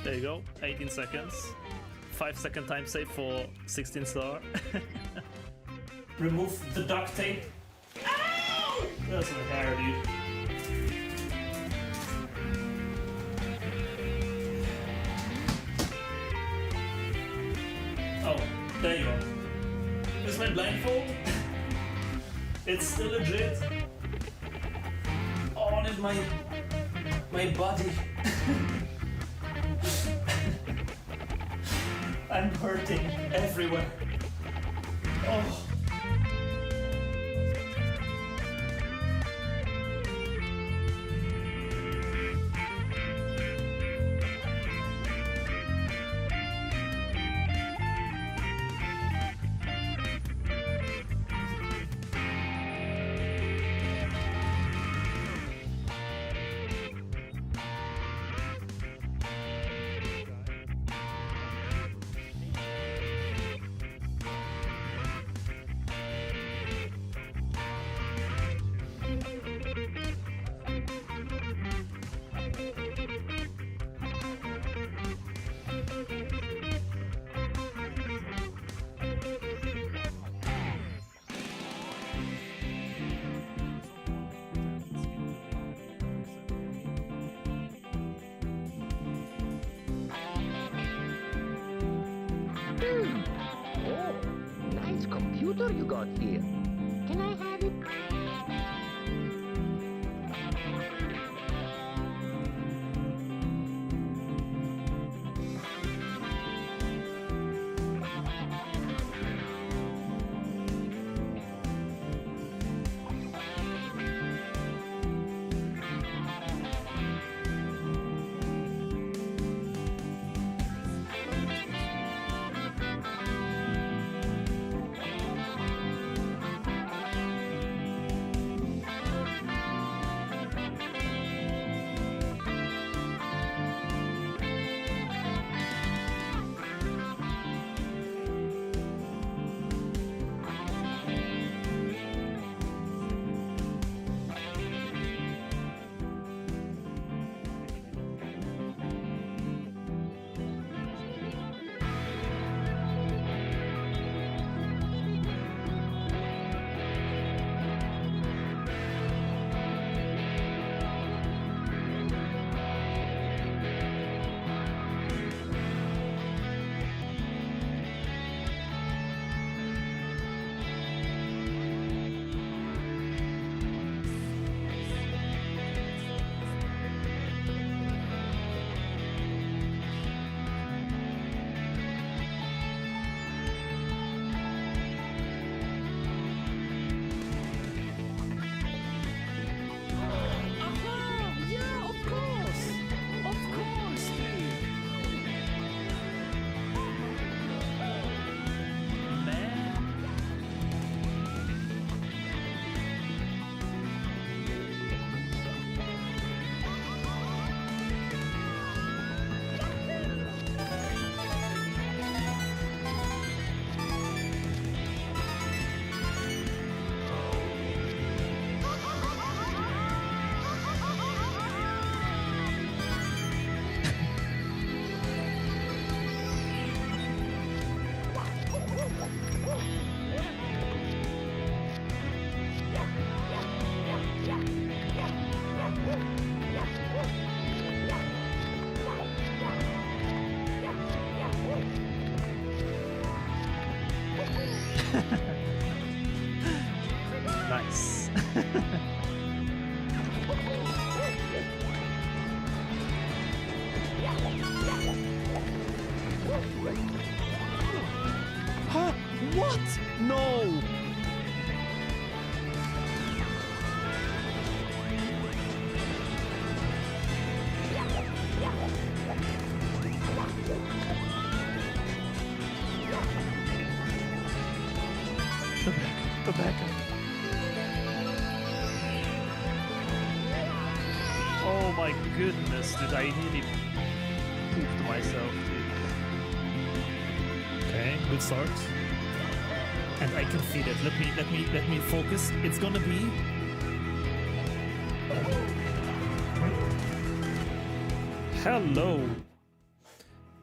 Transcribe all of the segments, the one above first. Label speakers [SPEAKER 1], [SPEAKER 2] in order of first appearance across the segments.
[SPEAKER 1] There you go, 18 seconds. 5-second time save for 16 star. Remove the duct tape. Ow! That's a hair, dude. Oh, there you go. Is my blindfold? It's still legit. Oh, and my body. I'm hurting everywhere. Oh.
[SPEAKER 2] Nice computer you got here. Can I have it?
[SPEAKER 1] Nice. Huh? What? No! The back. Oh my goodness, dude, I nearly pooped myself, dude. Okay, good start. And I can feel it. Let me focus. It's gonna be... Hello.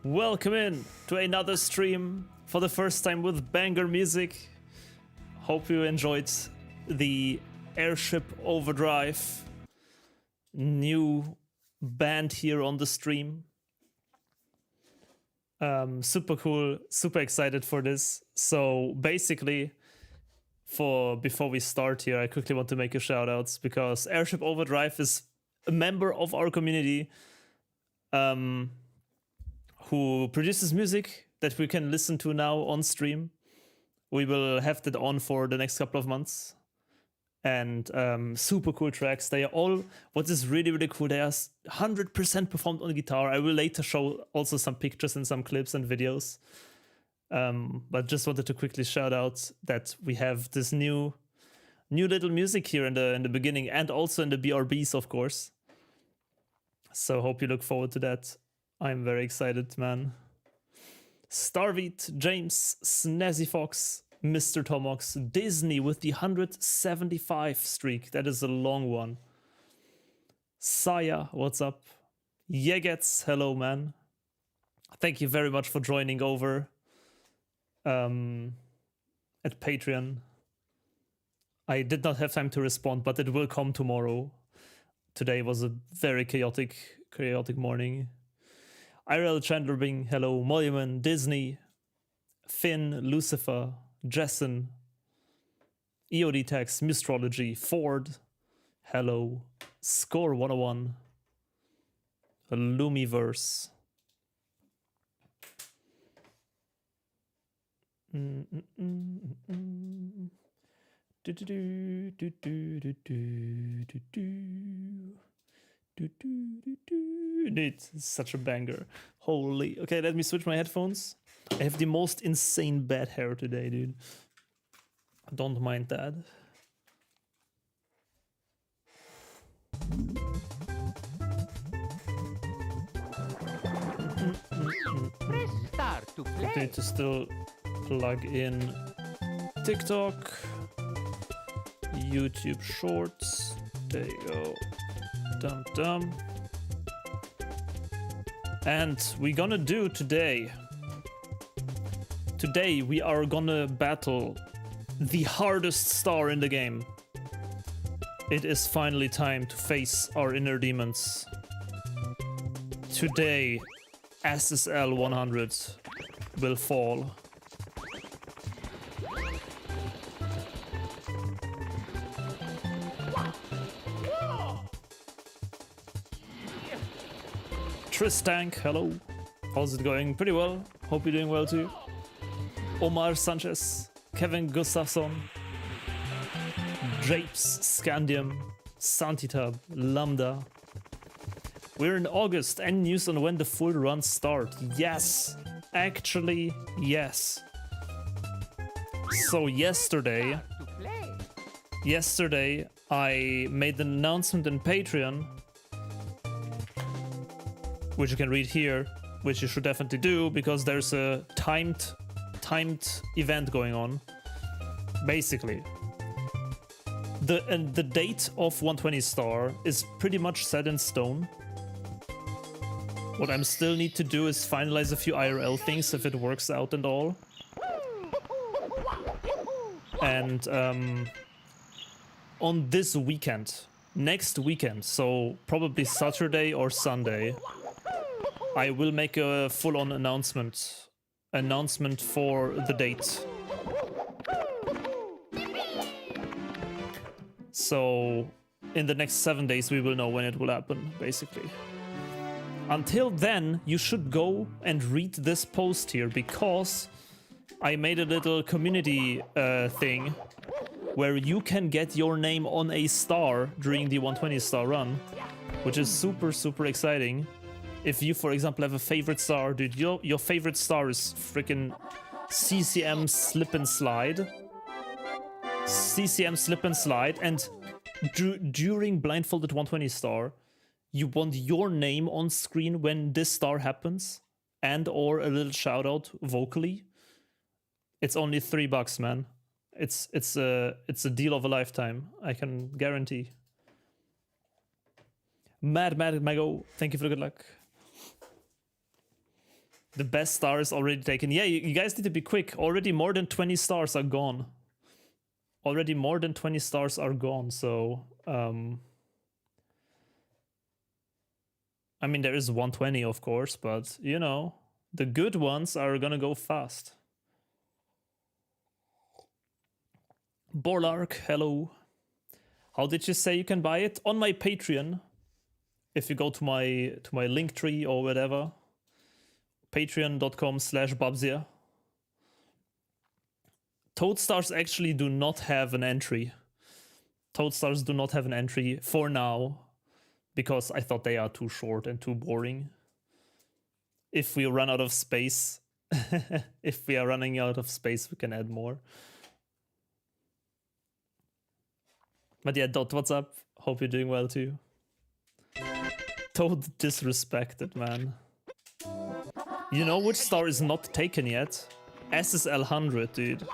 [SPEAKER 1] Welcome in to another stream for the first time with banger music. Hope you enjoyed the Airship Overdrive new band here on the stream. Super cool, super excited for this. So basically, before we start here, I quickly want to make a shout outs because Airship Overdrive is a member of our community who produces music that we can listen to now on stream. We will have that on for the next couple of months. And super cool tracks. They are all, what is really, really cool, they are 100% performed on guitar. I will later show also some pictures and some clips and videos. But just wanted to quickly shout out that we have this new little music here in the beginning and also in the BRBs, of course. So hope you look forward to that. I'm very excited, man. Starveat, James, Snazzy Fox, Mr. Tomox, Disney with the 175 streak. That is a long one. Saya, what's up? Yegets, hello, man. Thank you very much for joining over at Patreon. I did not have time to respond, but it will come tomorrow. Today was a very chaotic morning. IRL Chandler Bing, hello. Molyman, Disney, Finn, Lucifer, Jessen, EOD Tax, Mistrology, Ford, hello. Score 101, Lumiverse. It's such a banger. Holy. Okay, let me switch my headphones. I have the most insane bad hair today, dude. Don't mind that.
[SPEAKER 2] Press start to play.
[SPEAKER 1] I need to still plug in TikTok, YouTube Shorts. There you go. Dum dum. And we're gonna do today. Today we are gonna battle the hardest star in the game. It is finally time to face our inner demons. Today, SSL 100 will fall. Tristank, hello. How's it going? Pretty well. Hope you're doing well too. Omar Sanchez, Kevin Gustafsson, Japes, Scandium, Santitab, Lambda. We're in August. Any news on when the full runs start? Yes. Actually, yes. So yesterday I made an announcement in Patreon, which you can read here, which you should definitely do because there's a timed event going on. Basically, the date of 120 star is pretty much set in stone. What I still need to do is finalize a few IRL things if it works out and all. And on this weekend, next weekend, so probably Saturday or Sunday, I will make a full-on announcement for the date. So in the next 7 days we will know when it will happen, basically. Until then, you should go and read this post here because I made a little community thing where you can get your name on a star during the 120 star run, which is super, super exciting. If you, for example, have a favorite star, dude, your favorite star is freaking CCM Slip and Slide. CCM Slip and Slide, and during Blindfolded 120 star, you want your name on screen when this star happens, and or a little shout out vocally. It's only $3, man. It's a deal of a lifetime, I can guarantee. Mad Mago, thank you for the good luck. The best star is already taken. Yeah, you guys need to be quick. Already more than 20 stars are gone. Already more than 20 stars are gone, so... I mean, there is 120, of course, but, you know, the good ones are gonna go fast. Borlark, hello. How did you say you can buy it? On my Patreon. If you go to my link tree or whatever. Patreon.com/Bubzia. Toadstars actually do not have an entry. Toadstars do not have an entry for now, because I thought they are too short and too boring. If we run out of space, if we are running out of space, we can add more. But yeah, Dot, what's up? Hope you're doing well too. Toad disrespected, man. You know which star is not taken yet? SSL 100, dude.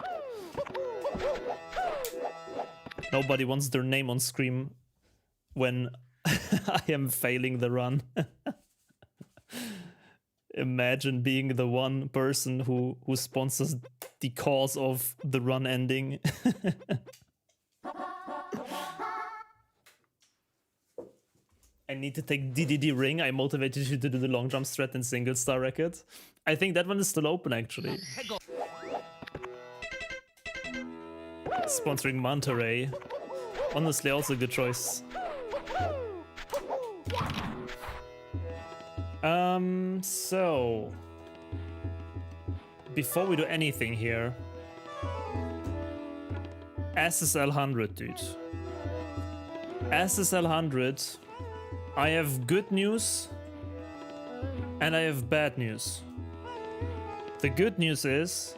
[SPEAKER 1] Nobody wants their name on screen when I am failing the run. Imagine being the one person who sponsors the cause of the run ending. I need to take DDD ring. I motivated you to do the long jump strat and single star record. I think that one is still open, actually. Sponsoring Manta Ray. Honestly, also a good choice. So... Before we do anything here... SSL 100, dude. SSL 100... I have good news and I have bad news. The good news is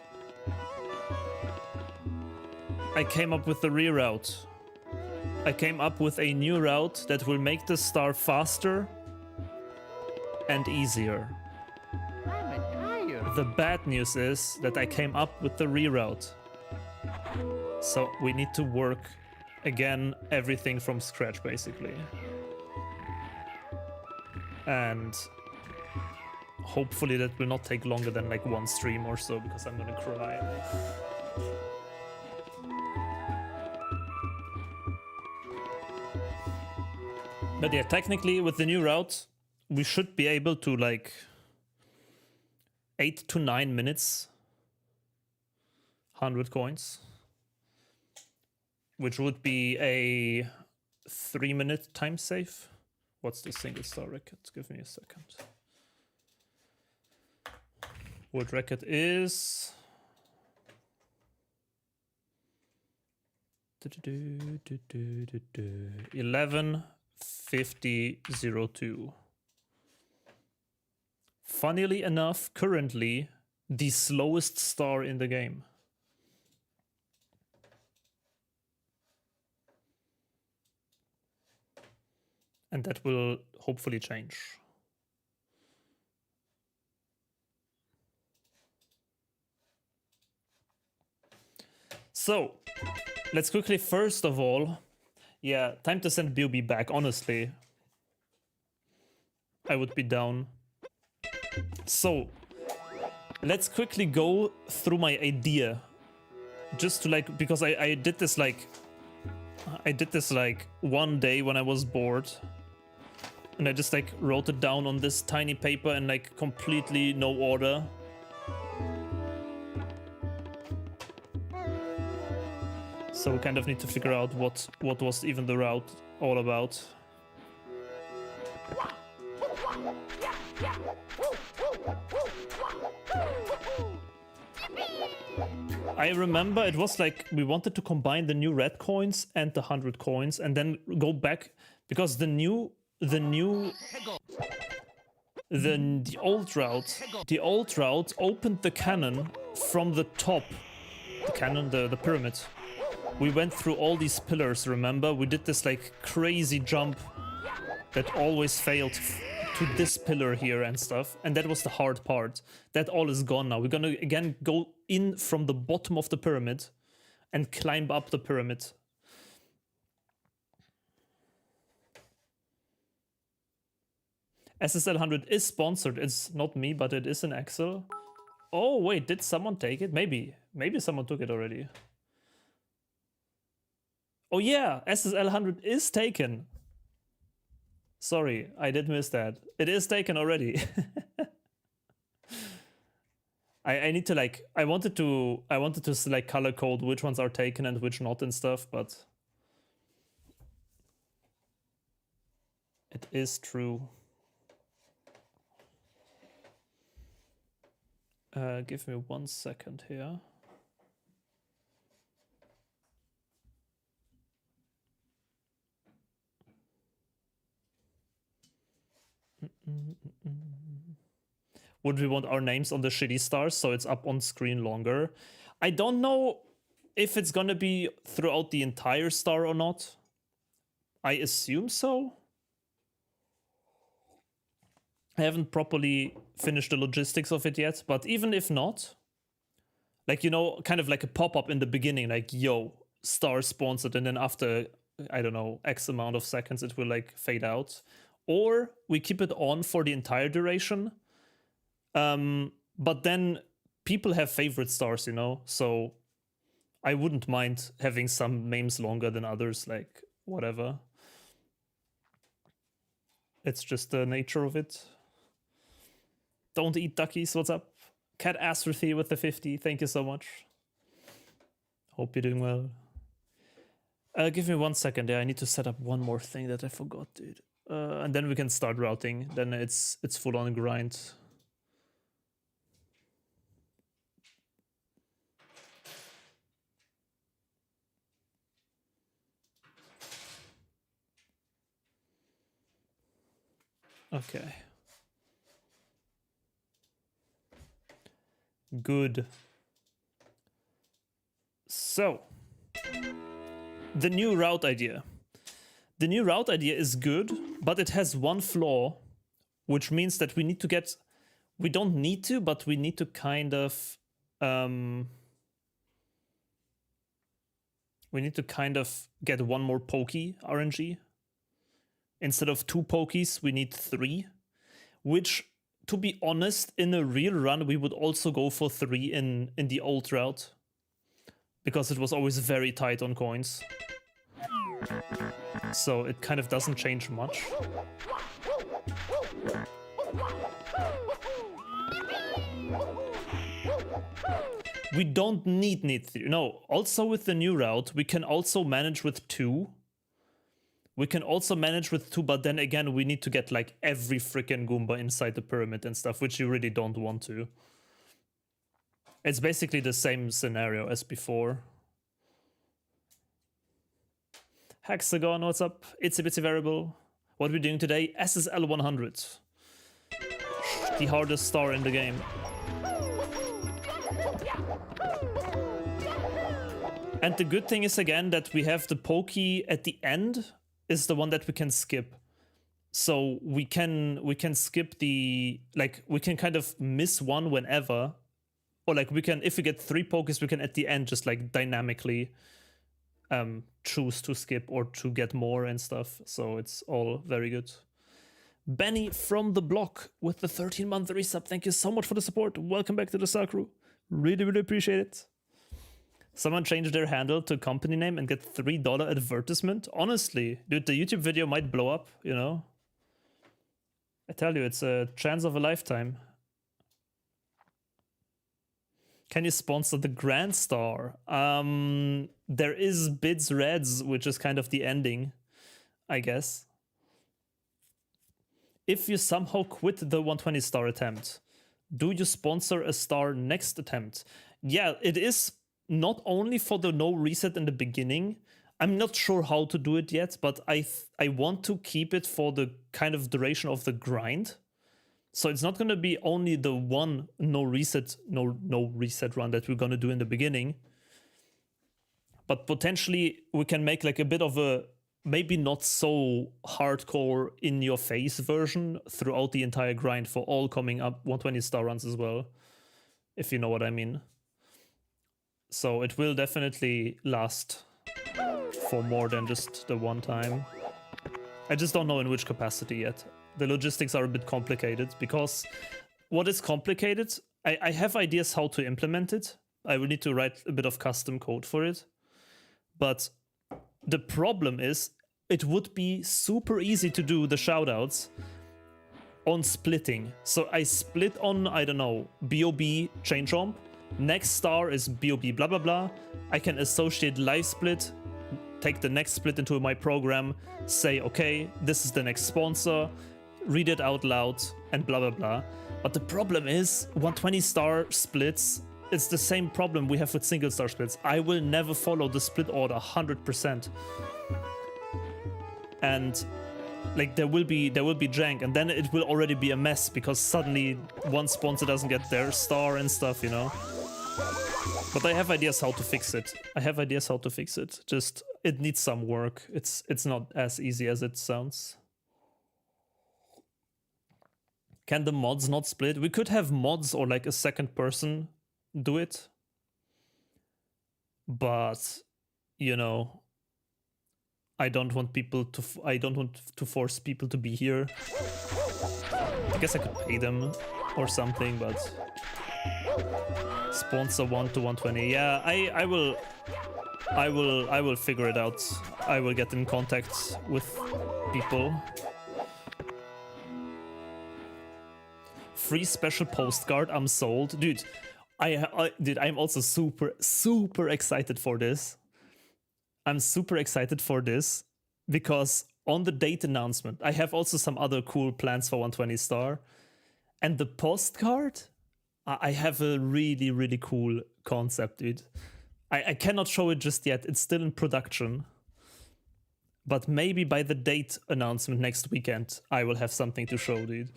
[SPEAKER 1] I came up with a reroute. I came up with a new route that will make the star faster and easier. The bad news is that I came up with the reroute. So we need to work again everything from scratch basically. And hopefully that will not take longer than like one stream or so, because I'm gonna cry. But yeah, technically with the new route, we should be able to like 8 to 9 minutes, 100 coins, which would be a 3-minute time save. What's the single star record? Give me a second. World record is 11:50:02. Funnily enough, currently the slowest star in the game. And that will hopefully change. So, let's quickly, first of all, yeah, time to send BOB back, honestly. I would be down. So, let's quickly go through my idea. Just to like, because I did this like one day when I was bored. And I just like wrote it down on this tiny paper in like completely no order. So we kind of need to figure out what was even the route all about. I remember it was like we wanted to combine the new red coins and the 100 coins and then go back, because the old route opened the cannon from the top. The cannon, the pyramid. We went through all these pillars, remember? We did this like crazy jump that always failed to this pillar here and stuff. And that was the hard part. That all is gone now. We're gonna again go in from the bottom of the pyramid and climb up the pyramid. SSL 100 is sponsored. It's not me, but it is an Excel. Oh, wait, did someone take it? Maybe someone took it already. Oh yeah, SSL 100 is taken. Sorry, I did miss that. It is taken already. I need to like, I wanted to like color code which ones are taken and which not and stuff, but it is true. Give me 1 second here. Would we want our names on the shitty stars so it's up on screen longer? I don't know if it's gonna be throughout the entire star or not. I assume so. I haven't properly finished the logistics of it yet, but even if not, like, you know, kind of like a pop-up in the beginning, like, yo, star sponsored, and then after, I don't know, X amount of seconds, it will like fade out. Or we keep it on for the entire duration. But then people have favorite stars, you know, so I wouldn't mind having some names longer than others, like whatever. It's just the nature of it. Don't eat duckies, what's up? Cat Astrophy with the 50, thank you so much. Hope you're doing well. Give me 1 second there, I need to set up one more thing that I forgot, dude. And then we can start routing, then it's full on grind. Okay. Good. So, the new route idea. The new route idea is good, but it has one flaw, which means that we need to get... We don't need to, but we need to kind of... we need to kind of get one more pokey RNG. Instead of 2 pokies, we need 3. Which, to be honest, in a real run, we would also go for 3 in the old route. Because it was always very tight on coins. So it kind of doesn't change much. We don't need 3. No, also with the new route, we can also manage with 2. We can also manage with 2, but then again, we need to get like every freaking Goomba inside the pyramid and stuff, which you really don't want to. It's basically the same scenario as before. Hexagon, what's up? Itsy Bitsy Variable. What are we doing today? SSL 100. The hardest star in the game. And the good thing is again that we have the pokey at the end is the one that we can skip. So we can skip the, like, we can kind of miss one whenever. Or like we can, if we get 3 pokies, we can at the end just like dynamically choose to skip or to get more and stuff. So it's all very good. Benny from the block with the 13-month resub. Thank you so much for the support. Welcome back to the Star Crew. Really, really appreciate it. Someone changed their handle to company name and get $3 advertisement. Honestly, dude, the YouTube video might blow up, you know? I tell you, it's a chance of a lifetime. Can you sponsor the Grand Star? There is Bids Reds, which is kind of the ending, I guess. If you somehow quit the 120 star attempt, do you sponsor a star next attempt? Yeah, it is not only for the no reset in the beginning. I'm not sure how to do it yet, but I want to keep it for the kind of duration of the grind. So it's not going to be only the one no reset run that we're going to do in the beginning. But potentially we can make like a bit of a maybe not so hardcore in your face version throughout the entire grind for all coming up 120 star runs as well, if you know what I mean. So it will definitely last for more than just the one time. I just don't know in which capacity yet. The logistics are a bit complicated because what is complicated, I have ideas how to implement it. I will need to write a bit of custom code for it. But the problem is it would be super easy to do the shoutouts on splitting. So I split on, I don't know, BOB chain jump. Next star is BOB blah blah blah. I can associate live split, take the next split into my program, say, okay, this is the next sponsor, read it out loud, and blah blah blah. But the problem is 120 star splits, it's the same problem we have with single star splits. I will never follow the split order 100%. And like there will be jank, and then it will already be a mess because suddenly one sponsor doesn't get their star and stuff, you know. But I have ideas how to fix it. Just it needs some work. It's not as easy as it sounds. Can the mods not split? We could have mods or like a second person do it. But you know, I don't want to force people to be here. I guess I could pay them or something, but sponsor 1 to 120. Yeah, I will figure it out. I will get in contact with people. Free special postcard. I'm sold, dude. I'm also super excited for this. I'm super excited for this because on the date announcement, I have also some other cool plans for 120 star, and the postcard. I have a really cool concept, dude. I cannot show it just yet. It's still in production. But maybe by the date announcement next weekend, I will have something to show, dude.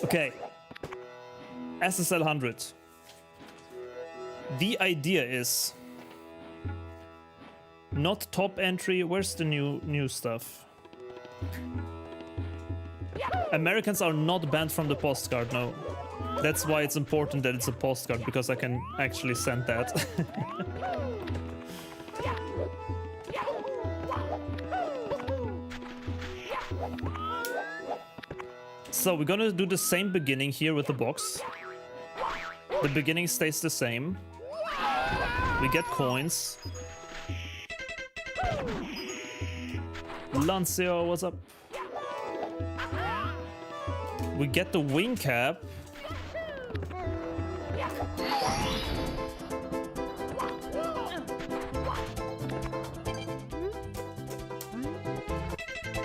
[SPEAKER 1] Okay. SSL 100. The idea is not top entry. Where's the new stuff? Americans are not banned from the postcard, no. That's why it's important that it's a postcard, because I can actually send that. So we're gonna do the same beginning here with the box. The beginning stays the same. We get coins. Lancio, what's up? We get the wing cap.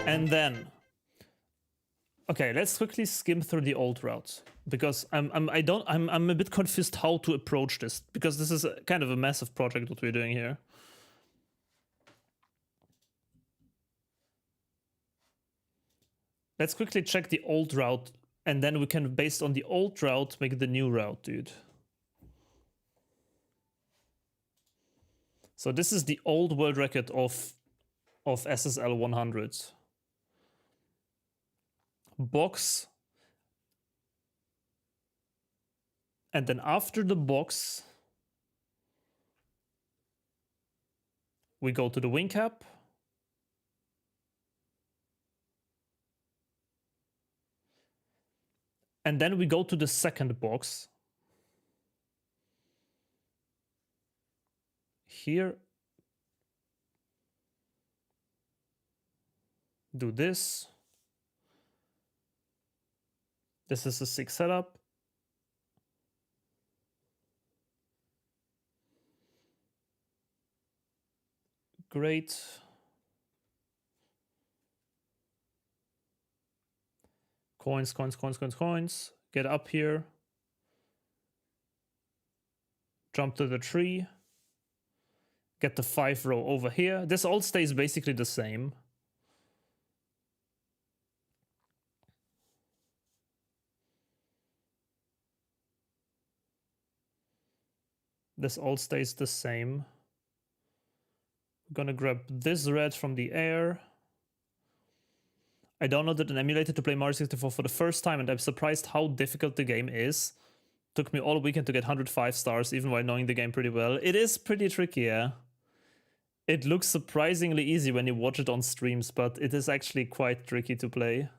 [SPEAKER 1] And then, okay, let's quickly skim through the old route, because I'm a bit confused how to approach this, because this is kind of a massive project what we're doing here. Let's quickly check the old route, and then we can, based on the old route, make the new route, dude. So this is the old world record of SSL 100. Box. And then after the box, we go to the wing cap. And then we go to the second box. Here. Do this. This is a 6 setup. Great. Coins. Get up here. Jump to the tree. Get the 5 row over here. This all stays basically the same. This all stays the same. I'm gonna grab this red from the air. I downloaded an emulator to play Mario 64 for the first time, and I'm surprised how difficult the game is. Took me all weekend to get 105 stars, even while knowing the game pretty well. It is pretty tricky, yeah. It looks surprisingly easy when you watch it on streams, but it is actually quite tricky to play.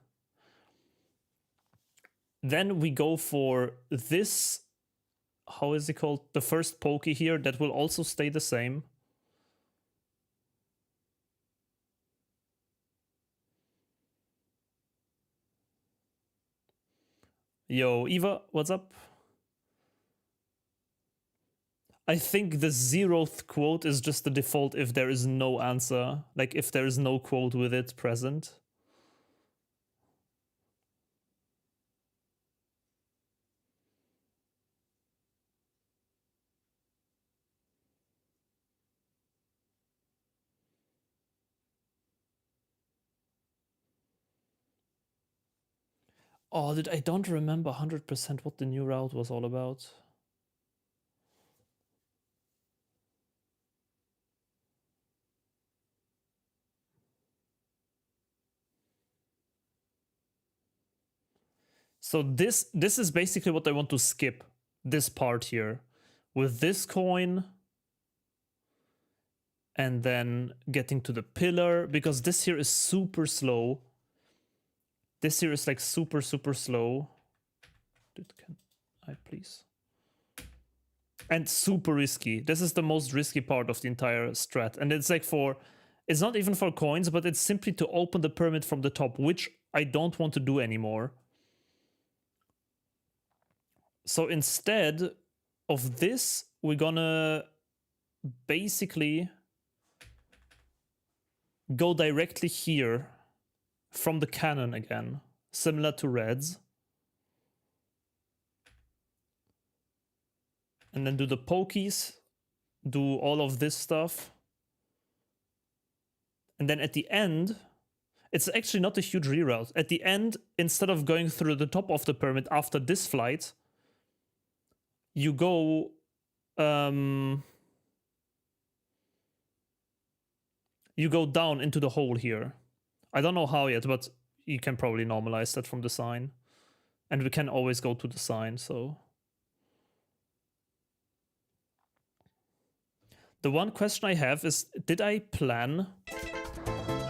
[SPEAKER 1] Then we go for this, how is it called? The first pokey here, that will also stay the same. Yo, Eva, what's up? I think the 0th quote is just the default if there is no answer, like if there is no quote with it present. Oh, I don't remember 100% what the new route was all about. So this is basically what I want to skip, this part here. With this coin, and then getting to the pillar, because this here is super slow. This here is like super slow. Dude, can I please? And super risky. This is the most risky part of the entire strat. And it's like it's not even for coins, but it's simply to open the pyramid from the top, which I don't want to do anymore. So instead of this, we're gonna basically go directly here from the cannon again, similar to Red's. And then do the pokies, do all of this stuff. And then at the end, it's actually not a huge reroute. At the end, instead of going through the top of the pyramid after this flight, you go down into the hole here. I don't know how yet, but you can probably normalize that from the sign. And we can always go to the sign, so. The one question I have is, did I plan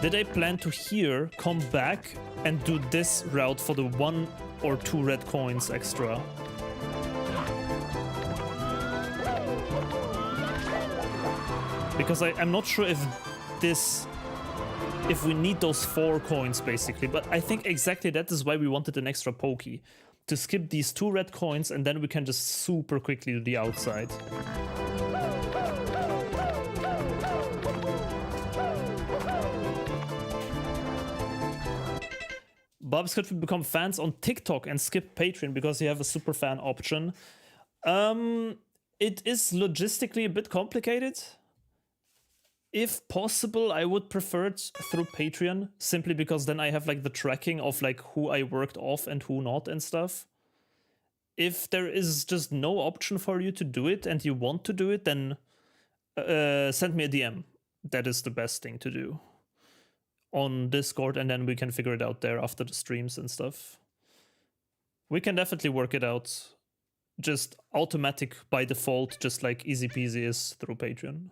[SPEAKER 1] to here come back and do this route for the 1 or 2 red coins extra? Because I'm not sure if we need those 4 coins basically, but I think exactly that is why we wanted an extra pokey. To skip these 2 red coins and then we can just super quickly do the outside. Bubs, could we become fans on TikTok and skip Patreon because you have a super fan option? It is logistically a bit complicated. If possible, I would prefer it through Patreon, simply because then I have like the tracking of like who I worked off and who not and stuff. If there is just no option for you to do it and you want to do it, then send me a DM. That is the best thing to do on Discord, and then we can figure it out there after the streams and stuff. We can definitely work it out. Just automatic by default, just like easy peasy is through Patreon,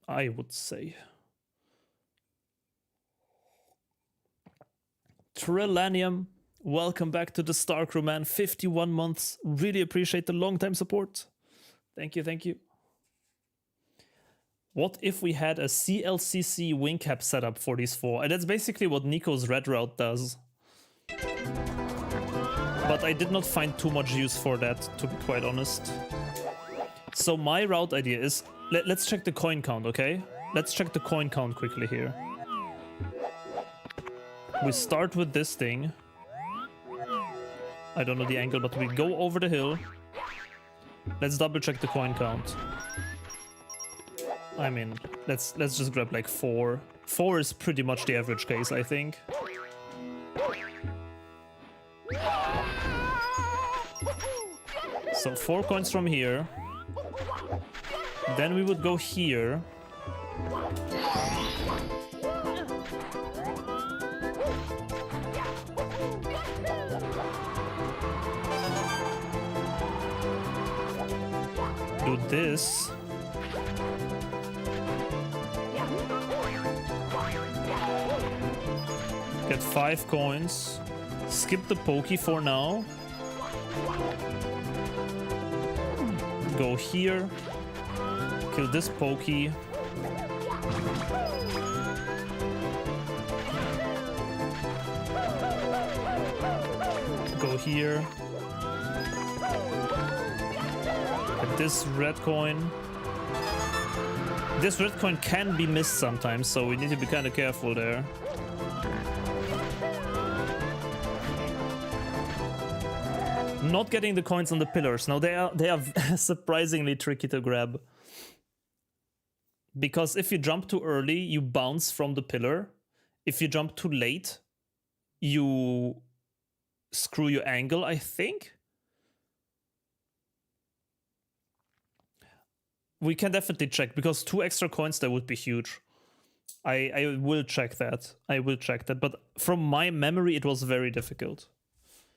[SPEAKER 1] I would say. Trilanium, welcome back to the Star Crew, man. 51 months. Really appreciate the long time support. Thank you, thank you. What if we had a CLCC wing cap setup for these 4? And that's basically what Nico's red route does. But I did not find too much use for that, to be quite honest. So my route idea is, let's check the coin count, okay? Let's check the coin count quickly here. We start with this thing. I don't know the angle, but we go over the hill. Let's double check the coin count. I mean, let's just grab like 4. 4 is pretty much the average case, I think. So 4 coins from here. Then we would go here. Do this. Get 5 coins. Skip the pokey for now. Go here. Kill this pokey. Go here. Get this red coin. This red coin can be missed sometimes, so we need to be kind of careful there. Not getting the coins on the pillars. Now they are surprisingly tricky to grab. Because if you jump too early, you bounce from the pillar. If you jump too late, you screw your angle, I think. We can definitely check, because 2 extra coins, that would be huge. I will check that. I will check that. But from my memory, it was very difficult.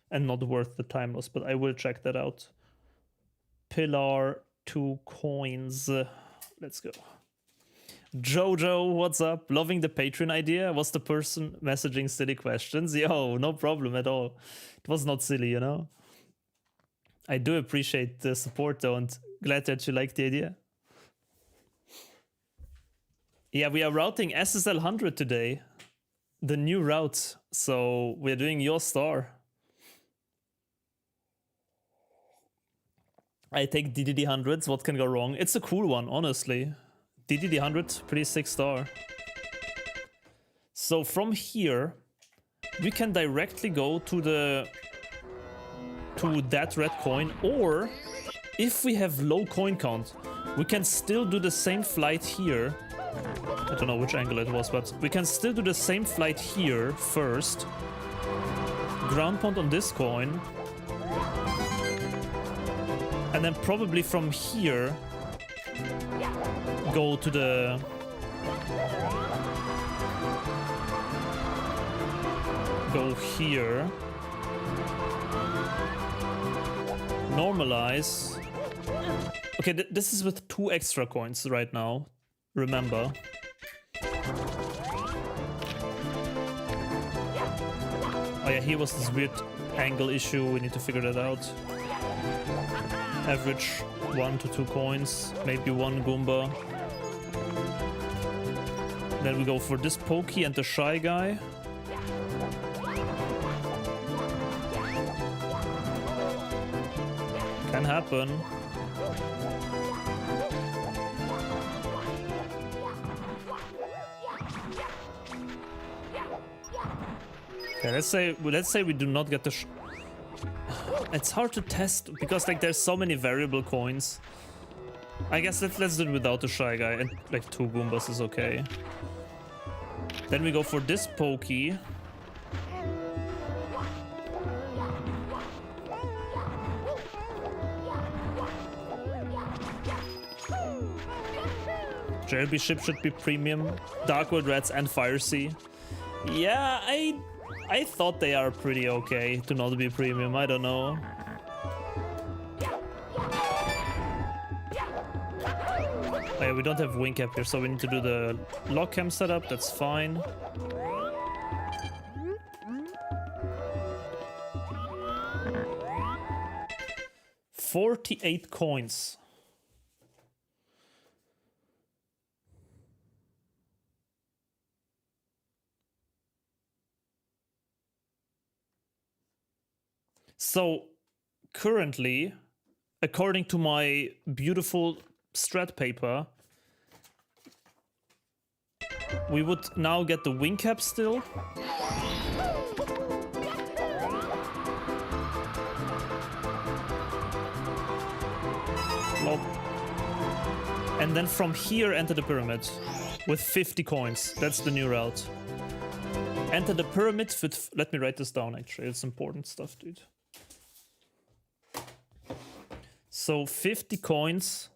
[SPEAKER 1] And not worth the time loss, but I will check that out. Pillar, 2 coins. Let's go. Jojo, what's up? Loving the Patreon idea? Was the person messaging silly questions? Yo, no problem at all. It was not silly, you know? I do appreciate the support though, and glad that you like the idea. Yeah, we are routing SSL 100 today. The new route. So we're doing your star. I take DDD 100s, what can go wrong? It's a cool one, honestly. DDD 100, pretty sick star. So from here, we can directly go to that red coin, or if we have low coin count, we can still do the same flight here. I don't know which angle it was, but we can still do the same flight here first. Ground pound on this coin. And then probably from here, go to the... Go here. Normalize. Okay, this is with 2 extra coins right now. Remember. Oh yeah, here was this weird angle issue. We need to figure that out. Average 1 to 2 coins, maybe 1 Goomba. Then we go for this pokey and the shy guy. Can happen. Okay, let's say we do not get the it's hard to test because like there's so many variable coins. I guess let's do it without the shy guy, and like 2 Goombas is okay. Then we go for this pokey. JLB ship should be premium. Dark World Rats and Fire Sea. Yeah, I thought they are pretty okay to not be premium. I don't know. Oh yeah, we don't have wing cap here, so we need to do the lock cam setup. That's fine. $48 coins. So currently, according to my beautiful strat paper, we would now get the wing cap still. Flop. And then from here enter the pyramid with 50 coins. That's the new route. Enter the pyramid with... Let me write this down actually, it's important stuff, dude. So 50 coins,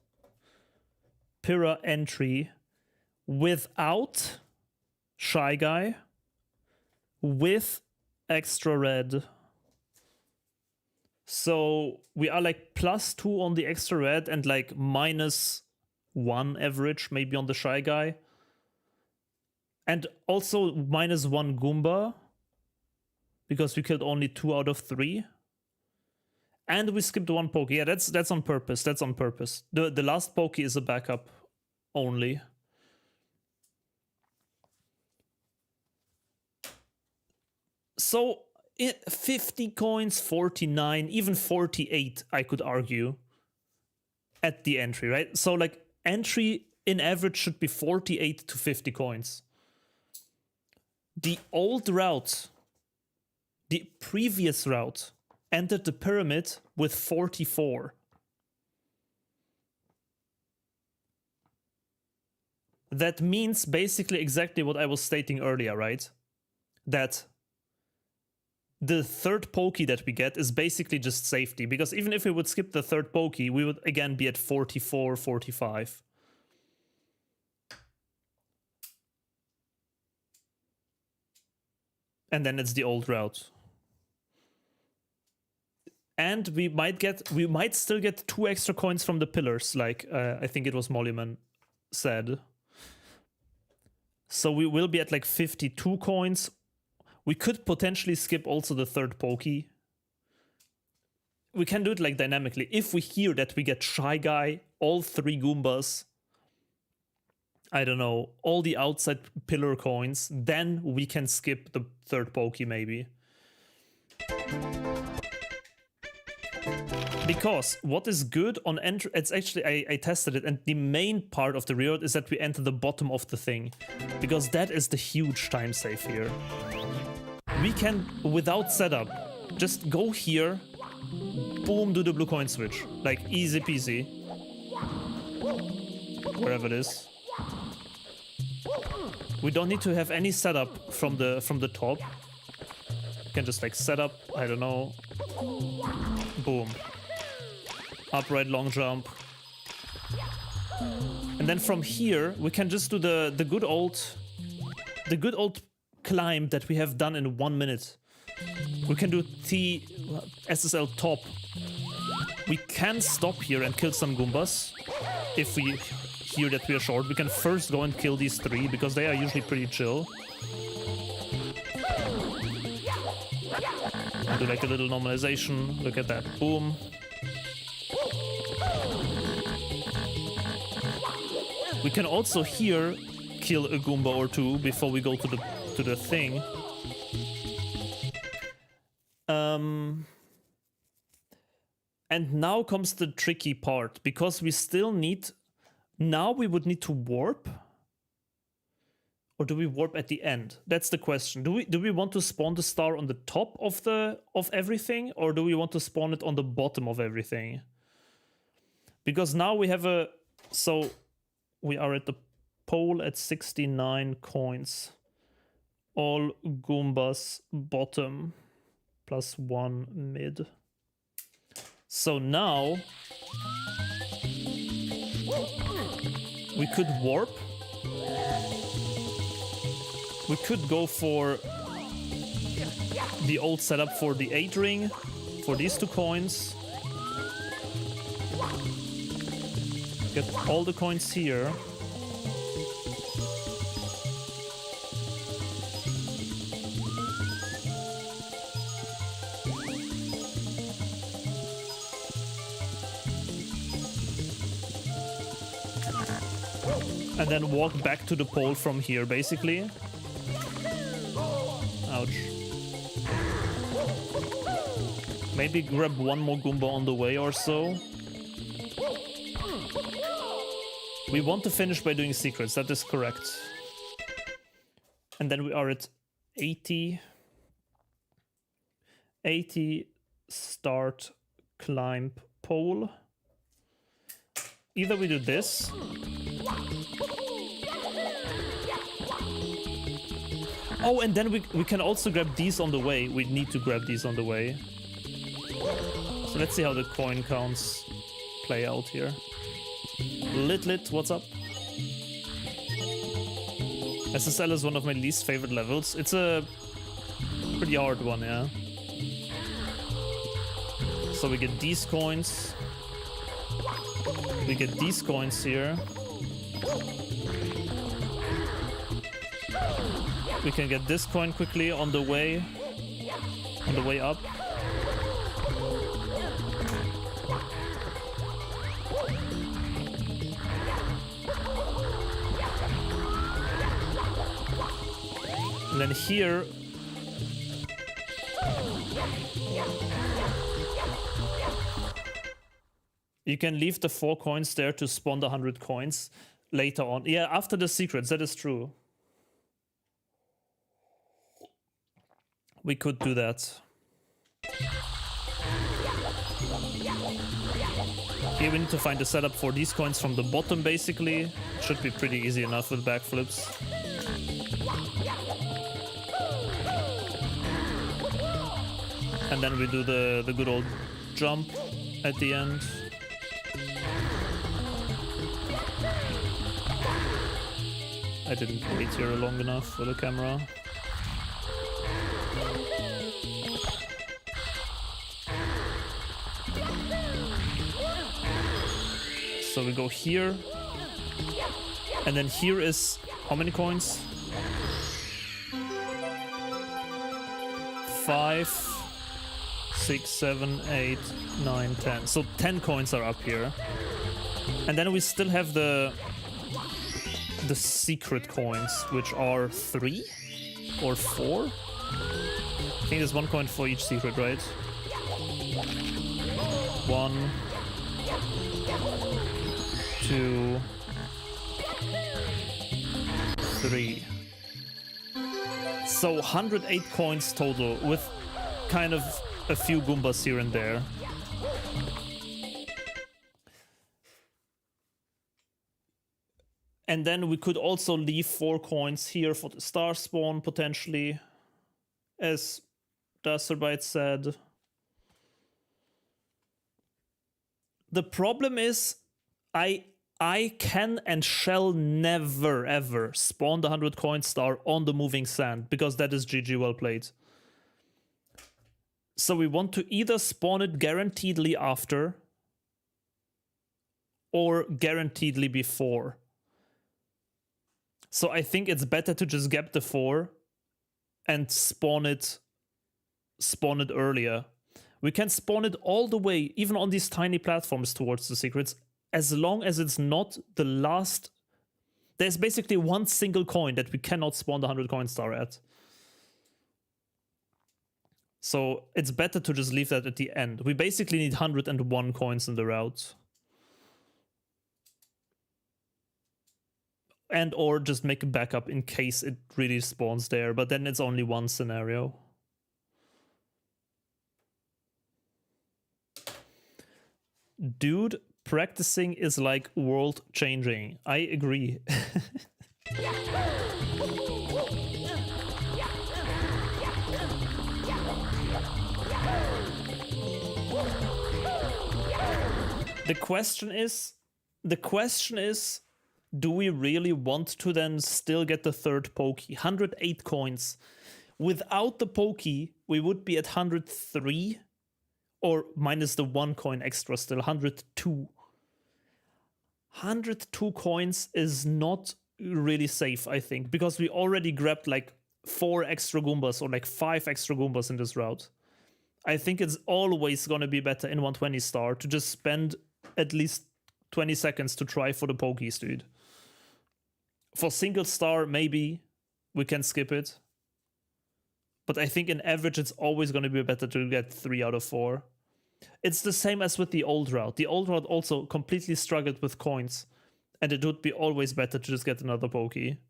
[SPEAKER 1] Pyra entry, without Shy Guy, with extra red. So we are like +2 on the extra red and like -1 average maybe on the Shy Guy. And also -1 Goomba. because we killed only 2 out of 3. And we skipped 1 pokey. Yeah, that's on purpose. That's on purpose. The last pokey is a backup only. So 50 coins, 49, even 48, I could argue, at the entry, right? So like entry in average should be 48 to 50 coins. The old route, the previous route, entered the pyramid with 44. That means basically exactly what I was stating earlier, right? That the third pokey that we get is basically just safety, because even if we would skip the third pokey, we would again be at 44, 45. And then it's the old route. And we might still get 2 extra coins from the pillars, like I think it was Mollyman said. So we will be at like 52 coins. We could potentially skip also the third pokey. We can do it like dynamically. If we hear that we get Shy Guy, all 3 Goombas, I don't know, all the outside pillar coins, then we can skip the third pokey maybe. Because what is good on entry, it's actually, I tested it, and the main part of the reward is that we enter the bottom of the thing. Because that is the huge time save here. We can, without setup, just go here, boom, do the blue coin switch. Like, easy peasy. Wherever it is. We don't need to have any setup from the top. We can just like set up, I don't know. Boom. Upright long jump. And then from here, we can just do the good old climb that we have done in 1 minute. We can do SSL top. We can stop here and kill some Goombas. If we hear that we are short, we can first go and kill these 3 because they are usually pretty chill. And do like a little normalization. Look at that. Boom. We can also here kill a Goomba or 2 before we go to the thing. And now comes the tricky part, because we still need... Now we would need to warp? Or do we warp at the end? That's the question. Do we want to spawn the star on the top of everything? Or do we want to spawn it on the bottom of everything? Because now we have a... So we are at the pole at 69 coins. All Goombas bottom. +1 mid. So now... we could warp. We could go for the old setup for the 8 ring, for these 2 coins. Get all the coins here. And then walk back to the pole from here, basically. Ouch. Maybe grab 1 more Goomba on the way or so. We want to finish by doing secrets, that is correct. And then we are at 80. 80 start climb pole. Either we do this. Oh, and then we can also grab these on the way. We need to grab these on the way. So let's see how the coin counts play out here. Lit, what's up? SSL is one of my least favorite levels. It's a pretty hard one, yeah. So we get these coins. We get these coins here. We can get this coin quickly on the way. on the way up. And then here, you can leave the 4 coins there to spawn the 100 coins later on. Yeah, after the secrets, that is true. We could do that. Here we need to find the setup for these coins from the bottom, basically. Should be pretty easy enough with backflips. And then we do the good old jump at the end. I didn't wait here long enough for the camera. So we go here. And then here is how many coins? 5, 6, 7, 8, 9, 10. So 10 coins are up here. And then we still have the secret coins, which are 3 or 4. I think there's 1 coin for each secret, right? 1, 2, 3. So 108 coins total, with kind of a few Goombas here and there. And then we could also leave 4 coins here for the star spawn, potentially, as Dasterbite said. The problem is, I can and shall never ever spawn the 100 coin star on the moving sand, because that is GG well played. So we want to either spawn it guaranteedly after or guaranteedly before. So I think it's better to just get the 4 and spawn it earlier. We can spawn it all the way, even on these tiny platforms towards the secrets, as long as it's not the last. There's basically 1 single coin that we cannot spawn the 100 coin star at. So it's better to just leave that at the end. We basically need 101 coins in the route. And or just make a backup in case it really spawns there, but then it's only 1 scenario. Dude, practicing is like world changing. I agree. The question is, do we really want to then still get the 3rd pokey? 108 coins. Without the pokey, we would be at 103, or minus the 1 coin extra still, 102. 102 coins is not really safe, I think, because we already grabbed like 4 extra Goombas or like 5 extra Goombas in this route. I think it's always going to be better in 120 star to just spend at least 20 seconds to try for the pokies, dude. For single star, maybe we can skip it. But I think in average, it's always going to be better to get 3 out of 4. It's the same as with the old route. The old route also completely struggled with coins. And it would be always better to just get another pokey.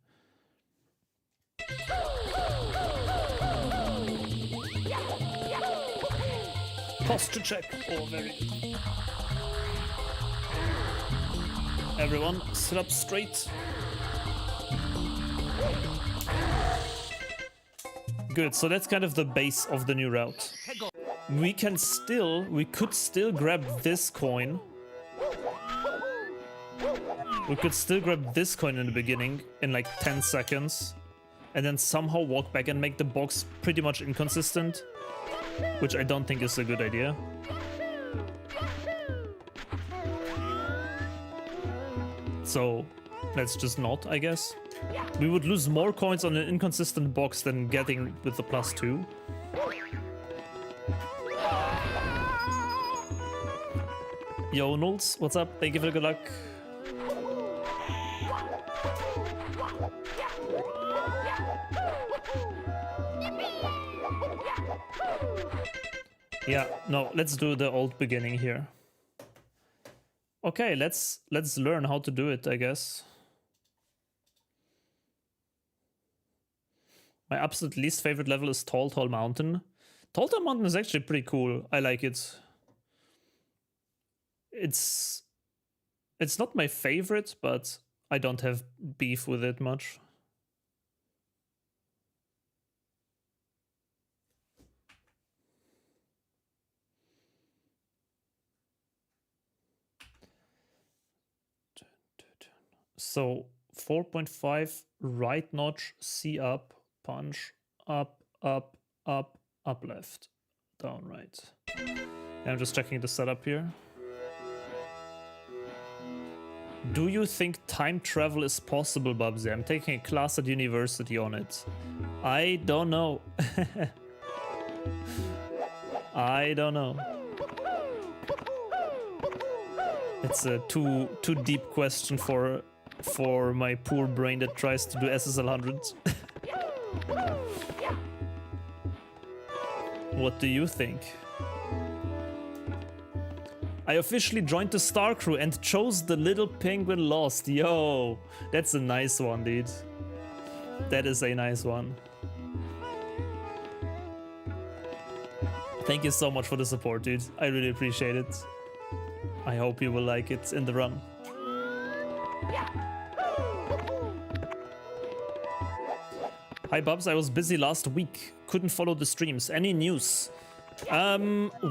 [SPEAKER 1] Posture check. Oh, very good. Everyone, sit up straight. Good, so that's kind of the base of the new route. We could still grab this coin. We could still grab this coin in the beginning in like 10 seconds. And then somehow walk back and make the box pretty much inconsistent. Which I don't think is a good idea. So let's just not, I guess. We would lose more coins on an inconsistent box than getting with the +2. Yo, Nulz, what's up? Thank you for the good luck. Yeah, no, let's do the old beginning here. Okay, let's learn how to do it, I guess. My absolute least favorite level is Tall Tall Mountain. Tall Tall Mountain is actually pretty cool. I like it. It's not my favorite, but I don't have beef with it much. So 4.5, right notch, C up, punch, up, up, up, up left, down right. I'm just checking the setup here. Do you think time travel is possible, Bubzia? I'm taking a class at university on it. I don't know. I don't know. It's a too deep question for my poor brain that tries to do SSL 100. What do you think? I officially joined the Star Crew and chose the Little Penguin Lost. Yo, that's a nice one, dude. That is a nice one. Thank you so much for the support, dude. I really appreciate it. I hope you will like it in the run. Hi Bubs, I was busy last week. Couldn't follow the streams. Any news?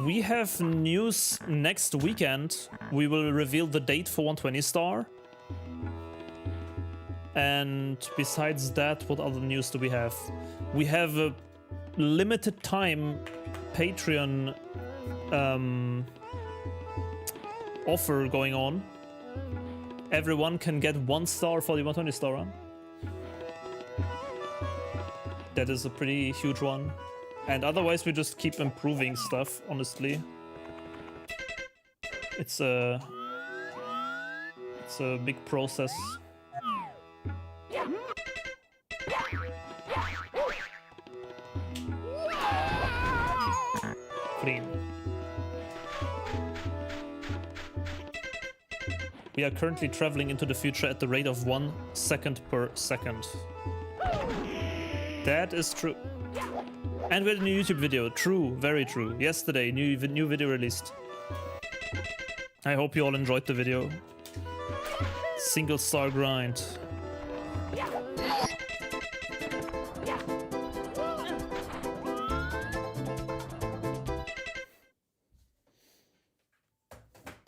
[SPEAKER 1] We have news next weekend. We will reveal the date for 120 star. And besides that, what other news do we have? We have a limited time Patreon offer going on. Everyone can get 1 star for the 120 star run. That is a pretty huge one. And otherwise we just keep improving stuff, honestly. It's a big process. Clean. We are currently traveling into the future at the rate of 1 second per second. That is true. And we had a new YouTube video. True, very true. Yesterday, new video released. I hope you all enjoyed the video. Single star grind.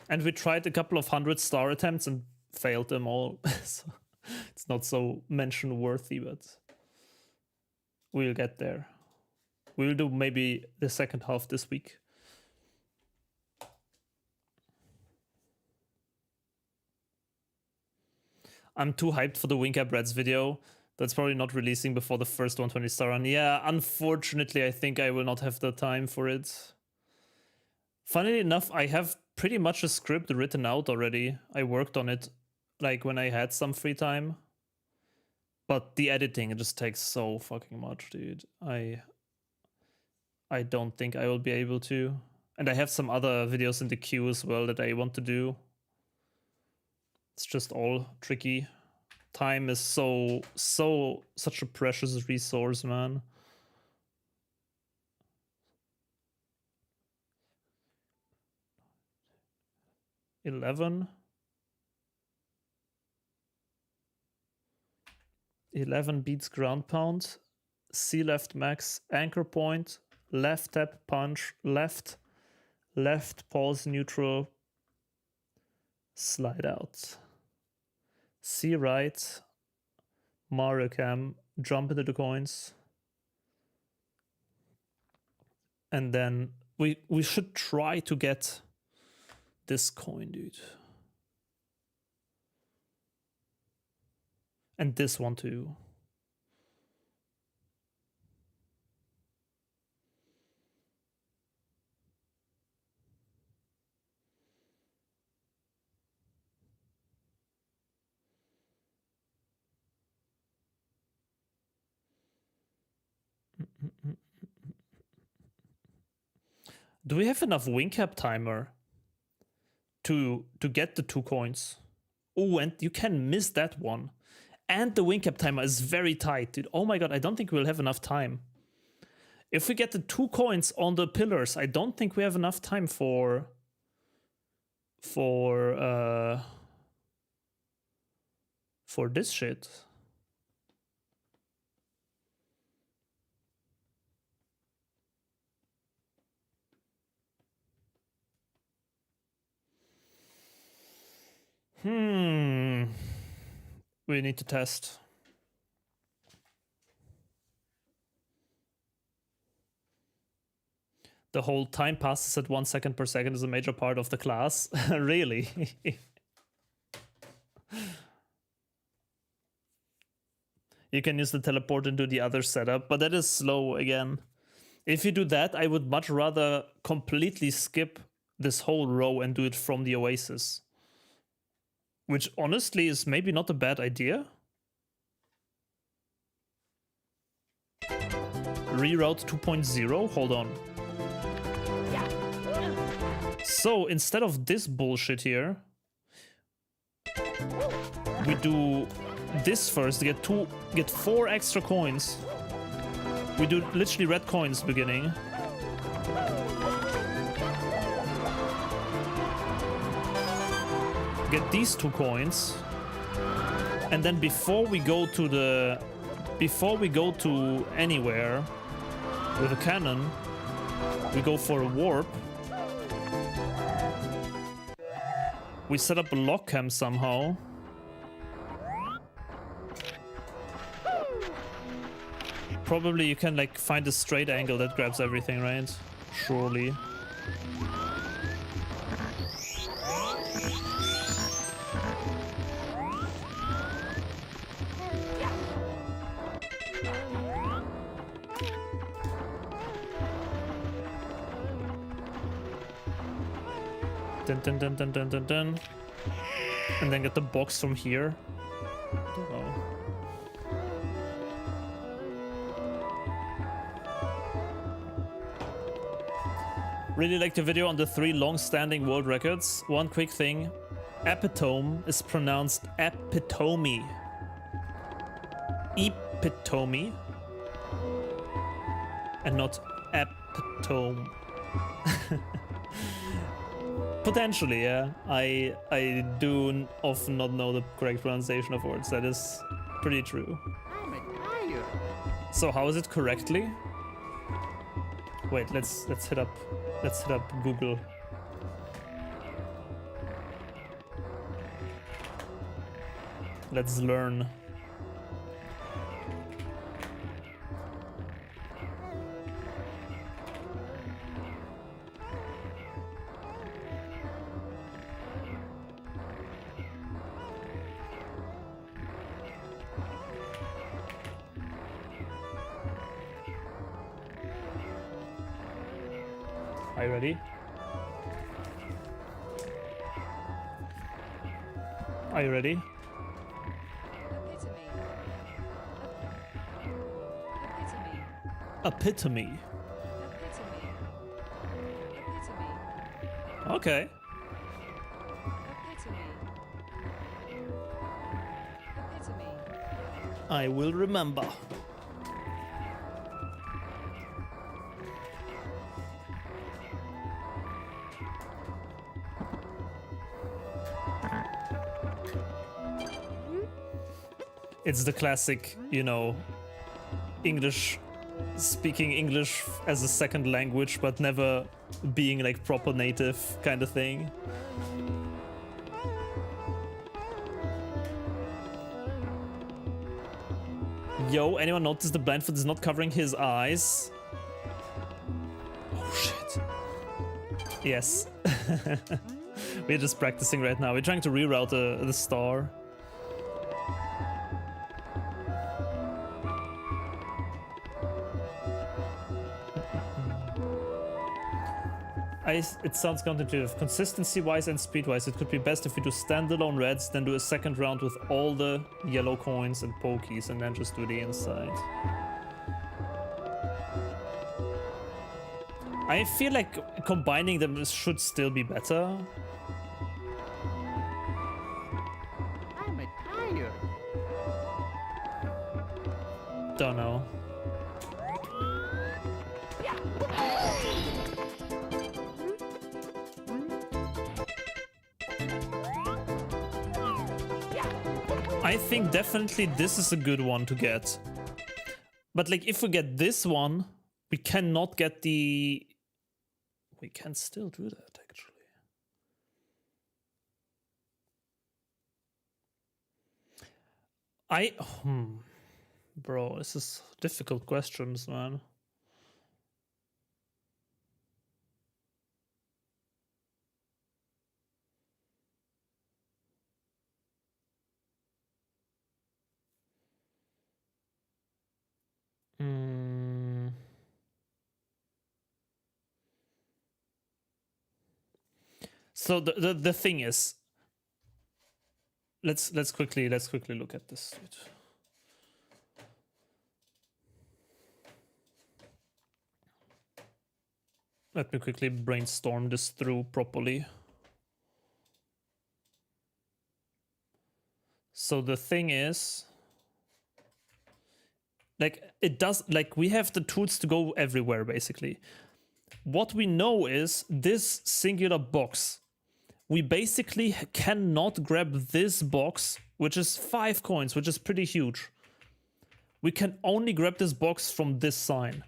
[SPEAKER 1] And we tried a couple of 100-star attempts and failed them all. So it's not so mention worthy, but we'll get there. We'll do maybe the second half this week. I'm too hyped for the Wink Reds video. That's probably not releasing before the first 120 star run. Yeah, unfortunately, I think I will not have the time for it. Funnily enough, I have pretty much a script written out already. I worked on it like when I had some free time. But the editing, it just takes so fucking much, dude. I don't think I will be able to. And I have some other videos in the queue as well that I want to do. It's just all tricky. Time is such a precious resource, man. $11 beats ground pound. C left max anchor point. Left tap punch. Left pause neutral. Slide out. C right. Mario cam. Jump into the coins. And then we should try to get this coin, dude. And this one too. Do we have enough wing cap timer to get the 2 coins? Oh, and you can miss that one. And the wing cap timer is very tight, dude. Oh my god, I don't think we'll have enough time. If we get the 2 coins on the pillars, I don't think we have enough time for this shit. We need to test. The whole time passes at 1 second per second is a major part of the class. Really? You can use the teleport and do the other setup, but that is slow again. If you do that, I would much rather completely skip this whole row and do it from the Oasis. Which honestly is maybe not a bad idea. Reroute 2.0? Hold on. So instead of this bullshit here, we do this first to get 4 extra coins. We do literally red coins beginning. Get these 2 coins. And then before we go to anywhere with a cannon, we go for a warp. We set up a lock cam somehow. Probably you can like find a straight angle that grabs everything, right? Surely. Dun, dun, dun, dun, dun, dun. And then get the box from here. Don't know. Really like the video on the 3 long-standing world records. One quick thing. Epitome is pronounced epitome. Epitome. And not epitome. Potentially, yeah. I do often not know the correct pronunciation of words. That is pretty true. So how is it correctly? Wait, let's hit up Google. Let's learn. Are you ready? Are you ready? Epitome. Okay. I will remember. It's the classic, you know, speaking English as a second language, but never being like proper native kind of thing. Yo, anyone notice the blindfold is not covering his eyes? Oh shit. Yes. We're just practicing right now. We're trying to reroute the star. It sounds counterintuitive. Consistency-wise and speed-wise, it could be best if we do standalone reds, then do a second round with all the yellow coins and pokies, and then just do the inside. I feel like combining them should still be better.
[SPEAKER 2] I'm tired.
[SPEAKER 1] Don't know. I think definitely this is a good one to get. But like if we get this one, we cannot get the... We can still do that actually. Bro, this is difficult questions, man. So the thing is, let's quickly look at this. Let me quickly brainstorm this through properly. So the thing is, like it does, like we have the tools to go everywhere basically. What we know is this singular box. We basically cannot grab this box, which is 5 coins, which is pretty huge. We can only grab this box from this sign.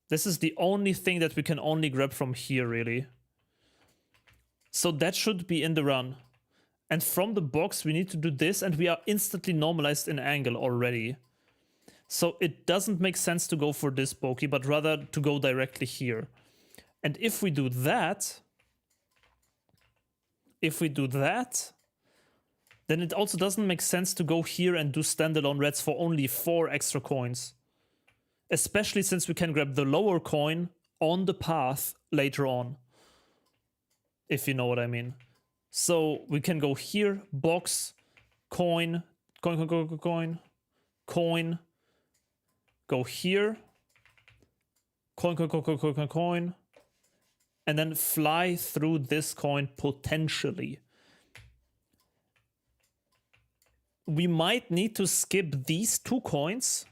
[SPEAKER 1] This is the only thing that we can only grab from here, really. So that should be in the run. And from the box, we need to do this, and we are instantly normalized in angle already. So it doesn't make sense to go for this pokey, but rather to go directly here. And if we do that... then it also doesn't make sense to go here and do standalone reds for only 4 extra coins. Especially since we can grab the lower coin on the path later on. If you know what I mean. So we can go here, box, coin, coin, go here, coin, and then fly through this coin potentially. We might need to skip these 2 coins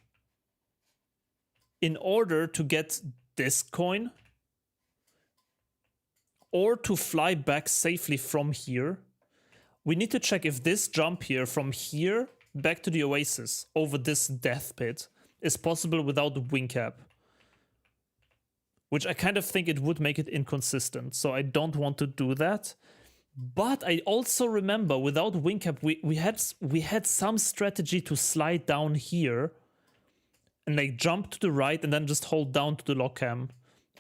[SPEAKER 1] in order to get this coin, or to fly back safely from here. We need to check if this jump here from here back to the oasis over this death pit is possible without wing cap. Which I kind of think it would make it inconsistent, so I don't want to do that. But I also remember without wing cap, we had some strategy to slide down here and like jump to the right and then just hold down to the lock cam.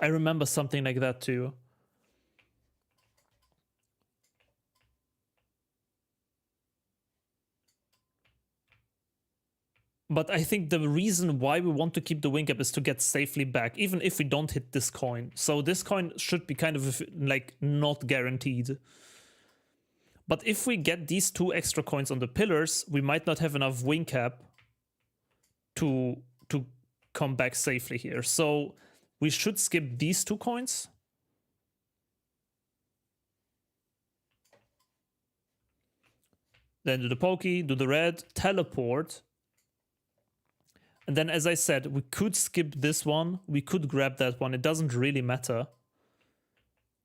[SPEAKER 1] I remember something like that too. But I think the reason why we want to keep the wing cap is to get safely back, even if we don't hit this coin. So this coin should be kind of like not guaranteed. But if we get these 2 extra coins on the pillars, we might not have enough wing cap to come back safely here. So we should skip these 2 coins. Then do the pokey, do the red, teleport. And then, as I said, we could skip this one. We could grab that one. It doesn't really matter.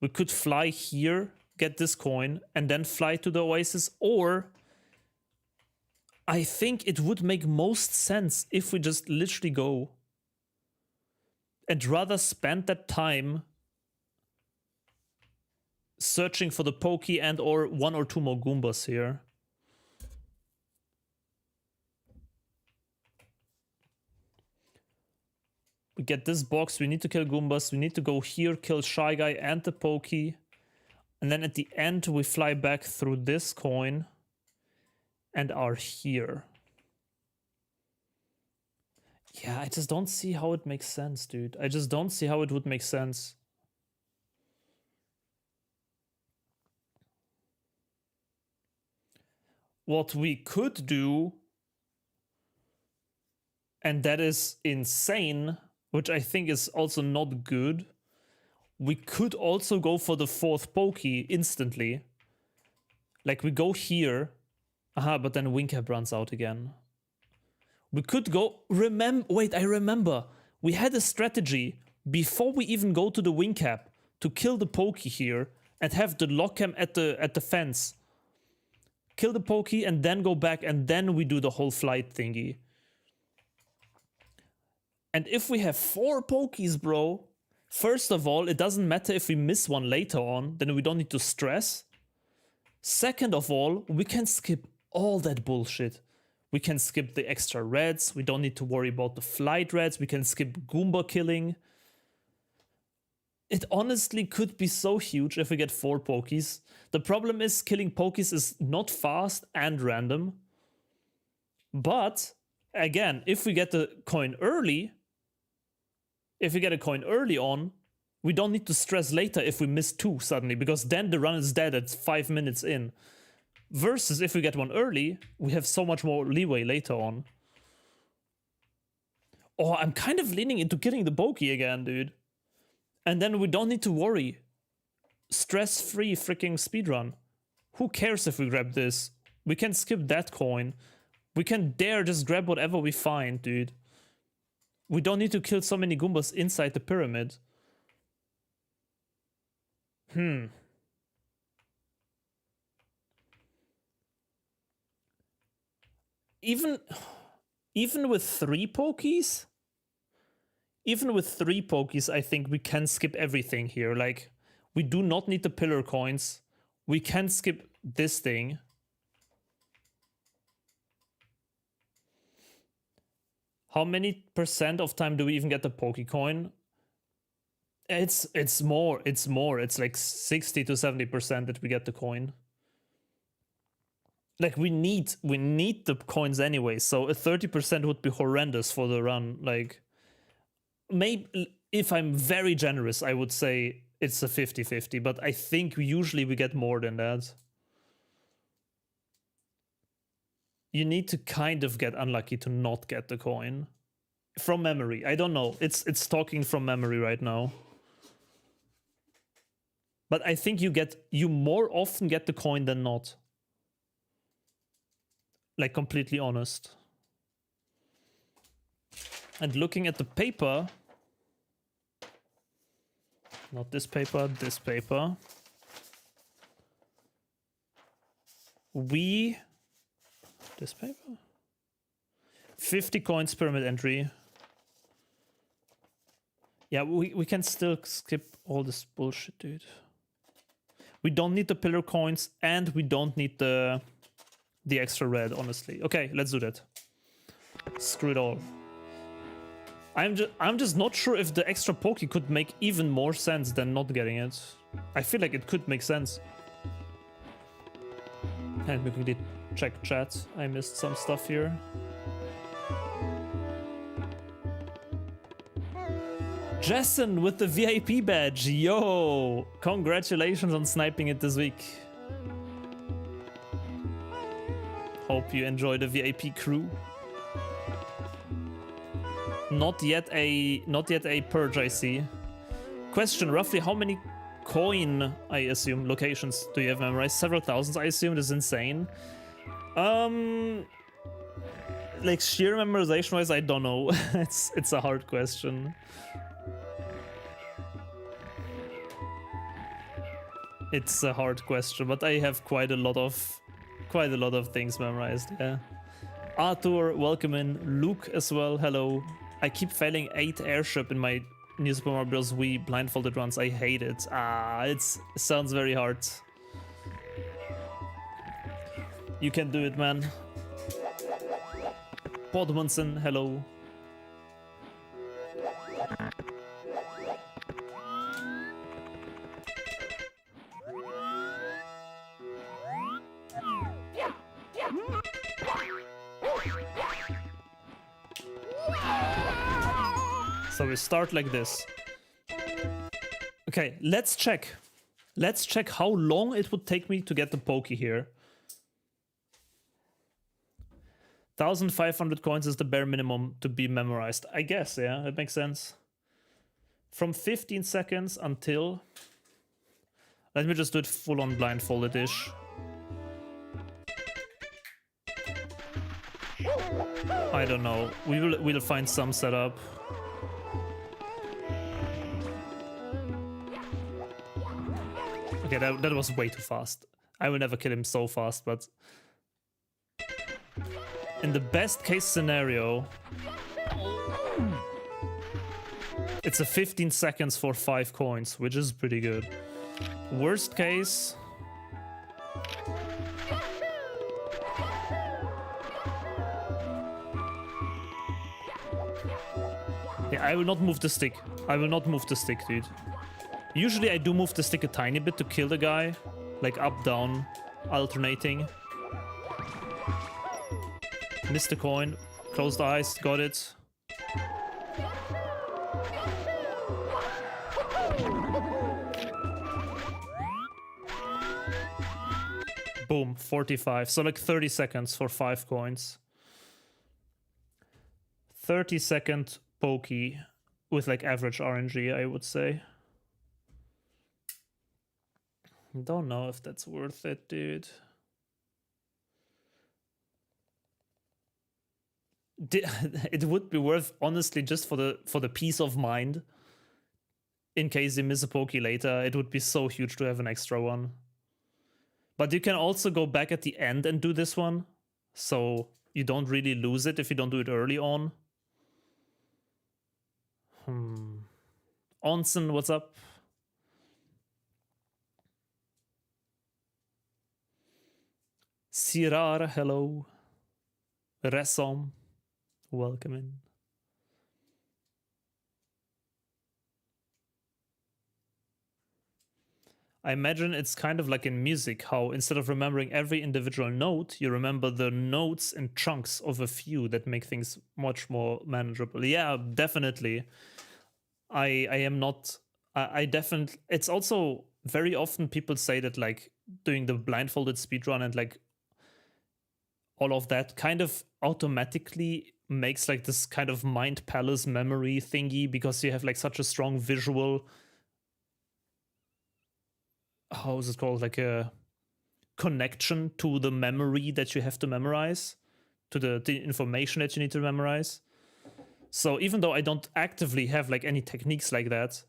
[SPEAKER 1] We could fly here, get this coin, and then fly to the oasis. Or I think it would make most sense if we just literally go and rather spend that time searching for the pokey and or 1 or 2 more Goombas here. We get this box, we need to kill Goombas, we need to go here, kill Shy Guy and the pokey. And then at the end we fly back through this coin and are here. Yeah, I just don't see how it makes sense, dude. I just don't see how it would make sense. What we could do, and that is insane, which I think is also not good, We could also go for the 4th pokey instantly. Like we go here. Aha, but then wing cap runs out again. We could go, wait, I remember. We had a strategy before we even go to the wing cap to kill the pokey here and have the lock cam at the fence. Kill the pokey and then go back and then we do the whole flight thingy. And if we have 4 pokies, bro, first of all, it doesn't matter if we miss one later on, then we don't need to stress. Second of all, we can skip all that bullshit. We can skip the extra reds. We don't need to worry about the flight reds. We can skip Goomba killing. It honestly could be so huge if we get 4 pokies. The problem is killing pokies is not fast and random. But again, if we get the coin early, on, we don't need to stress later if we miss 2 suddenly, because then the run is dead at 5 minutes in. Versus if we get one early, we have so much more leeway later on. Oh, I'm kind of leaning into killing the pokey again, dude. And then we don't need to worry. Stress-free freaking speedrun. Who cares if we grab this? We can skip that coin. We can dare just grab whatever we find, dude. We don't need to kill so many Goombas inside the pyramid. Even with 3 pokies? Even with 3 pokies, I think we can skip everything here. Like, we do not need the pillar coins. We can skip this thing. How many % of time do we even get the Poke coin? It's more. It's like 60 to 70% that we get the coin. Like we need the coins anyway, so a 30% would be horrendous for the run. Like, maybe if I'm very generous, I would say it's a 50-50, but I think usually we get more than that. You need to kind of get unlucky to not get the coin. From memory. I don't know. It's talking from memory right now. But I think you more often get the coin than not. Like, completely honest. And looking at the paper, not this paper, this paper, this paper? 50 coins pyramid entry. Yeah, we can still skip all this bullshit, dude. We don't need the pillar coins and we don't need the extra red, honestly. Okay, let's do that. Screw it all. I'm just not sure if the extra Poke could make even more sense than not getting it. I feel like it could make sense. And we quickly check chat. I missed some stuff here. Jason with the VIP badge. Yo! Congratulations on sniping it this week. Hope you enjoy the VIP crew. Not yet a purge, I see. Question, roughly how many coin, I assume, locations do you have memorized? Several thousands, I assume. This is insane. Like, sheer memorization wise, I don't know. It's a hard question. It's a hard question, but I have quite a lot of things memorized, yeah. Arthur, welcome in. Luke as well, hello. I keep failing 8 airship in my New Super Mario Bros. Wii blindfolded runs. I hate it. It sounds very hard. You can do it, man. Podmunson, hello. So we start like this. Okay, let's check. Let's check how long it would take me to get the Poke here. 1,500 coins is the bare minimum to be memorized. I guess, yeah, that makes sense. from 15 seconds until... Let me just do it full on blindfolded-ish. I don't know. We'll find some setup. Okay, that was way too fast. I will never kill him so fast, but in the best case scenario, it's a 15 seconds for 5 coins, which is pretty good. Worst case, yeah, I will not move the stick. I will not move the stick, dude. Usually I do move the stick a tiny bit to kill the guy, like up, down, alternating. Missed the coin, closed eyes, got it. Boom, 45. So like 30 seconds for 5 coins. 30-second pokey with like average RNG, I would say. Don't know if that's worth it, dude. It would be worth, honestly, just for the peace of mind. In case you miss a pokey later, it would be so huge to have an extra one. But you can also go back at the end and do this one, so you don't really lose it if you don't do it early on. Onsen, what's up? Sirar, hello. Resom, welcome in. I imagine it's kind of like in music, how instead of remembering every individual note, you remember the notes and chunks of a few that make things much more manageable. Yeah, definitely. I am not... I definitely... It's also very often people say that like doing the blindfolded speedrun and like all of that kind of automatically makes like this kind of mind palace memory thingy, because you have like such a strong visual... How is it called? Like a connection to the memory that you have to memorize, to the information that you need to memorize. So even though I don't actively have like any techniques like that,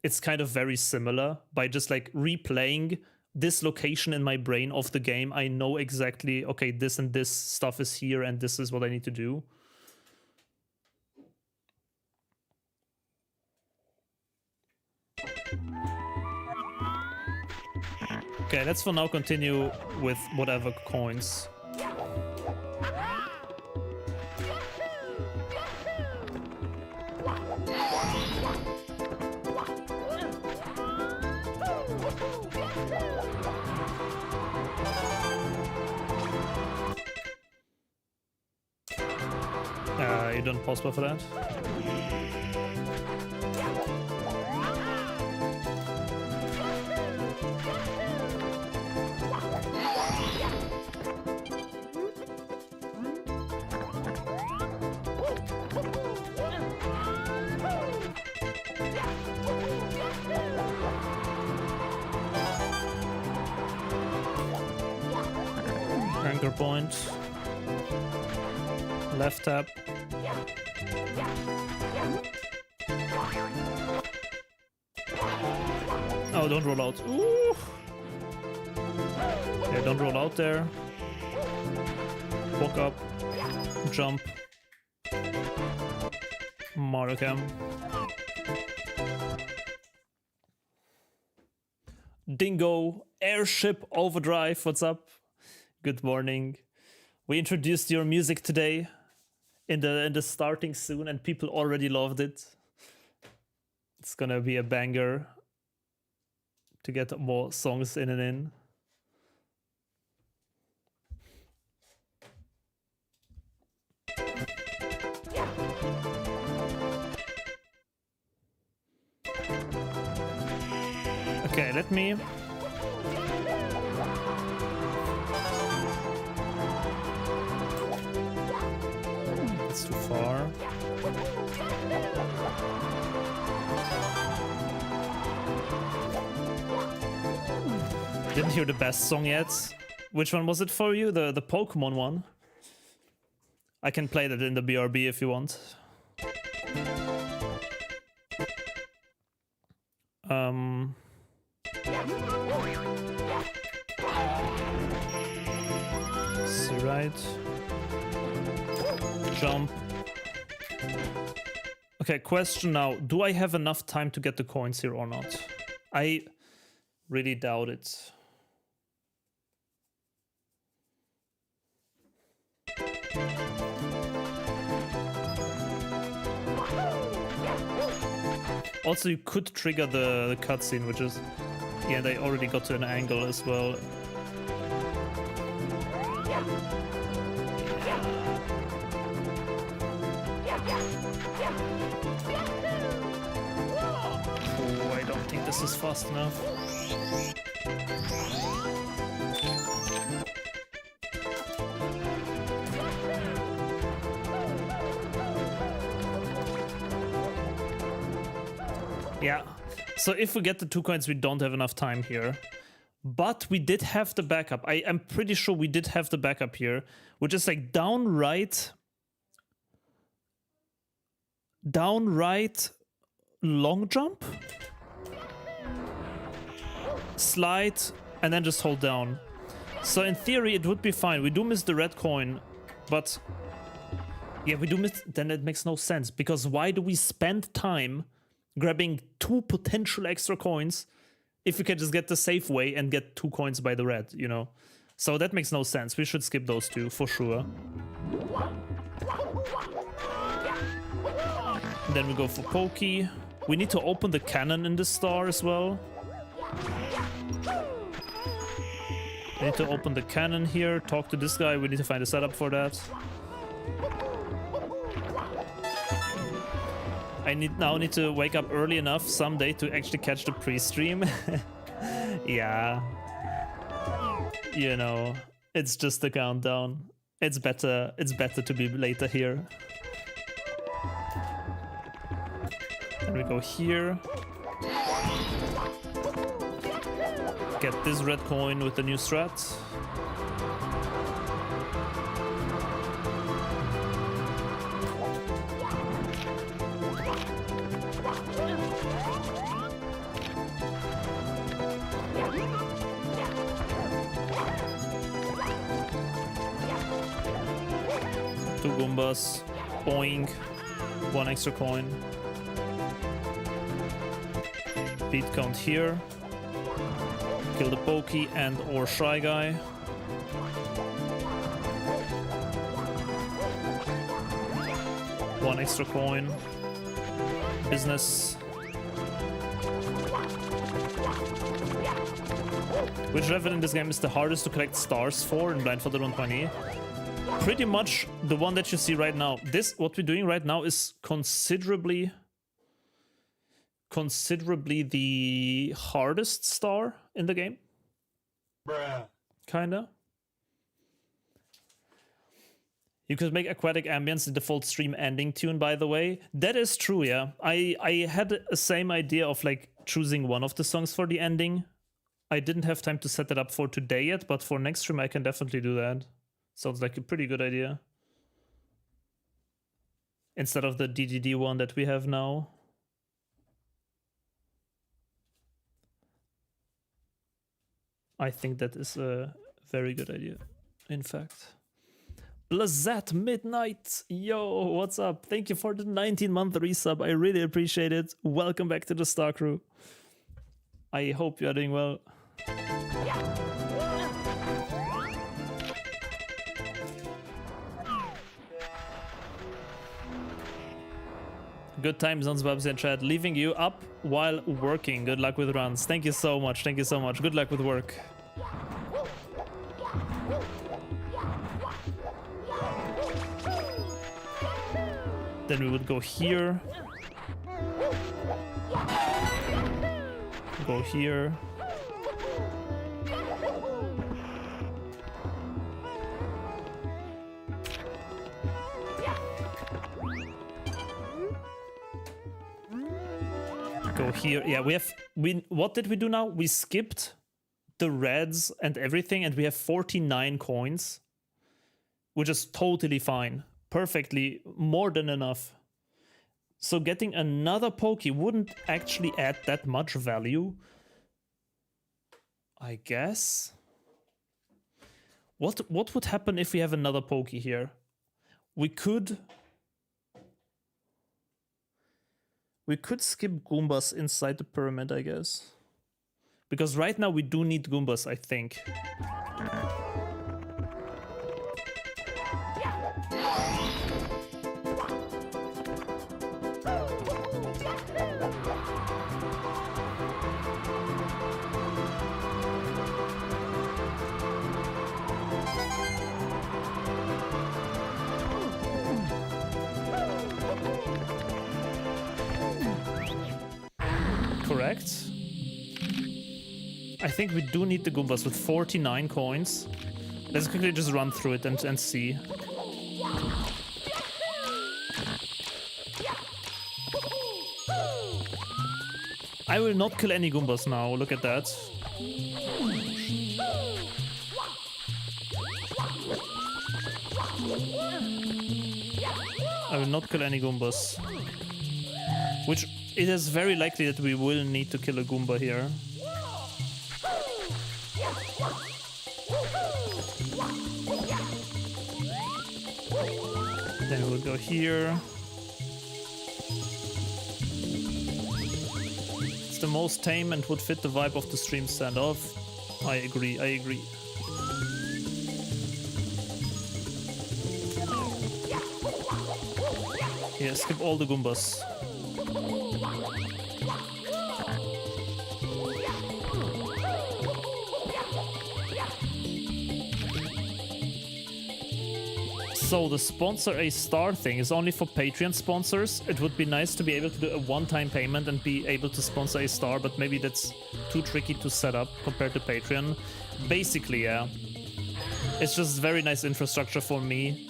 [SPEAKER 1] it's kind of very similar. By just like replaying this location in my brain of the game, I know exactly, okay, this and this stuff is here and this is what I need to do. Okay, let's for now continue with whatever coins. You don't pause for that? Anchor point. Left tap. Oh, don't roll out. Ooh. Okay, don't roll out there. Walk up. Jump. Mario Cam. Dingo. Airship Overdrive. What's up? Good morning. We introduced your music today in the starting soon, and people already loved it. It's gonna be a banger to get more songs in and in. Okay, let me... It's too far. Didn't hear the best song yet. Which one was it for you? The Pokemon one? I can play that in the BRB if you want. See, right. Jump. Okay, question now. Do I have enough time to get the coins here or not? I really doubt it. Also, you could trigger the cutscene, which is... Yeah, they already got to an angle as well. Oh, I don't think this is fast enough. Yeah, so if we get the 2 coins, we don't have enough time here. But we did have the backup. I am pretty sure we did have the backup here, which is like downright long jump, slide, and then just hold down. So in theory, it would be fine. We do miss the red coin, but yeah, we do miss. Then it makes no sense, because why do we spend time grabbing 2 potential extra coins if we can just get the safe way and get 2 coins by the red, you know? So that makes no sense. We should skip those 2 for sure. Then we go for Pokey. We need to open the cannon in the star as well. We need to open the cannon here, talk to this guy. We need to find a setup for that. I now need to wake up early enough someday to actually catch the pre-stream. Yeah. You know, it's just a countdown. It's better to be later here. Then we go here. Get this red coin with the new strat. Two Goombas, boing, 1 extra coin. Beat count here. Kill the Pokey and or Shy Guy. One extra coin. Business. Which level in this game is the hardest to collect stars for in Blindfolded 120? Pretty much the one that you see right now. This, what we're doing right now, is considerably the hardest star in the game. Bruh. Kinda. You could make Aquatic Ambience the default stream ending tune, by the way. That is true, yeah. I had the same idea of like choosing one of the songs for the ending. I didn't have time to set that up for today yet, but for next stream I can definitely do that. Sounds like a pretty good idea. Instead of the DDD one that we have now. I think that is a very good idea, in fact. Blazat Midnight, yo, what's up? Thank you for the 19-month resub. I really appreciate it. Welcome back to the Star Crew. I hope you are doing well. Good times on Bubzia and chat. Leaving you up while working. Good luck with runs. Thank you so much. Thank you so much. Good luck with work. Then we would go here. Go here. Go here. Yeah, what did we do now? We skipped the reds and everything, and we have 49 coins, which is totally fine. Perfectly, more than enough. So getting another Pokey wouldn't actually add that much value, I guess. What would happen if we have another Pokey here? We could skip Goombas inside the pyramid, I guess. Because right now we do need Goombas, I think. Correct. I think we do need the Goombas with 49 coins. Let's quickly just run through it and see. I will not kill any Goombas now, look at that. I will not kill any Goombas. Which, it is very likely that we will need to kill a Goomba here. Then we'll go here. It's the most tame and would fit the vibe of the stream standoff. I agree, I agree. Yeah, skip all the Goombas. So the sponsor a star thing is only for Patreon sponsors. It would be nice to be able to do a one-time payment and be able to sponsor a star, but maybe that's too tricky to set up compared to Patreon. Basically, yeah. It's just very nice infrastructure for me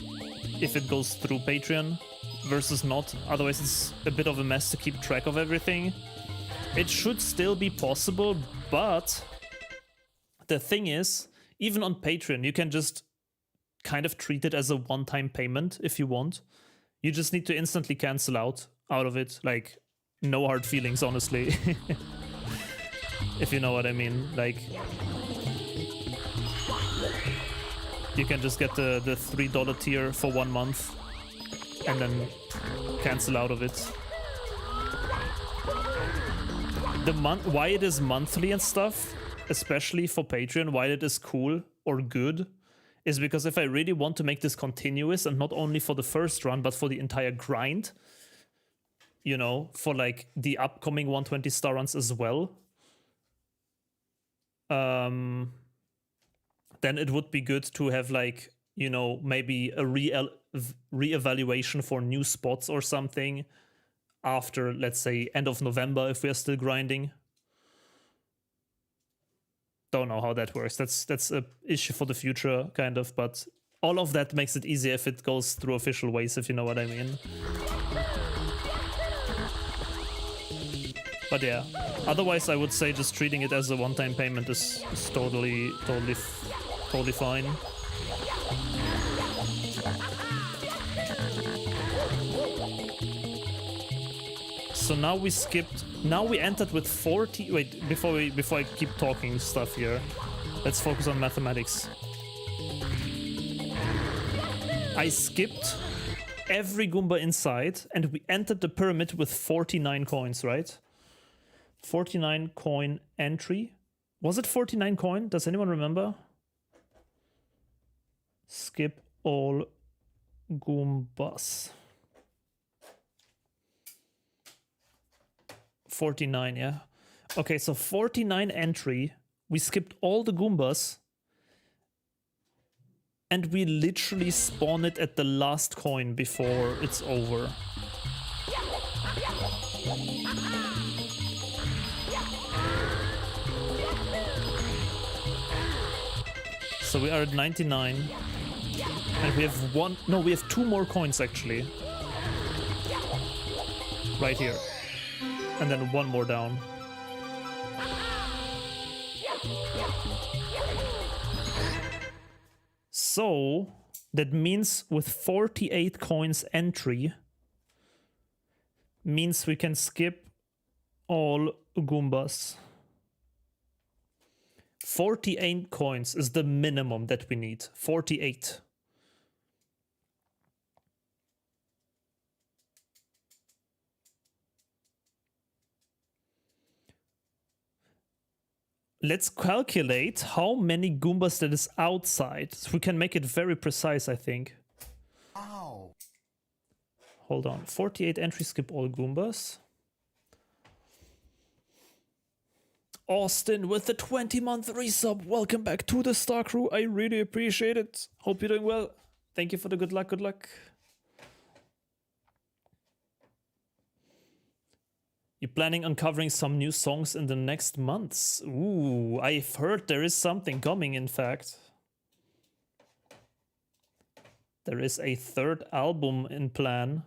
[SPEAKER 1] if it goes through Patreon versus not. Otherwise it's a bit of a mess to keep track of everything. It should still be possible, but the thing is, even on Patreon, you can just kind of treat it as a one-time payment if you want. You just need to instantly cancel out of it. Like, no hard feelings, honestly. If you know what I mean. Like, you can just get the $3 tier for 1 month and then cancel out of it. Why it is monthly and stuff, especially for Patreon, why it is cool or good, is because if I really want to make this continuous and not only for the first run, but for the entire grind, you know, for like the upcoming 120 star runs as well, then it would be good to have like, you know, maybe a re-evaluation for new spots or something after, let's say, end of November if we're still grinding. Don't know how that works. That's a issue for the future, kind of, but all of that makes it easier if it goes through official ways, if you know what I mean. But yeah, otherwise I would say just treating it as a one-time payment is totally fine. So now we entered with 40. Wait, before I keep talking stuff here, let's focus on mathematics. I skipped every Goomba inside and we entered the pyramid with 49 coins, right? 49 coin entry. Was it 49 coin? Does anyone remember? Skip all Goombas. 49, yeah. Okay, so 49 entry. We skipped all the Goombas. And we literally spawn it at the last coin before it's over. So we are at 99. And we have we have 2 more coins actually. Right here. And then 1 more down. So that means with 48 coins entry, means we can skip all Goombas. 48 coins is the minimum that we need. 48. Let's calculate how many Goombas that is outside. So we can make it very precise, I think.
[SPEAKER 3] Ow.
[SPEAKER 1] Hold on. 48 entry, skip all Goombas. Austin with the 20-month resub. Welcome back to the Star Crew. I really appreciate it. Hope you're doing well. Thank you for the good luck. Good luck. You're planning on covering some new songs in the next months. Ooh, I've heard there is something coming, in fact. There is a third album in plan.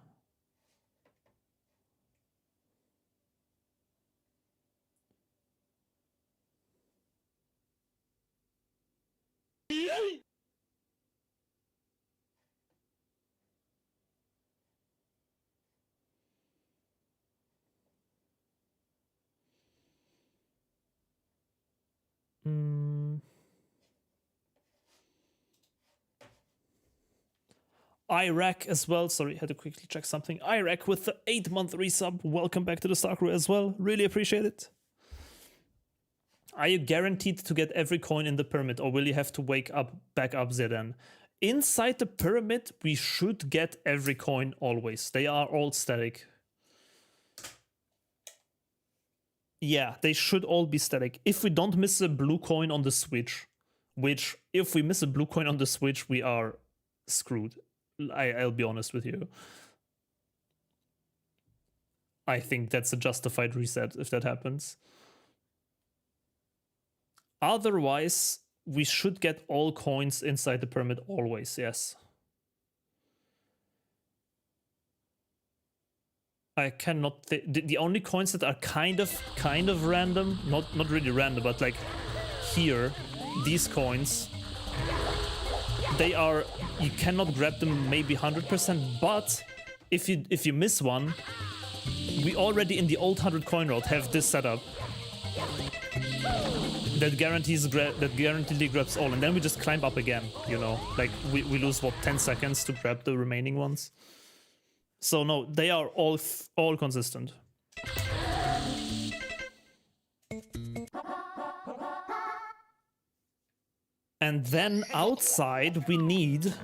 [SPEAKER 1] Iraq as well. Sorry, had to quickly check something. Iraq with the 8-month resub. Welcome back to the Star Crew as well. Really appreciate it. Are you guaranteed to get every coin in the pyramid, or will you have to wake up back up then? Inside the pyramid, we should get every coin always. They are all static. Yeah, they should all be static. If we don't miss a blue coin on the switch, which if we miss a blue coin on the switch, we are screwed. I'll be honest with you. I think that's a justified reset if that happens. Otherwise, we should get all coins inside the pyramid always, yes. I cannot... The only coins that are kind of random, not really random, but like here, these coins, they are... You cannot grab them maybe 100%, but if you miss one, we already in the old 100 coin route have this setup that guaranteedly grabs all, and then we just climb up again, you know, like we lose what, 10 seconds to grab the remaining ones. So no, they are all consistent. And then outside we need...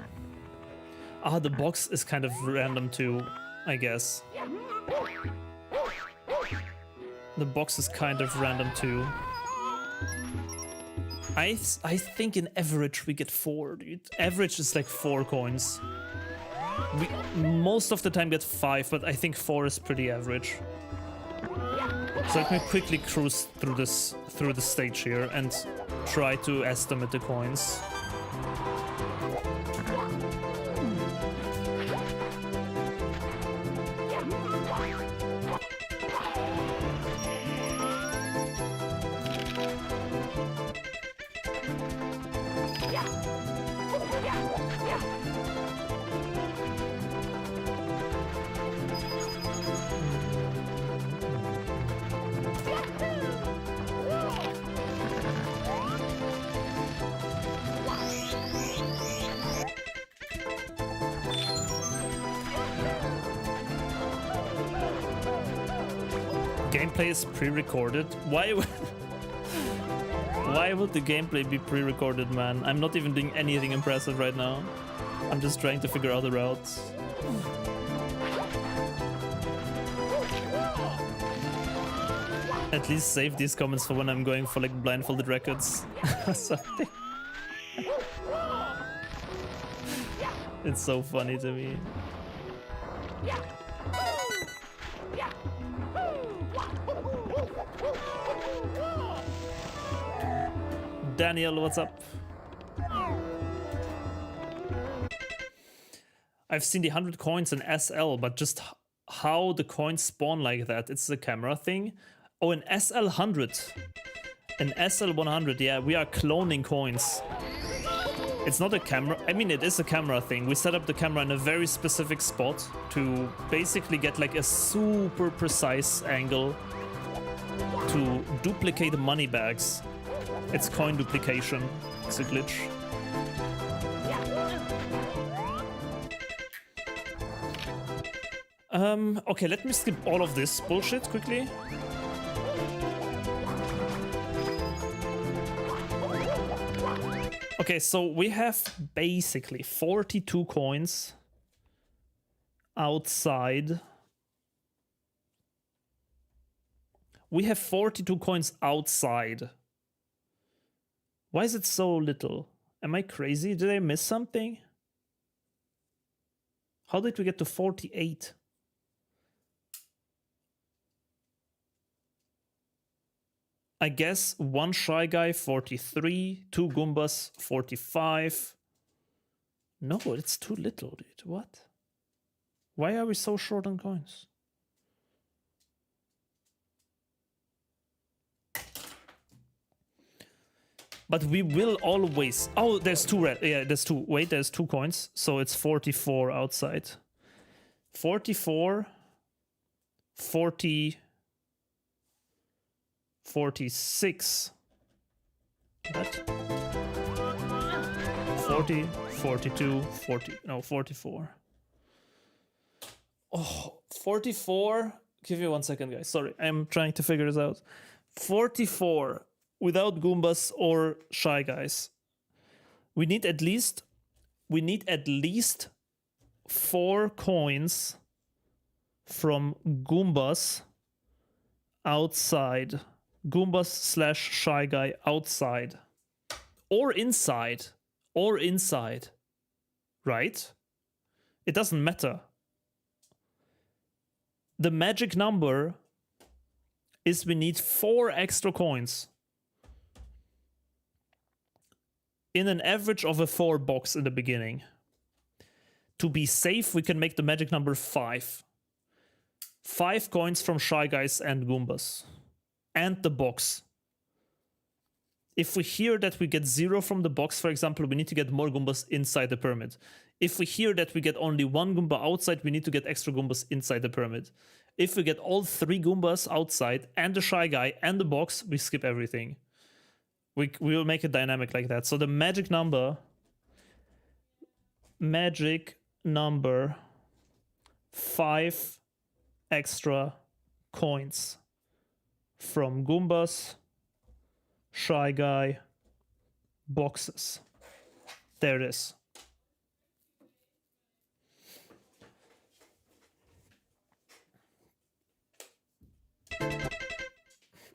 [SPEAKER 1] the box is kind of random too, I guess. The box is kind of random too. I think in average we get 4, dude. Average is like 4 coins. We most of the time get 5, but I think 4 is pretty average. So let me quickly cruise through the stage here and try to estimate the coins. Gameplay is pre-recorded. Why would the gameplay be pre-recorded, man? I'm not even doing anything impressive right now. I'm just trying to figure out the routes. At least save these comments for when I'm going for like blindfolded records or something. It's so funny to me. Daniel, what's up? I've seen the 100 coins in SL, but just how the coins spawn like that. It's a camera thing. Oh, an SL 100. An SL 100, yeah, we are cloning coins. It's not a camera. I mean, it is a camera thing. We set up the camera in a very specific spot to basically get like a super precise angle to duplicate the money bags. It's coin duplication. It's a glitch. Okay, let me skip all of this bullshit quickly. Okay, so we have basically 42 coins outside. We have 42 coins outside. Why is it so little? Am I crazy? Did I miss something? How did we get to 48? I guess one Shy Guy, 43, two Goombas, 45. No, it's too little, dude. What? Why are we so short on coins? But we will always... Oh, there's two red. Yeah, there's two. Wait, there's two coins. So it's 44 outside. 44, 40... 46. What? 40, 42, 40. No, 44. Oh, 44. Give me 1 second, guys. Sorry, I'm trying to figure this out. 44 without Goombas or Shy Guys. We need at least 4 coins from Goombas outside. Goombas / Shy Guy outside. Or inside. Or inside. Right? It doesn't matter. The magic number is we need 4 extra coins. In an average of a 4 box in the beginning. To be safe, we can make the magic number 5. 5 coins from Shy Guys and Goombas. And the box. If we hear that we get 0 from the box, for example, we need to get more Goombas inside the pyramid. If we hear that we get only 1 Goomba outside, we need to get extra Goombas inside the pyramid. If we get all 3 Goombas outside and the Shy Guy and the box, we skip everything. We will make it dynamic like that. So the magic number 5 extra coins from Goombas, Shy Guy, boxes. There it is.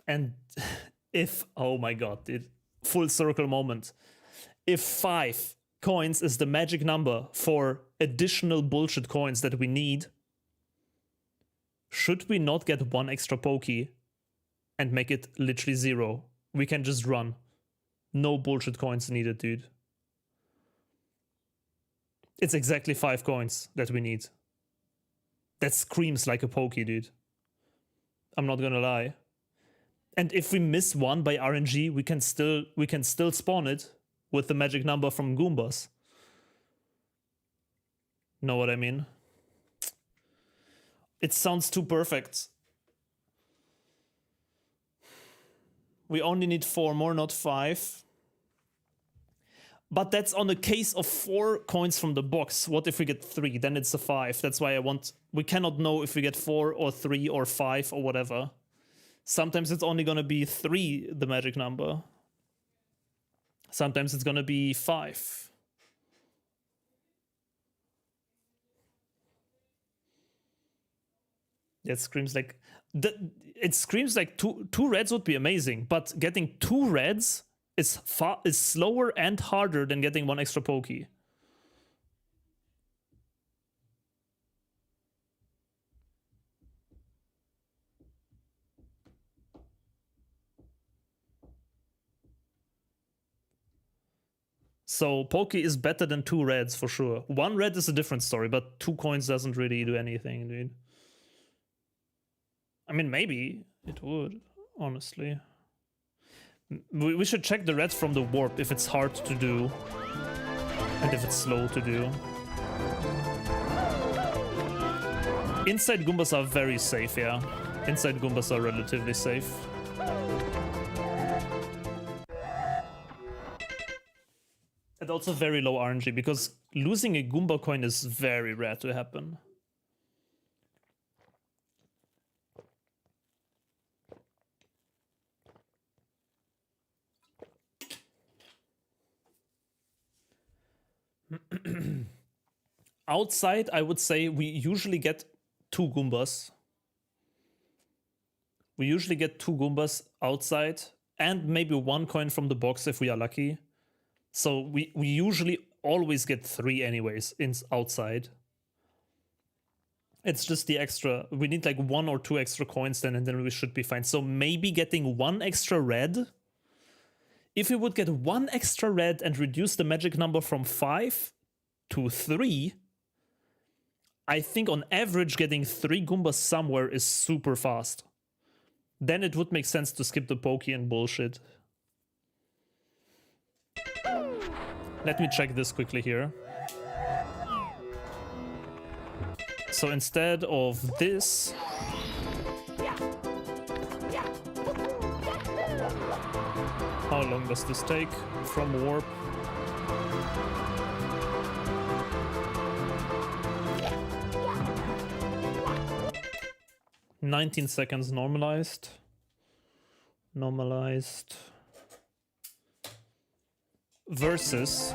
[SPEAKER 1] And if, oh my god, dude, full circle moment. If 5 coins is the magic number for additional bullshit coins that we need, should we not get 1 extra pokey and make it literally 0? We can just run. No bullshit coins needed, dude. It's exactly 5 coins that we need. That screams like a pokey, dude. I'm not gonna lie. And if we miss 1 by RNG, we can still spawn it with the magic number from Goombas. Know what I mean? It sounds too perfect. We only need 4 more, not 5. But that's on a case of 4 coins from the box. What if we get 3? Then it's a 5. That's why we cannot know if we get 4 or 3 or 5 or whatever. Sometimes it's only gonna be 3, the magic number. Sometimes it's gonna be 5. It screams like two reds would be amazing, but getting 2 reds is slower and harder than getting 1 extra pokey. So pokey is better than 2 reds for sure. 1 red is a different story, but 2 coins doesn't really do anything, dude. I mean, maybe it would, honestly. We should check the red from the warp if it's hard to do. And if it's slow to do. Inside Goombas are very safe, yeah. Inside Goombas are relatively safe. And also very low RNG, because losing a Goomba coin is very rare to happen. Outside, I would say we usually get 2 Goombas. We usually get 2 Goombas outside, and maybe 1 coin from the box if we are lucky. So we usually always get 3 anyways outside. It's just the extra. We need like 1 or 2 extra coins then, and then we should be fine. So maybe getting 1 extra red. If we would get 1 extra red and reduce the magic number from 5 to 3, I think on average getting 3 Goombas somewhere is super fast. Then it would make sense to skip the pokey and bullshit. Let me check this quickly here. So instead of this... How long does this take from warp? "19 seconds normalized. Normalized. Versus...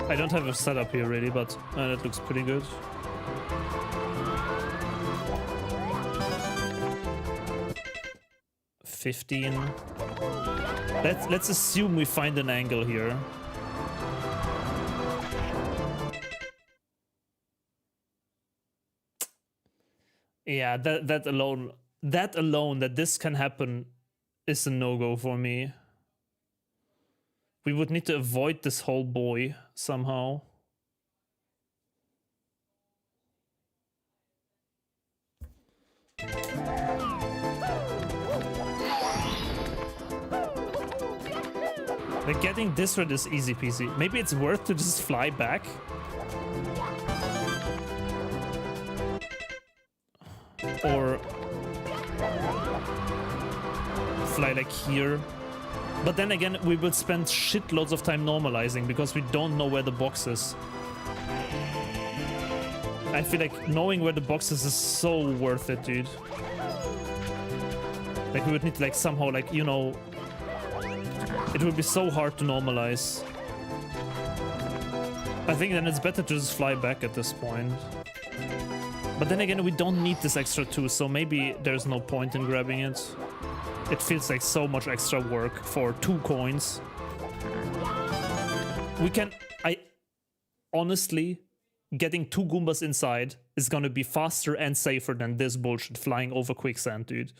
[SPEAKER 1] I don't have a setup here really, but that looks pretty good. $15. Let's assume we find an angle here. Yeah, that alone, that this can happen is a no-go for me. We would need to avoid this whole boy somehow. Like getting this red is easy peasy. Maybe it's worth to just fly back. Or fly like here. But then again, we would spend shitloads of time normalizing because we don't know where the box is. I feel like knowing where the box is so worth it, dude. Like we would need to like somehow like, you know, it would be so hard to normalize. I think then it's better to just fly back at this point. But then again, we don't need this extra 2, so maybe there's no point in grabbing it. It feels like so much extra work for 2 coins. We can... honestly, getting 2 Goombas inside is gonna be faster and safer than this bullshit flying over quicksand, dude.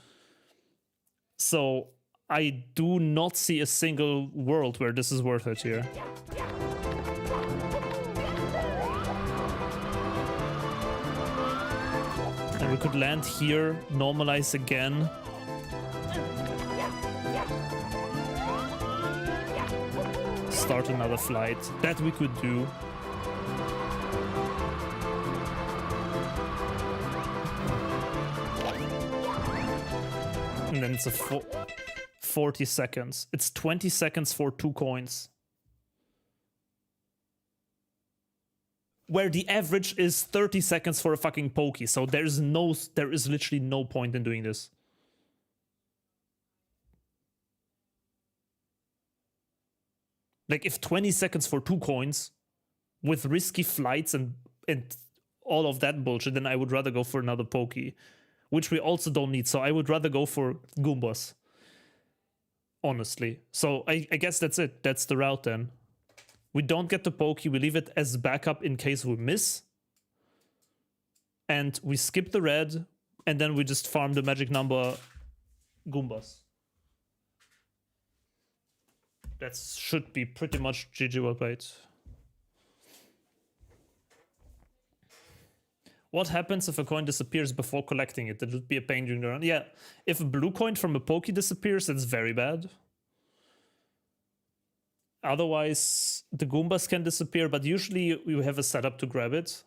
[SPEAKER 1] So I do not see a single world where this is worth it here. And we could land here, normalize again. Start another flight. That we could do. And then it's a 40 seconds. It's 20 seconds for 2 coins. Where the average is 30 seconds for a fucking pokey. So there is literally no point in doing this. Like if 20 seconds for 2 coins with risky flights and all of that bullshit, then I would rather go for another pokey, which we also don't need. So I would rather go for Goombas, honestly. So I guess that's it. That's the route then. We don't get the pokey. We leave it as backup in case we miss. And we skip the red. And then we just farm the magic number Goombas. That should be pretty much GG well played. What happens if a coin disappears before collecting it? It would be a pain during the run. Yeah, if a blue coin from a pokey disappears, that's very bad. Otherwise, the Goombas can disappear, but usually you have a setup to grab it.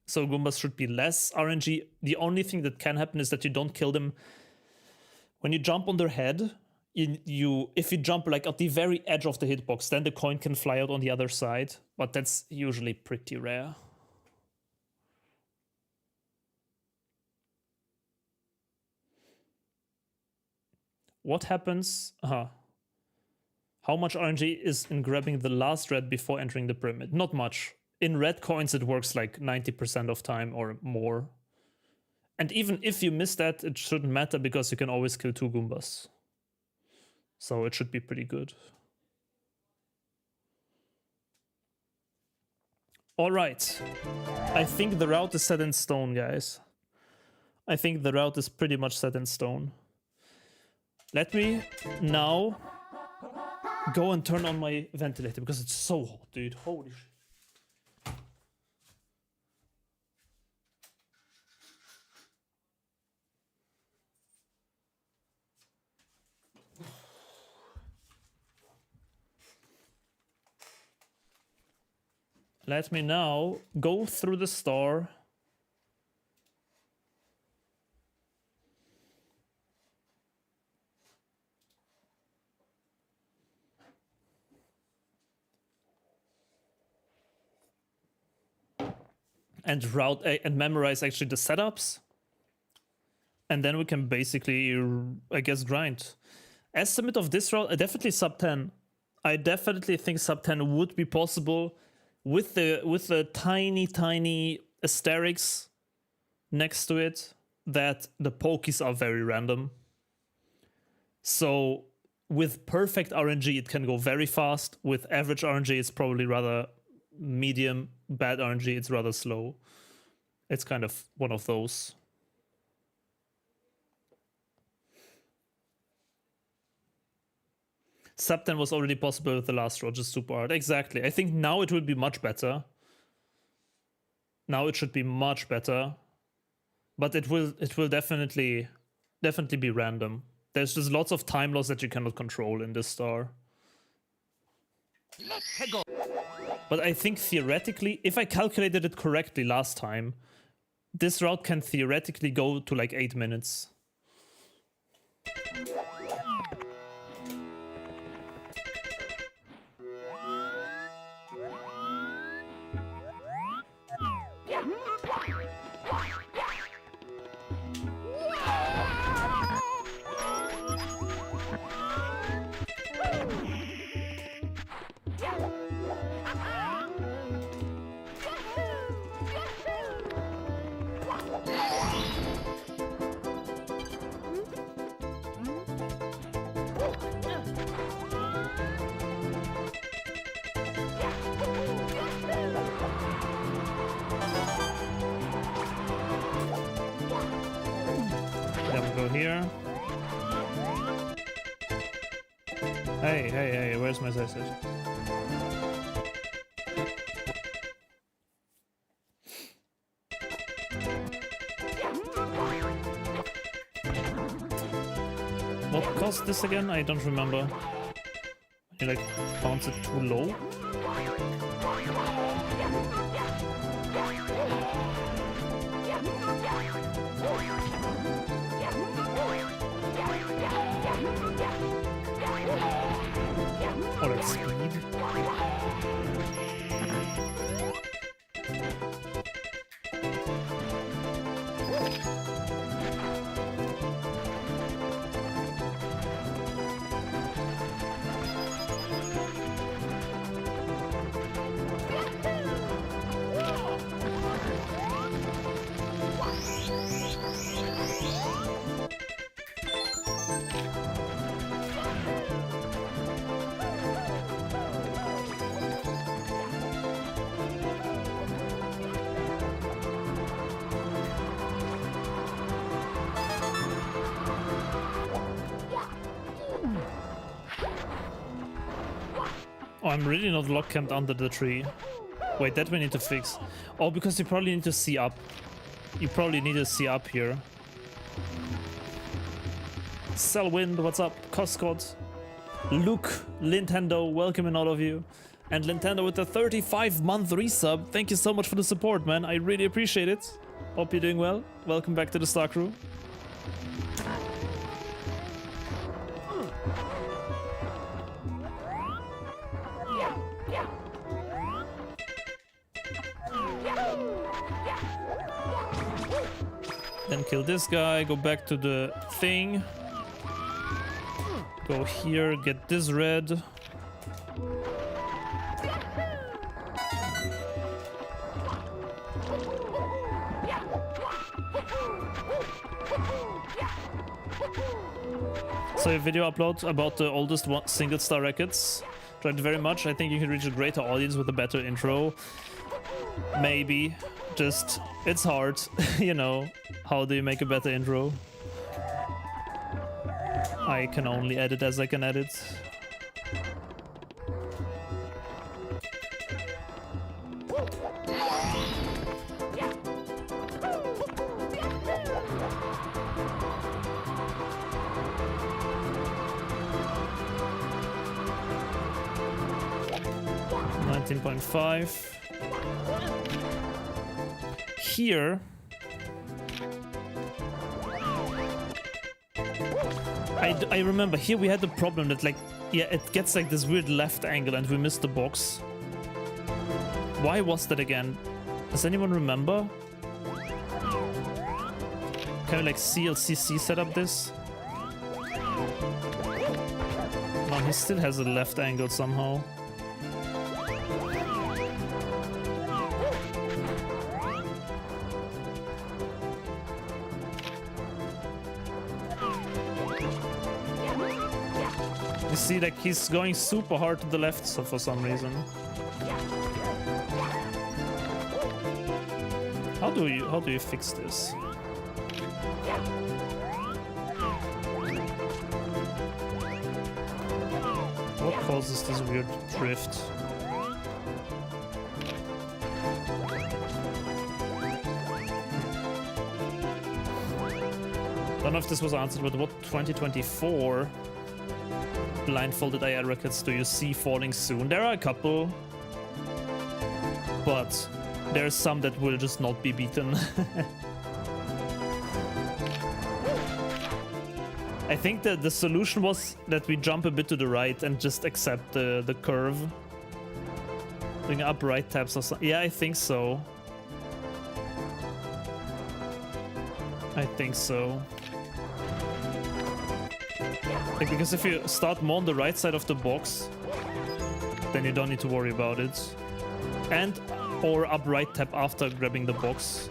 [SPEAKER 1] So Goombas should be less RNG. The only thing that can happen is that you don't kill them. When you jump on their head, if you jump like at the very edge of the hitbox, then the coin can fly out on the other side, but that's usually pretty rare. What happens? How much RNG is in grabbing the last red before entering the pyramid? Not much. In red coins, it works like 90% of time or more. And even if you miss that, it shouldn't matter because you can always kill 2 Goombas. So it should be pretty good. All right. I think the route is set in stone, guys. I think the route is pretty much set in stone. Let me now go and turn on my ventilator because it's so hot, dude. Holy shit. Let me now go through the store. And route and memorize actually the setups. And then we can basically, I guess, grind. Estimate of this route, definitely sub 10. I definitely think sub 10 would be possible with the tiny asterisks next to it that the pokies are very random. So with perfect RNG, it can go very fast. With average RNG, it's probably rather medium. Bad RNG, it's rather slow. It's kind of one of those. Sub 10 was already possible with the last row, just super hard. Exactly. I think now it will be much better. Now it should be much better. But it will definitely be random. There's just lots of time loss that you cannot control in this star.
[SPEAKER 2] Let's go.
[SPEAKER 1] But I think theoretically, if I calculated it correctly last time, this route can theoretically go to like 8 minutes. Here. Hey, where's my sausage? What caused this again? I don't remember. You like bounce it too low? Oh, that's speed. Oh, I'm really not lock camped under the tree. Wait, that we need to fix. Oh, because you probably need to see up. You probably need to see up here. Selwind, what's up? Coscott, Luke, Nintendo, welcome in all of you. And Nintendo with the 35-month resub. Thank you so much for the support, man. I really appreciate it. Hope you're doing well. Welcome back to the Star Crew. Then kill this guy, go back to the thing. Go here, get this red. So a video upload about the oldest single star records. Tried very much. I think you can reach a greater audience with a better intro. Maybe. Just, it's hard, you know. How do you make a better intro? I can only edit as I can edit. .5. Here I remember here we had the problem that, like, yeah, it gets like this weird left angle and we missed the box. Why was that again? Does anyone remember? Can we like CLCC set up this? No, he still has a left angle somehow. See, like, he's going super hard to the left, so for some reason. How do you fix this? What causes this weird drift? Don't know if this was answered, but what 2024 Blindfolded AI records do you see falling soon? There are a couple, but there's some that will just not be beaten. I think that the solution was that we jump a bit to the right and just accept the curve. Doing up right taps or something. Yeah, I think so. I think so. Like, because if you start more on the right side of the box, then you don't need to worry about it. And or up right tap after grabbing the box.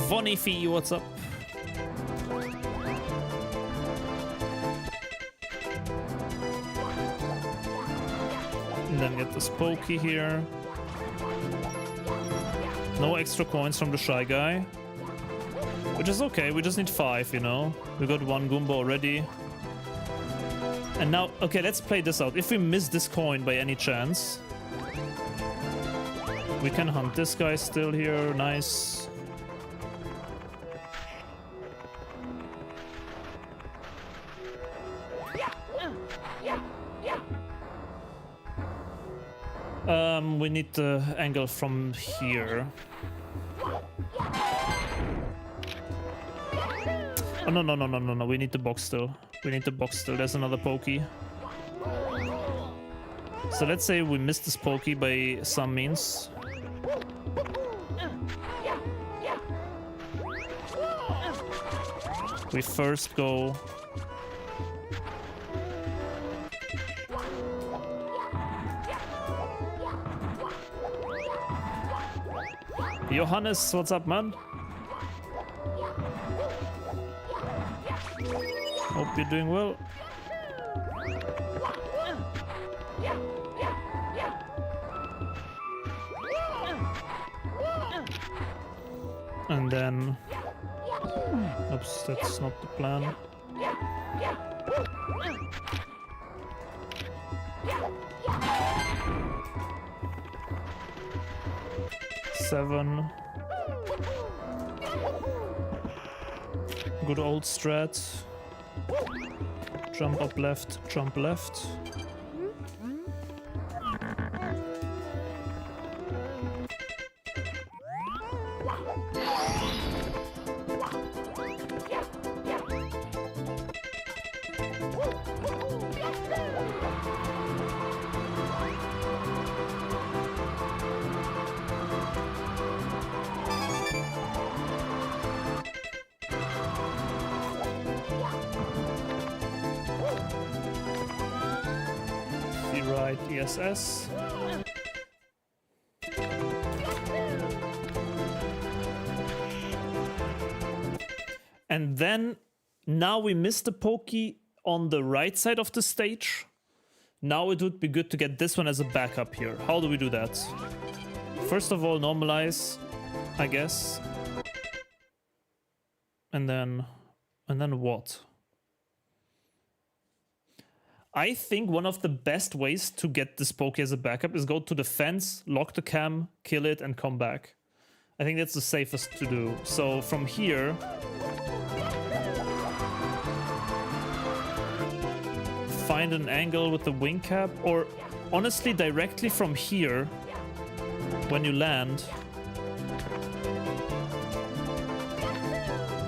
[SPEAKER 1] Vonify, what's up? And then get this pokey here. No extra coins from the shy guy. Which is okay, we just need 5, you know? We got 1 Goomba already. And now, okay, let's play this out. If we miss this coin by any chance, we can hunt this guy still here, nice. We need the angle from here. Oh, no. We need the box still. We need the box still. There's another pokey. So let's say we missed this pokey by some means. We first go... Johannes, what's up, man? Hope you're doing well. And then... Oops, that's not the plan. Seven. Good old strat. Jump up left, jump left. Right, ESS. And then, now we missed the pokey on the right side of the stage. Now it would be good to get this one as a backup here. How do we do that? First of all, normalize, I guess. And then what? I think one of the best ways to get this pokey as a backup is go to the fence, lock the cam, kill it, and come back. I think that's the safest to do. So from here... find an angle with the wing cap, or honestly directly from here, when you land,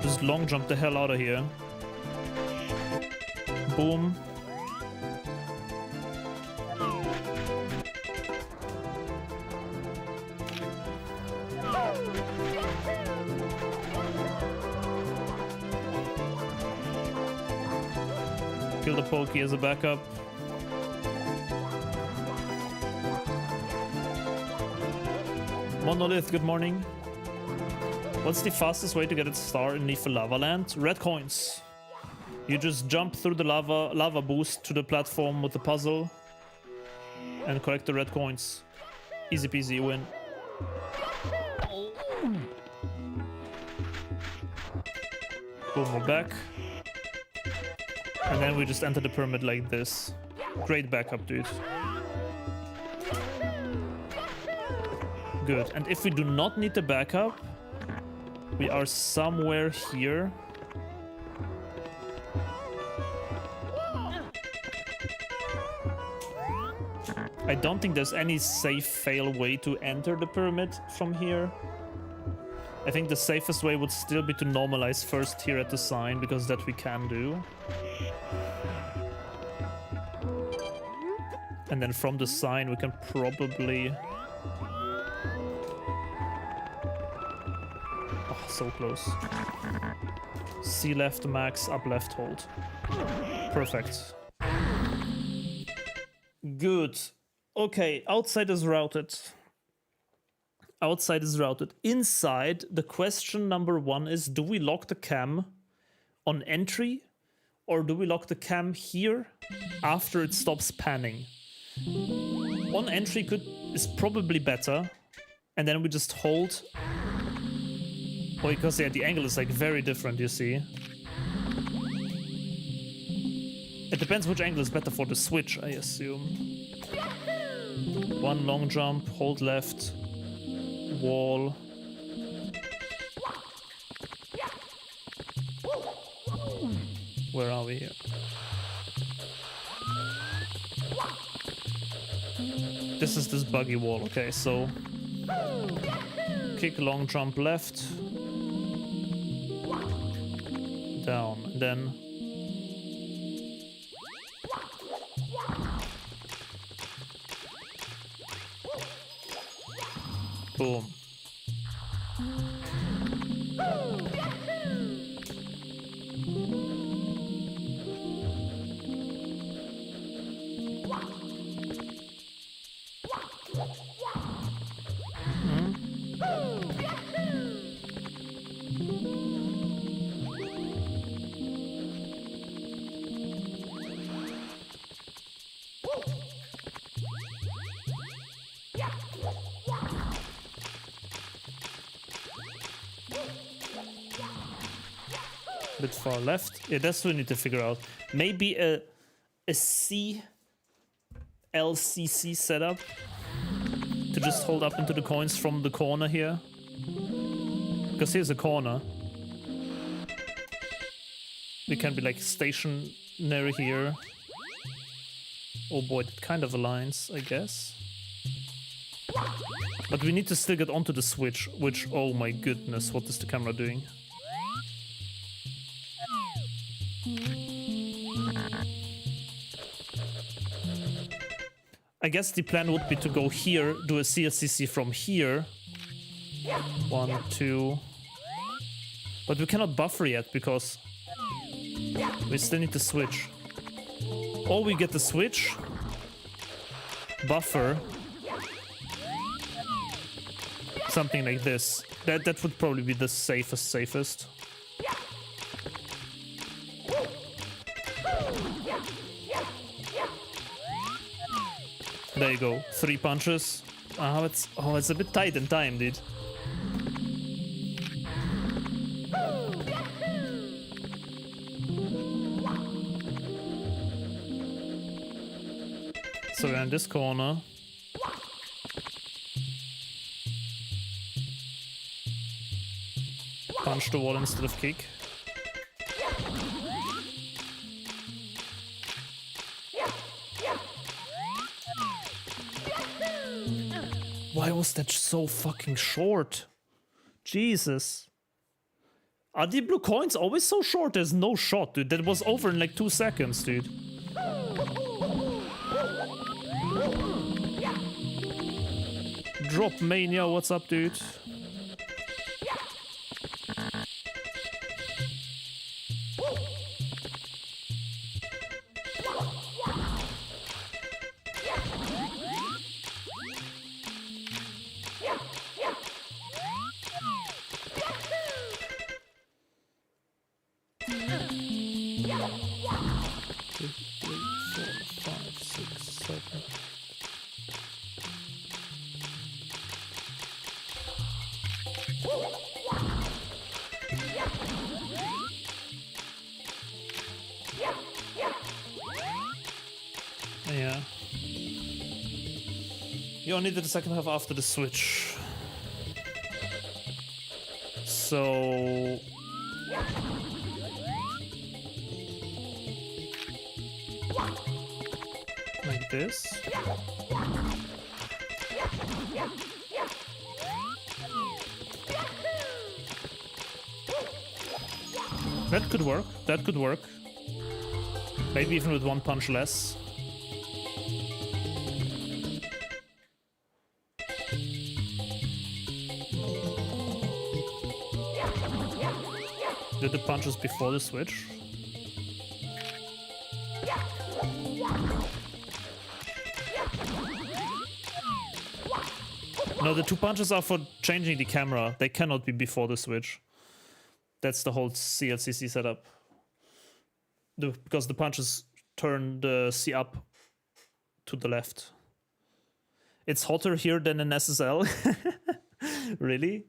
[SPEAKER 1] just long jump the hell out of here. Boom. Kill the pokey as a backup. Monolith, good morning. What's the fastest way to get a star in Leaf Lava Land? Red coins. You just jump through the lava boost to the platform with the puzzle and collect the red coins. Easy peasy, you win. Boom, we're back. And then we just enter the pyramid like this. Great backup, dude. Good. And if we do not need the backup, we are somewhere here. I don't think there's any safe fail way to enter the pyramid from here. I think the safest way would still be to normalize first here at the sign, because that we can do. And then from the sign we can probably... Oh, so close. C left max, up left hold. Perfect. Good. Okay, outside is routed. Outside is routed. Inside, the question number one is, do we lock the cam on entry, or do we lock the cam here after it stops panning? On entry is probably better, and then we just hold. Oh, because yeah, the angle is like very different, you see. It depends which angle is better for the switch, I assume. One long jump, hold left, wall. Where are we here? This is this buggy wall, okay, so kick, long jump left, down, and then boom. bit far left. Yeah, that's what we need to figure out. Maybe a LCC setup to just hold up into the coins from the corner here. Because here's a corner. We can be like stationary here. Oh boy, that kind of aligns, I guess. But we need to still get onto the switch, which, oh my goodness, what is the camera doing? I guess the plan would be to go here, do a CLCC from here. 1, 2. But we cannot buffer yet because we still need to switch. Or we get the switch, buffer, something like this. That would probably be the safest. There you go, 3 punches. It's a bit tight in time, dude. So we're in this corner. Punch the wall instead of kick. Why was that so fucking short? Jesus. Are the blue coins always so short? There's no shot, dude. That was over in like 2 seconds, dude. Drop Mania, what's up, dude? Yeah. You only did the second half after the switch. So... like this. That could work. That could work. Maybe even with 1 punch less. Did the punches before the switch? No, the 2 punches are for changing the camera. They cannot be before the switch. That's the whole CLCC setup. Because the punches turn the C up to the left. It's hotter here than in SSL. Really?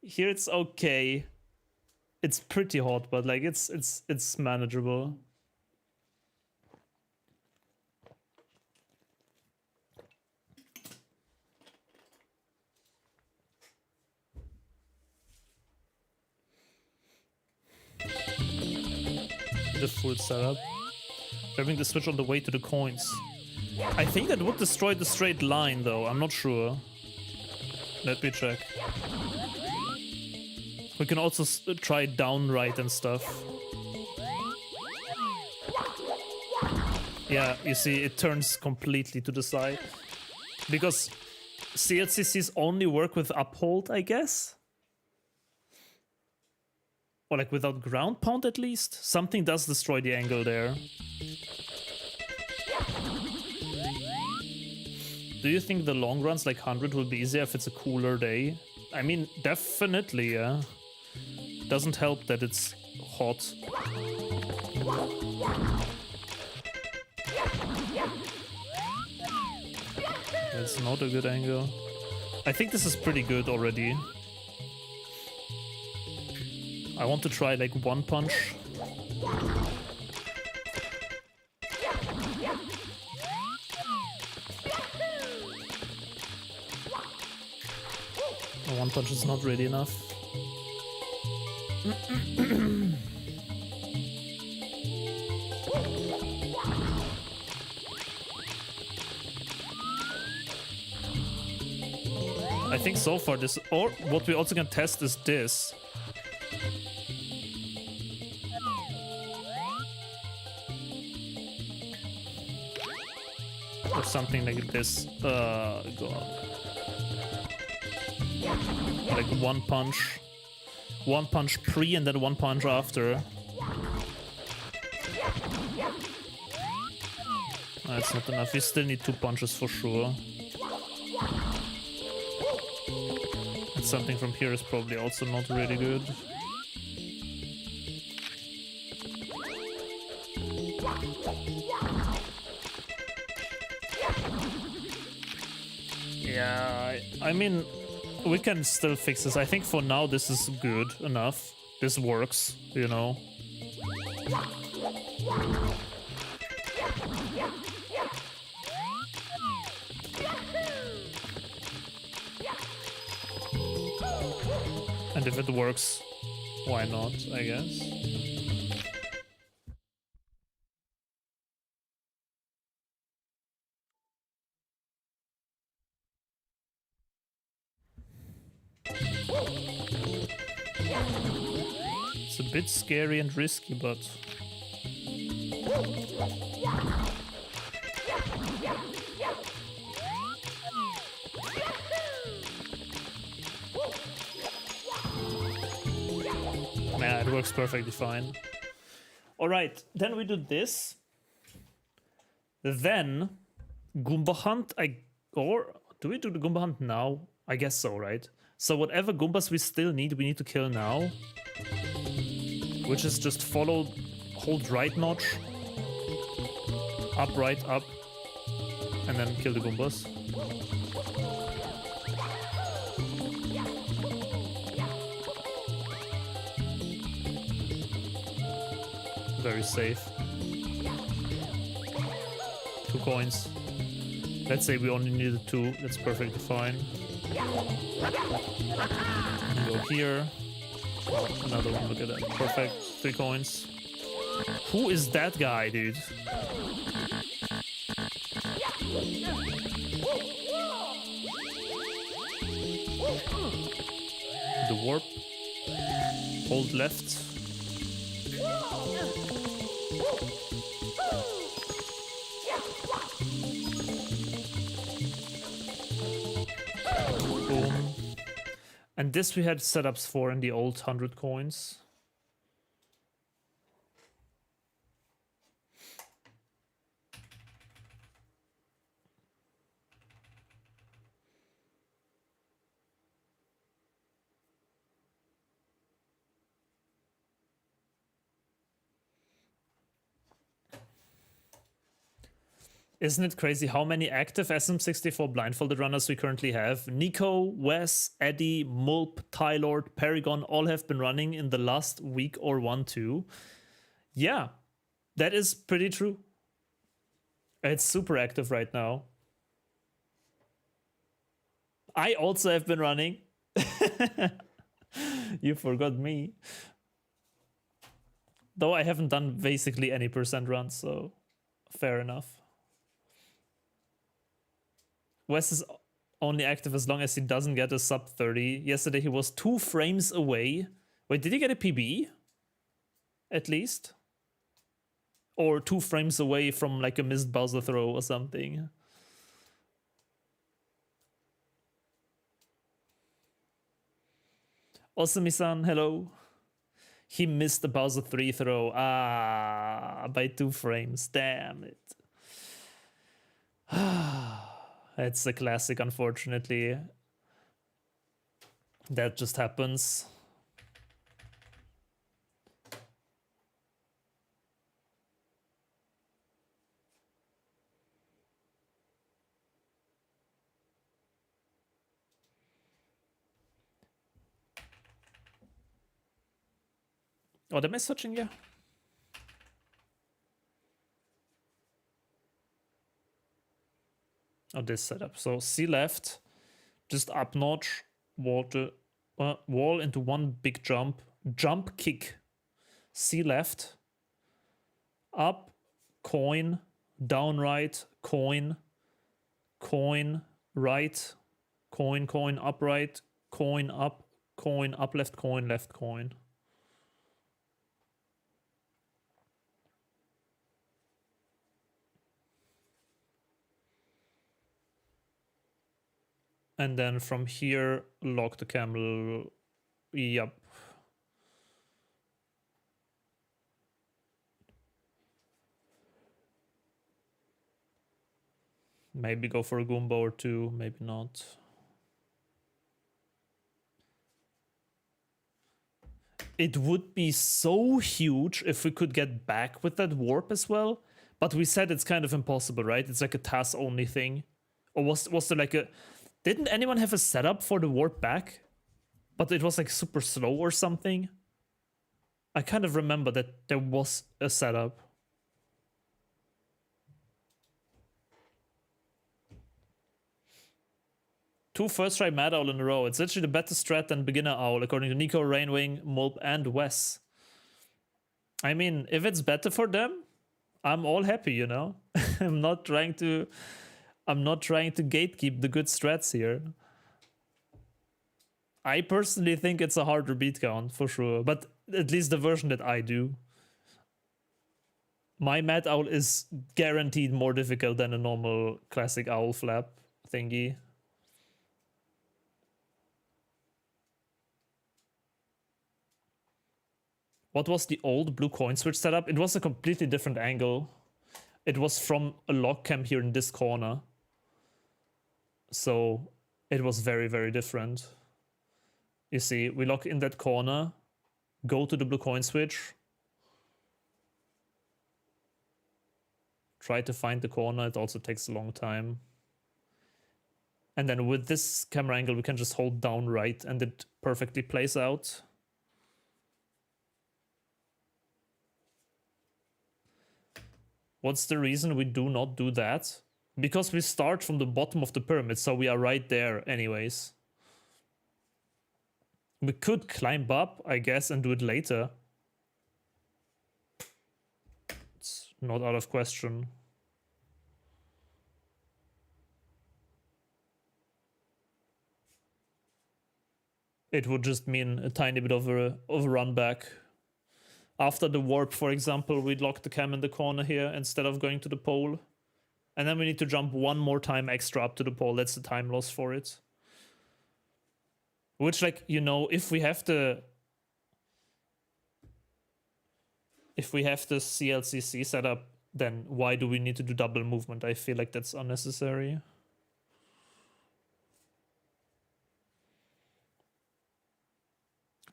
[SPEAKER 1] Here it's okay. It's pretty hot, but like it's manageable. The full setup. Grabbing the switch on the way to the coins. I think that would destroy the straight line though, I'm not sure. Let me check. We can also try down right and stuff. Yeah, you see, it turns completely to the side. Because CLCCs only work with uphold, I guess? Or like without ground pound at least? Something does destroy the angle there. Do you think the long runs like 100 will be easier if it's a cooler day? I mean, definitely, yeah. Doesn't help that it's hot. That's not a good angle. I think this is pretty good already. I want to try like one punch. One punch is not really enough. I think so far this, or what we also can test is this. Or something like this. God. Like one punch. One punch pre and then one punch after. That's not enough. You still need 2 punches for sure. And something from here is probably also not really good. Yeah, I mean, we can still fix this. I think for now this is good enough. This works, you know. And if it works, why not, I guess. It's a bit scary and risky, but... yeah, it works perfectly fine. Alright, then we do this. Then, Goomba Hunt, or do we do the Goomba Hunt now? I guess so, right? So whatever Goombas we still need, we need to kill now. Which is just hold right notch. Up, right, up. And then kill the Goombas. Very safe. 2 coins. Let's say we only needed 2. That's perfectly fine. Go here. Another one. Look at that. Perfect. 3 coins. Who is that guy, dude? The warp. Hold left. Boom. And this we had setups for in the old 100 coins. Isn't it crazy how many active SM64 blindfolded runners we currently have? Nico, Wes, Eddie, Mulp, Tylord, Paragon all have been running in the last week or 1-2. Yeah, that is pretty true. It's super active right now. I also have been running. You forgot me. Though I haven't done basically any percent runs, so fair enough. Wes is only active as long as he doesn't get a sub 30. Yesterday he was 2 frames away. Wait, did he get a PB? At least? Or 2 frames away from like a missed Bowser throw or something. Osami-san, hello. He missed the Bowser 3 throw. By 2 frames. Damn it. It's a classic, unfortunately. That just happens. Oh, am I switching? Yeah. Oh, this setup. So C left, just up notch, wall into one big jump, jump kick. C left, up, coin, down right, coin, coin, right, coin, up right, coin, up left, coin, left, coin. And then from here, lock the camel. Yep. Maybe go for a Goomba or two, maybe not. It would be so huge if we could get back with that warp as well. But we said it's kind of impossible, right? It's like a TAS only thing. Or was there like a... Didn't anyone have a setup for the warp back? But it was like super slow or something? I kind of remember that there was a setup. Two first try Mad Owl in a row. It's literally the better strat than Beginner Owl, according to Nico, Rainwing, Mulp, and Wes. I mean, if it's better for them, I'm all happy, you know? I'm not trying to gatekeep the good strats here. I personally think it's a harder beat count, for sure. But at least the version that I do. My Mad Owl is guaranteed more difficult than a normal classic owl flap thingy. What was the old blue coin switch setup? It was a completely different angle. It was from a log cam here in this corner. So it was very, very different. You see, we lock in that corner, go to the blue coin switch, try to find the corner. It also takes a long time. And then with this camera angle, we can just hold down right and it perfectly plays out. What's the reason we do not do that? Because we start from the bottom of the pyramid, so we are right there anyways. We could climb up, I guess, and do it later. It's not out of question. It would just mean a tiny bit of a run back. After the warp, for example, we'd lock the cam in the corner here instead of going to the pole. And then we need to jump one more time extra up to the pole. That's the time loss for it. Which, like, you know, if we have the CLCC set up, then why do we need to do double movement? I feel like that's unnecessary.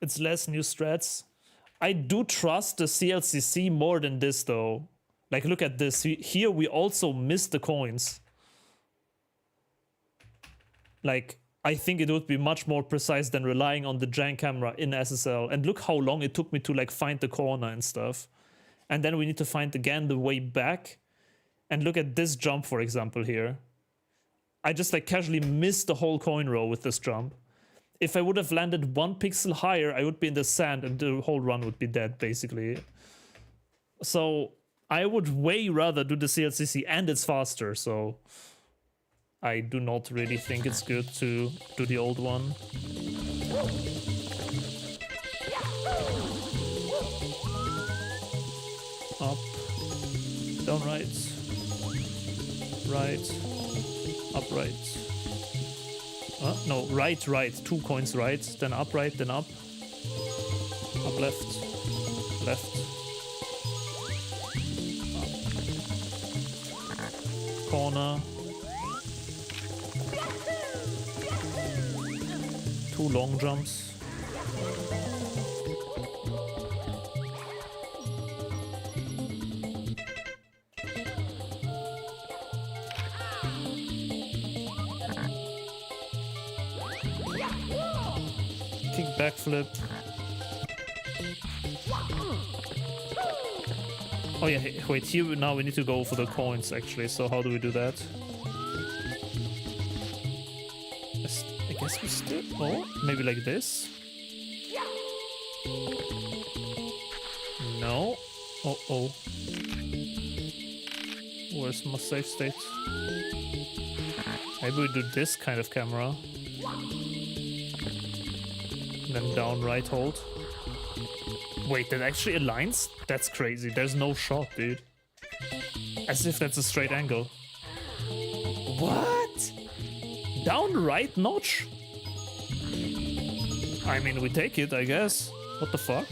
[SPEAKER 1] It's less new strats. I do trust the CLCC more than this, though. Like, look at this. Here we also miss the coins. Like, I think it would be much more precise than relying on the jank camera in SSL. And look how long it took me to, like, find the corner and stuff. And then we need to find, again, the way back. And look at this jump, for example, here. I just, like, casually missed the whole coin row with this jump. If I would have landed 1 pixel higher, I would be in the sand and the whole run would be dead, basically. So I would way rather do the CLCC, and it's faster, so I do not really think it's good to do the old one. Up, down right, right, up right. No, right, 2 coins right, then up right, then up left, left, up. Corner, 2 long jumps. Backflip. Oh yeah, wait, here now we need to go for the coins actually, so how do we do that? I guess we still... Oh, maybe like this? No. Oh. Where's my safe state? Maybe we do this kind of camera. And then down right hold. Wait, that actually aligns? That's crazy. There's no shot, dude. As if that's a straight angle. What? Down right notch? I mean, we take it, I guess. What the fuck?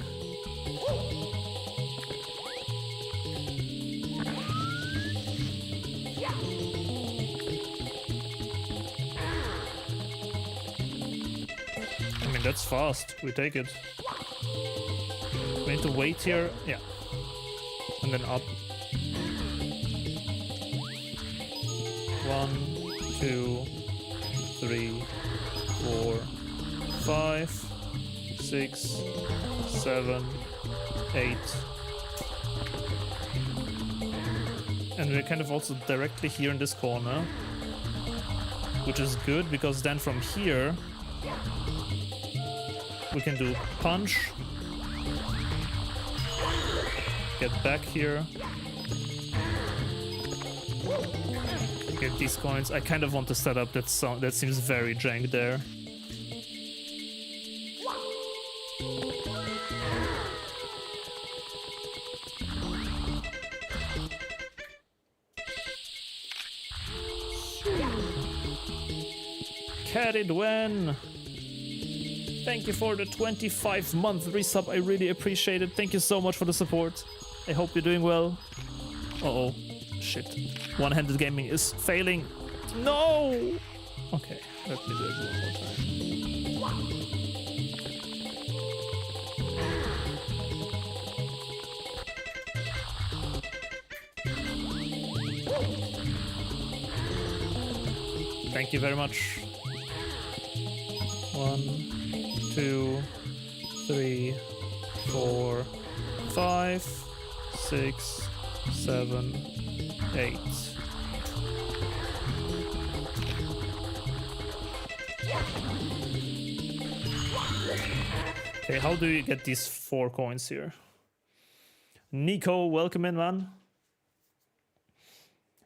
[SPEAKER 1] I mean, that's fast. We take it. We need to wait here. Yeah. And then up. 1, 2, 3, 4, 5, 6, 7, 8. And we're kind of also directly here in this corner, which is good because then from here we can do punch, get back here, get these coins. I kind of want to set up that song. That seems very jank there. Carried when? Thank you for the 25-month resub. I really appreciate it. Thank you so much for the support. I hope you're doing well. Uh-oh. Shit. One-handed gaming is failing. No! Okay, let me do it one more time. Thank you very much. 1, 2, 3, 4, 5, 6, 7, 8. Okay, how do you get these 4 coins here? Nico, welcome in, man.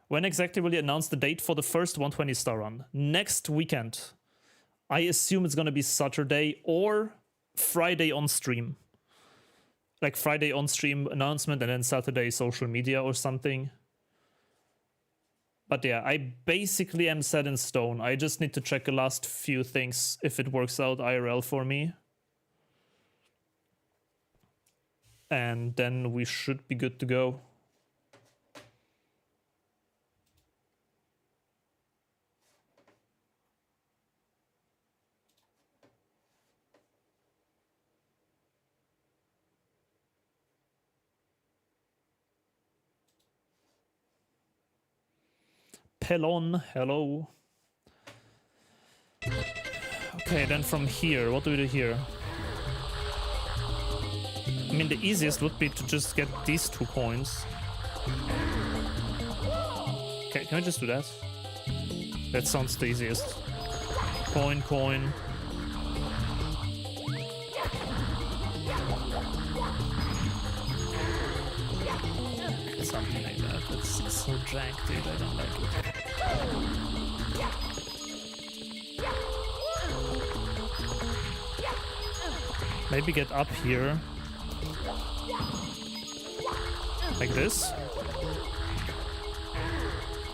[SPEAKER 1] When exactly will you announce the date for the first 120 star run? Next weekend. I assume it's gonna be Saturday or Friday on stream. Like Friday on stream announcement and then Saturday social media or something. But yeah, I basically am set in stone. I just need to check the last few things if it works out IRL for me. And then we should be good to go. Pelon, hello. Okay, then from here, what do we do here? I mean, the easiest would be to just get these 2 coins. Okay, can I just do that? That sounds the easiest. Coin, coin. Something like that. That's so jank, dude. I don't like it. Maybe get up here. Like this.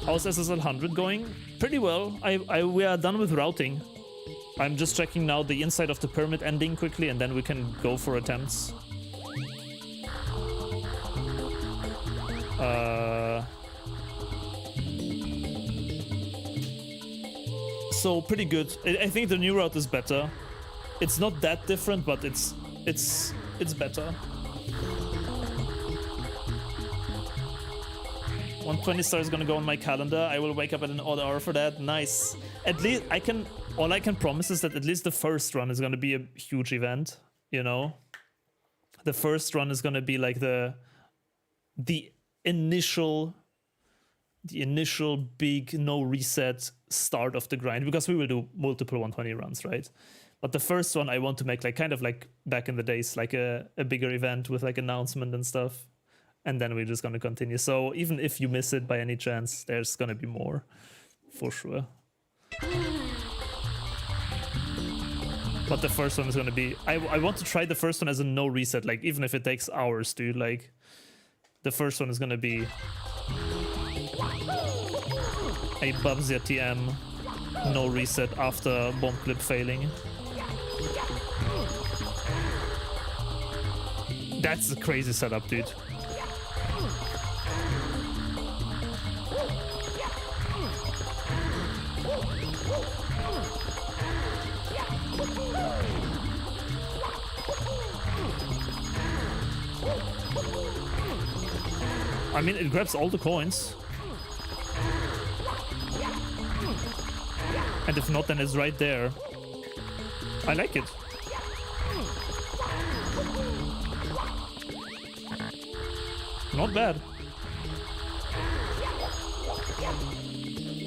[SPEAKER 1] How's SSL 100 going? Pretty well. We are done with routing. I'm just checking now the inside of the pyramid ending quickly and then we can go for attempts. So pretty good. I think the new route is better. It's not that different, but it's better. 120 star is gonna go on my calendar. I will wake up at an odd hour for that. Nice. At least all I can promise is that at least the first run is gonna be a huge event, you know? The first run is gonna be like the initial big no reset start of the grind, because we will do multiple 120 runs, right? But the first one I want to make like kind of like back in the days, like a bigger event with like announcement and stuff. And then we're just going to continue. So even if you miss it by any chance, there's going to be more for sure. But the first one is going to be, I want to try the first one as a no reset, like even if it takes hours, dude. Like the first one is going to be a Bubzia TM no reset after bomb clip failing. That's a crazy setup, dude. I mean, it grabs all the coins. And if not, then it's right there. I like it. Not bad.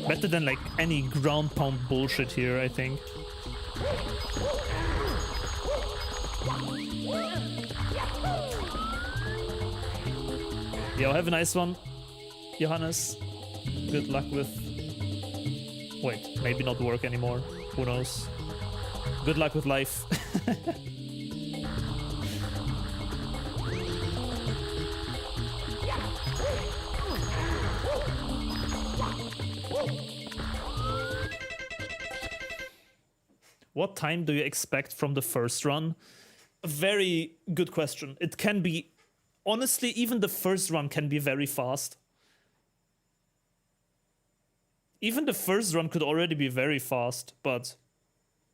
[SPEAKER 1] Better than like any ground pound bullshit here, I think. Yo, have a nice one, Johannes. Good luck with... Wait, maybe not work anymore. Who knows? Good luck with life. What time do you expect from the first run? A very good question. It can be... Honestly, even the first run can be very fast. Even the first run could already be very fast, but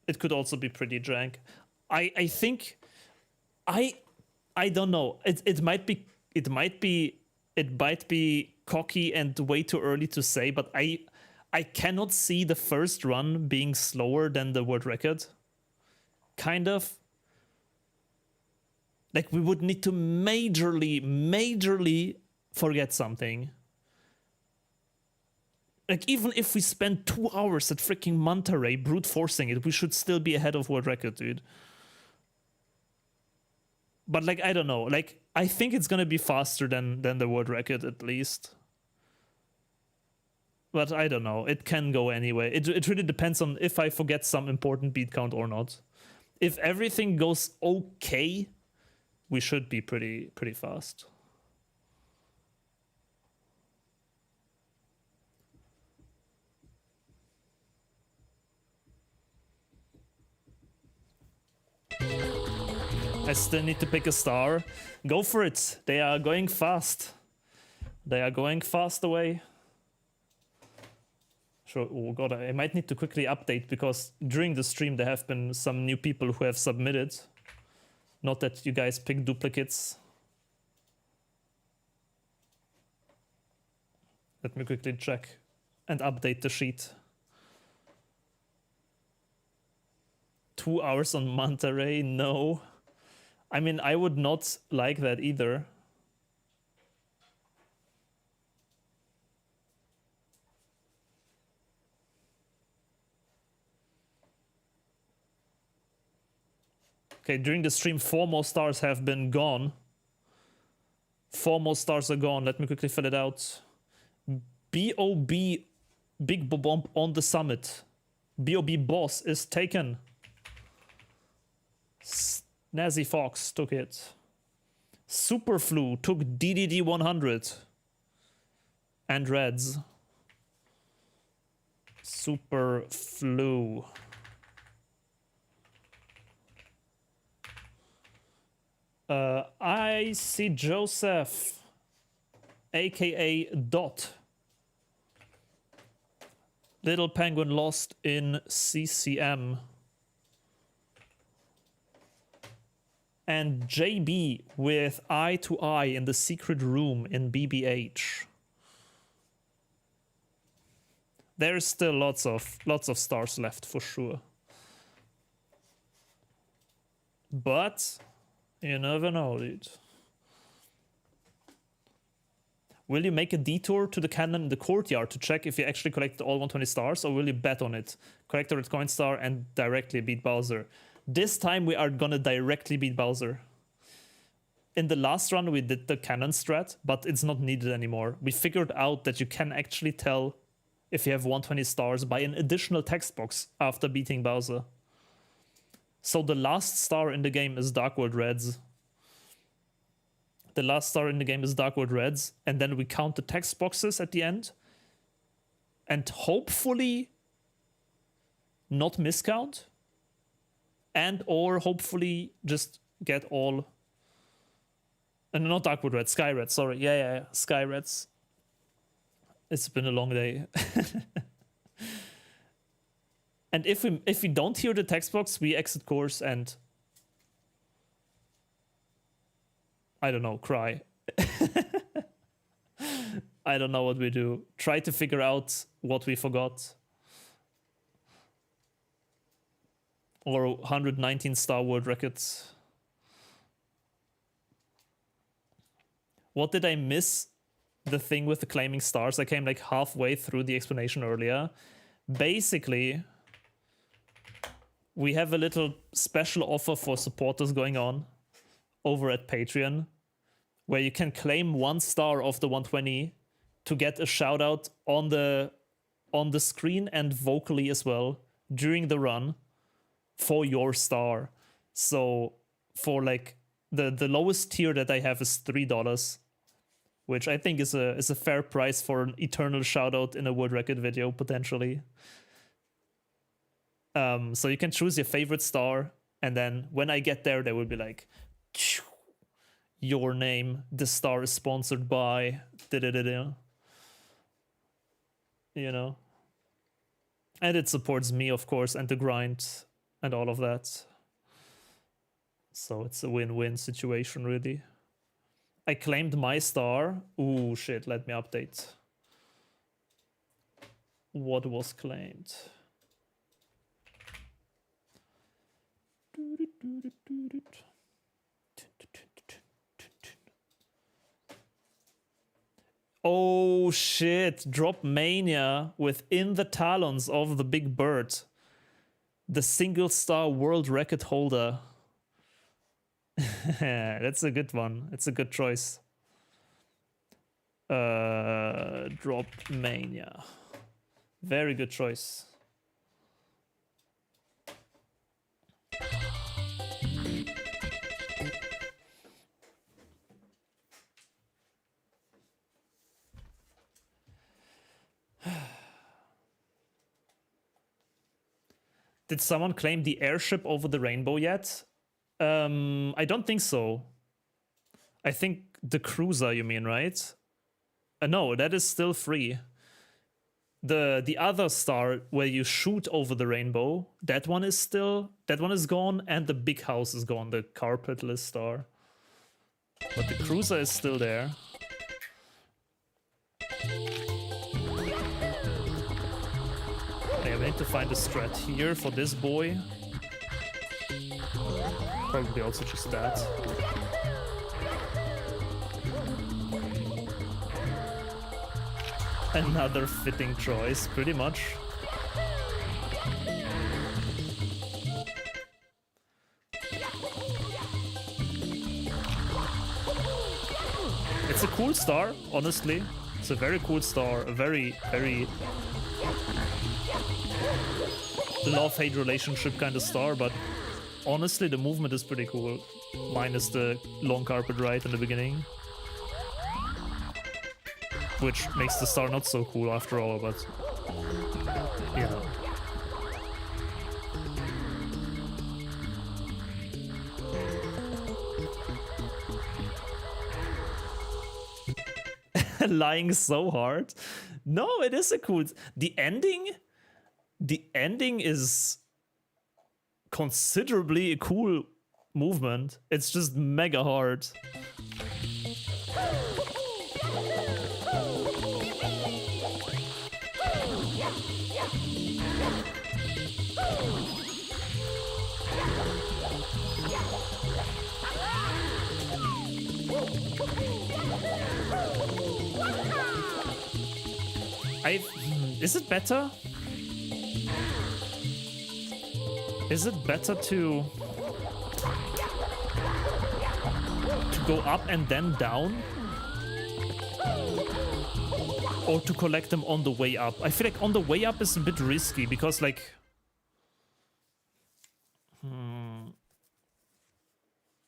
[SPEAKER 1] it could also be pretty jank. I think... I don't know. It might be cocky and way too early to say, but I cannot see the first run being slower than the world record. Kind of. Like, we would need to majorly forget something. Like, even if we spend 2 hours at freaking Manta Ray brute forcing it, we should still be ahead of world record, dude. But, like, I don't know. Like, I think it's gonna be faster than the world record, at least. But I don't know. It can go anyway. It really depends on if I forget some important beat count or not. If everything goes okay, we should be pretty fast. I still need to pick a star. Go for it. They are going fast. They are going fast away. Sure. Oh god, I might need to quickly update, because during the stream there have been some new people who have submitted. Not that you guys pick duplicates. Let me quickly check and update the sheet. 2 hours on Manta Ray? No. I mean, I would not like that either. Okay, during the stream, 4 more stars have been gone. 4 more stars are gone. Let me quickly fill it out. B.O.B. Big Bomb on the summit. B.O.B. boss is taken. Snazzy Fox took it. Superflu took DDD 100. And Reds. Superflu. I see Joseph, aka Dot. Little Penguin lost in CCM. And JB with Eye to Eye in the secret room in BBH. There's still lots of stars left for sure. But you never know, dude. Will you make a detour to the cannon in the courtyard to check if you actually collected all 120 stars, or will you bet on it? Collect a red coin star and directly beat Bowser. This time we are gonna directly beat Bowser. In the last run we did the cannon strat, but it's not needed anymore. We figured out that you can actually tell if you have 120 stars by an additional text box after beating Bowser. So the last star in the game is Dark World Reds. The last star in the game is Dark World Reds, and then we count the text boxes at the end, and hopefully not miscount, and or hopefully just get all... not Dark World Reds, Sky Reds, sorry. Yeah, Sky Reds. It's been a long day. And if we don't hear the text box, we exit course and... I don't know, cry. I don't know what we do. Try to figure out what we forgot. Or 119 star world records. What did I miss? The thing with the claiming stars. I came like halfway through the explanation earlier. Basically, we have a little special offer for supporters going on over at Patreon, where you can claim 1 star of the 120 to get a shout out on the screen and vocally as well during the run for your star. So for like the lowest tier that I have is $3, which I think is a fair price for an eternal shout out in a world record video potentially. So you can choose your favorite star, and then when I get there, they will be like, your name, the star is sponsored by, you know. And it supports me, of course, and the grind and all of that. So it's a win-win situation, really. I claimed my star. Ooh, shit, let me update. What was claimed? Oh shit, drop Mania within the talons of the big bird. The single star world record holder. That's a good one. It's a good choice. Drop Mania. Very good choice. Did someone claim the airship over the rainbow yet? I don't think so. I think the cruiser, you mean, right? No, that is still free. The other star where you shoot over the rainbow, that one is gone, and the big house is gone, the carpetless star. But the cruiser is still there. I need to find a strat here for this boy. Probably also just that. Another fitting choice, pretty much. It's a cool star, honestly. It's a very cool star, a very, very love-hate relationship kind of star, but honestly the movement is pretty cool, minus the long carpet ride in the beginning, which makes the star not so cool after all, but you know. Lying so hard. No, it is a cool... The ending is considerably a cool movement. It's just mega hard. Is it better? Is it better to go up and then down? Or to collect them on the way up? I feel like on the way up is a bit risky because like...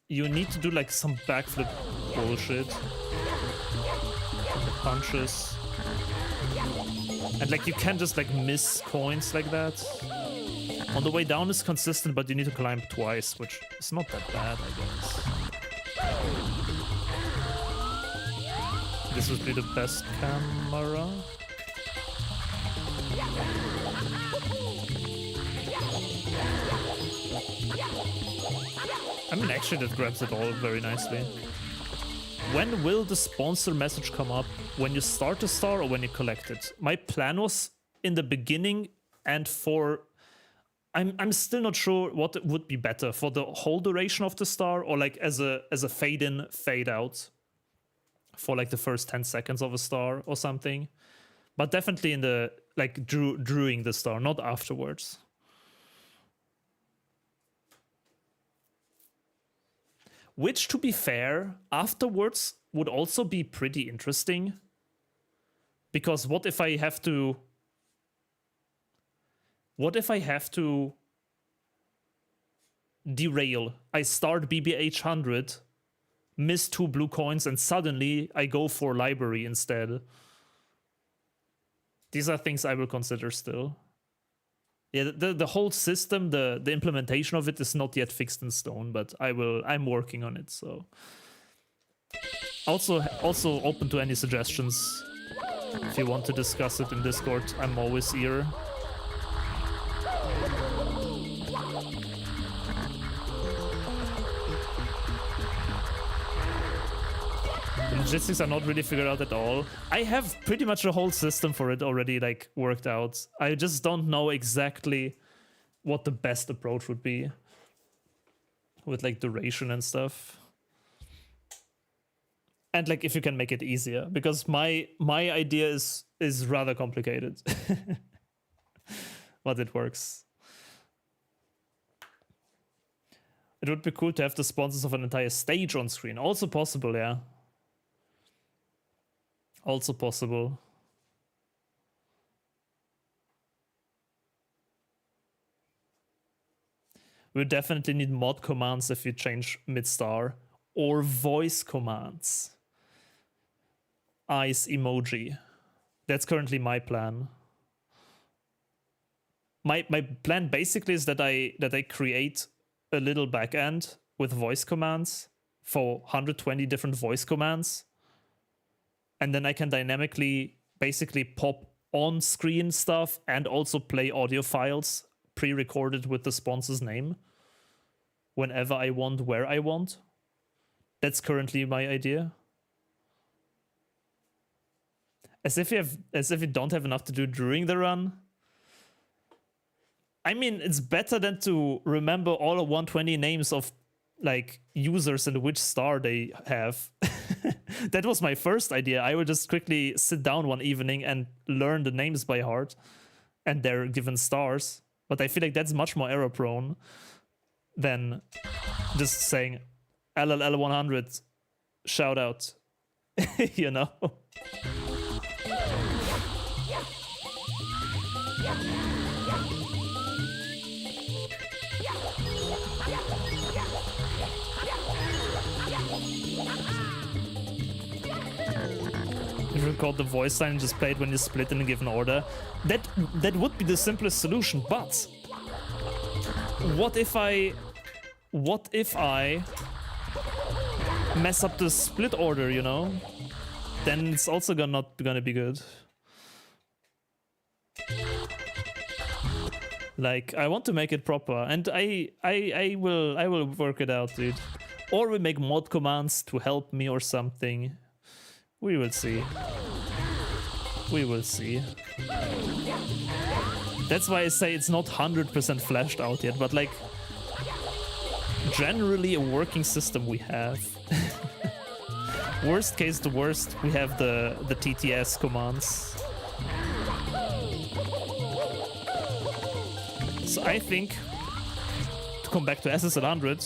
[SPEAKER 1] you need to do like some backflip bullshit. Punches. And like you can't just like miss coins like that. On the way down is consistent, but you need to climb twice, which is not that bad, I guess. This would be the best camera. I mean, actually that grabs it all very nicely. When will the sponsor message come up? When you start a star or when you collect it? My plan was in the beginning and for... I'm still not sure what would be better, for the whole duration of the star or like as a fade in, fade out for like the first 10 seconds of a star or something. But definitely in the like drawing the star, not afterwards. Which, to be fair, afterwards would also be pretty interesting. Because what if I have to... What if I have to derail? I start BBH100, miss 2 blue coins, and suddenly I go for library instead. These are things I will consider still. Yeah, the whole system, the implementation of it is not yet fixed in stone, but I'm working on it, so. Also open to any suggestions. If you want to discuss it in Discord, I'm always here. The logistics are not really figured out at all. I have pretty much a whole system for it already like worked out. I just don't know exactly what the best approach would be with like duration and stuff. And like if you can make it easier, because my idea is rather complicated. But it works. It would be cool to have the sponsors of an entire stage on screen. Also possible, yeah. Also possible. We definitely need mod commands if you change mid-star, or voice commands. Eyes emoji. That's currently my plan. My plan basically is that I create a little backend with voice commands for 120 different voice commands. And then I can dynamically basically pop on screen stuff and also play audio files pre-recorded with the sponsor's name whenever I want, where I want. That's currently my idea. As if you don't have enough to do during the run. I mean, it's better than to remember all of 120 names of like users and which star they have. That was my first idea. I would just quickly sit down one evening and learn the names by heart and their given stars. But I feel like that's much more error prone than just saying LLL100 shoutout, you know? Record the voice line and just play it when you split in a given order. That would be the simplest solution, but what if I mess up the split order, you know? Then it's also not gonna be good. Like, I want to make it proper, and I will work it out, dude. Or we make mod commands to help me or something. We will see. We will see. That's why I say it's not 100% fleshed out yet, but like, generally a working system we have. Worst case, the worst, we have the TTS commands. So I think, to come back to SSL 100,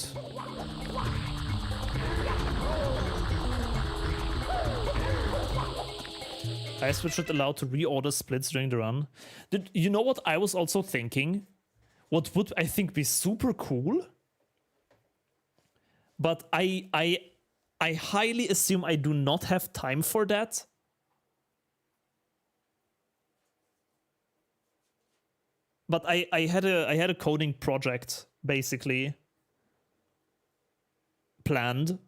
[SPEAKER 1] iSwitch should allow to reorder splits during the run. You know what I was also thinking? What would I think be super cool? But I highly assume I do not have time for that. But I had a coding project basically planned,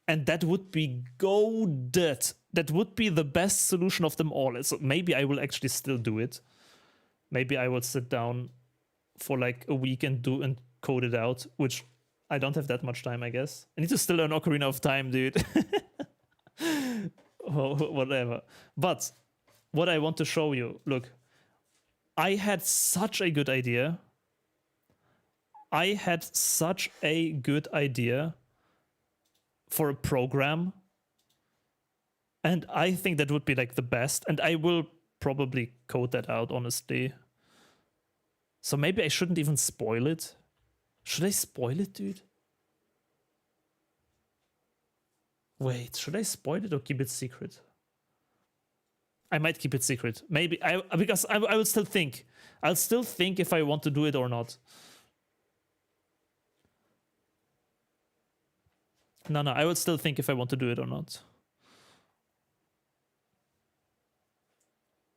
[SPEAKER 1] and that would be goated. That would be the best solution of them all. So maybe I will actually still do it. Maybe I will sit down for like a week and code it out, which I don't have that much time, I guess. I need to still learn Ocarina of Time, dude. Oh, whatever. But what I want to show you, look, I had such a good idea. I had such a good idea for a program. And I think that would be like the best. And I will probably code that out, honestly. So maybe I shouldn't even spoil it. Should I spoil it, dude? Wait, should I spoil it or keep it secret? I might keep it secret. Maybe because I will still think. I'll still think if I want to do it or not. No, I will still think if I want to do it or not.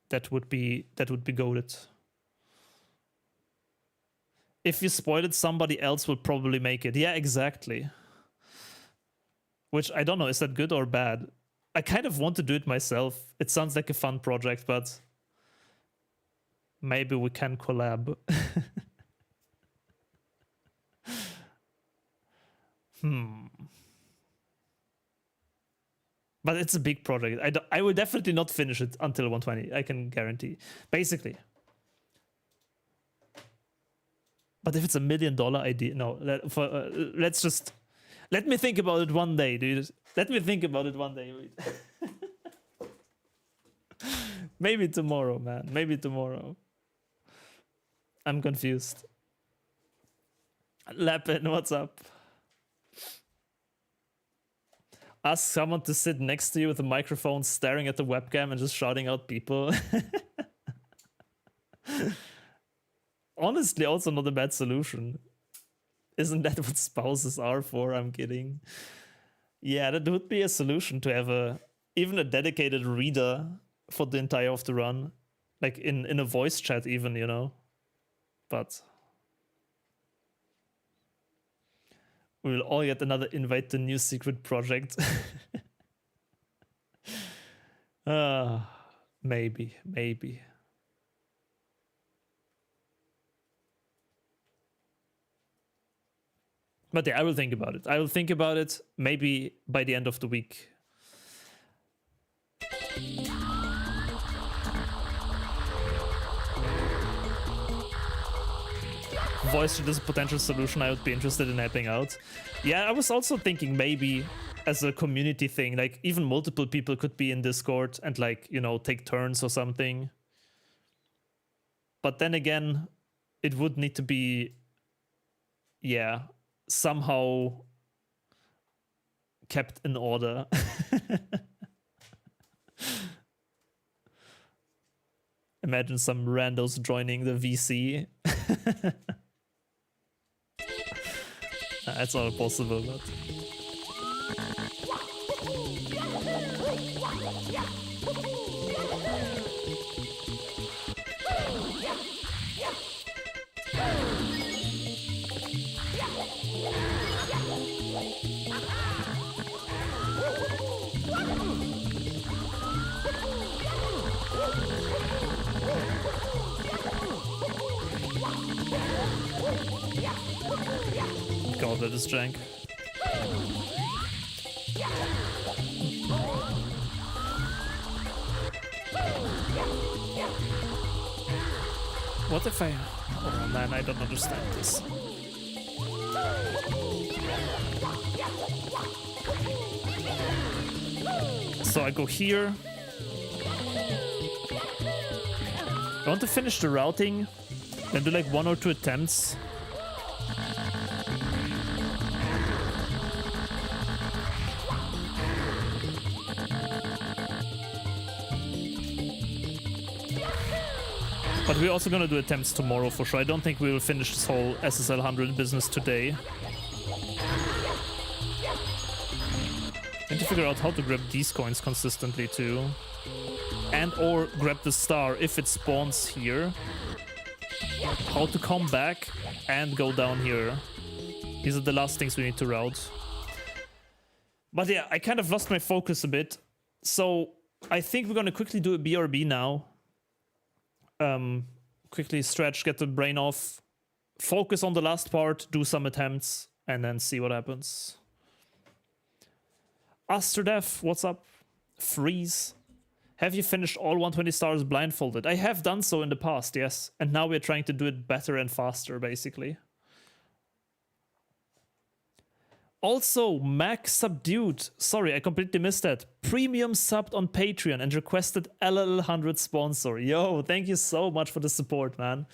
[SPEAKER 1] That would be goated. If you spoil it, somebody else will probably make it. Yeah, exactly. Which I don't know, is that good or bad? I kind of want to do it myself. It sounds like a fun project, but maybe we can collab. But it's a big project. I will definitely not finish it until 120. I can guarantee. Basically. But if it's $1 million idea, no. Let's just... Let me think about it one day, dude. Let me think about it one day. Maybe tomorrow, man. Maybe tomorrow. I'm confused. Lapin, what's up? Ask someone to sit next to you with a microphone staring at the webcam and just shouting out people. Honestly, also not a bad solution. Isn't that what spouses are for? I'm kidding. Yeah, that would be a solution to have even a dedicated reader for the entire of the run. Like in a voice chat even, you know. But we will all get another invite to new secret project. Maybe. But yeah, I will think about it. I will think about it maybe by the end of the week. Voice chat is a potential solution I would be interested in helping out. Yeah, I was also thinking maybe as a community thing, like even multiple people could be in Discord and like, you know, take turns or something. But then again, it would need to be, yeah, somehow kept in order. Imagine some randos joining the VC. That's not possible, but... God, that is jank. What if I... Oh man, I don't understand this. So I go here. I want to finish the routing, then do like 1 or 2 attempts. But we're also gonna do attempts tomorrow for sure. I don't think we will finish this whole SSL 100 business today. I need to figure out how to grab these coins consistently too. And or grab the star if it spawns here. How to come back and go down here. These are the last things we need to route. But yeah, I kind of lost my focus a bit. So I think we're gonna quickly do a BRB now. Quickly stretch, get the brain off, focus on the last part, do some attempts, and then see what happens. Astrodef, what's up? Freeze. Have you finished all 120 stars blindfolded? I have done so in the past, yes. And now we're trying to do it better and faster, basically. Also, Mac Subdued. Sorry, I completely missed that. Premium subbed on Patreon and requested LL100 sponsor. Yo, thank you so much for the support, man.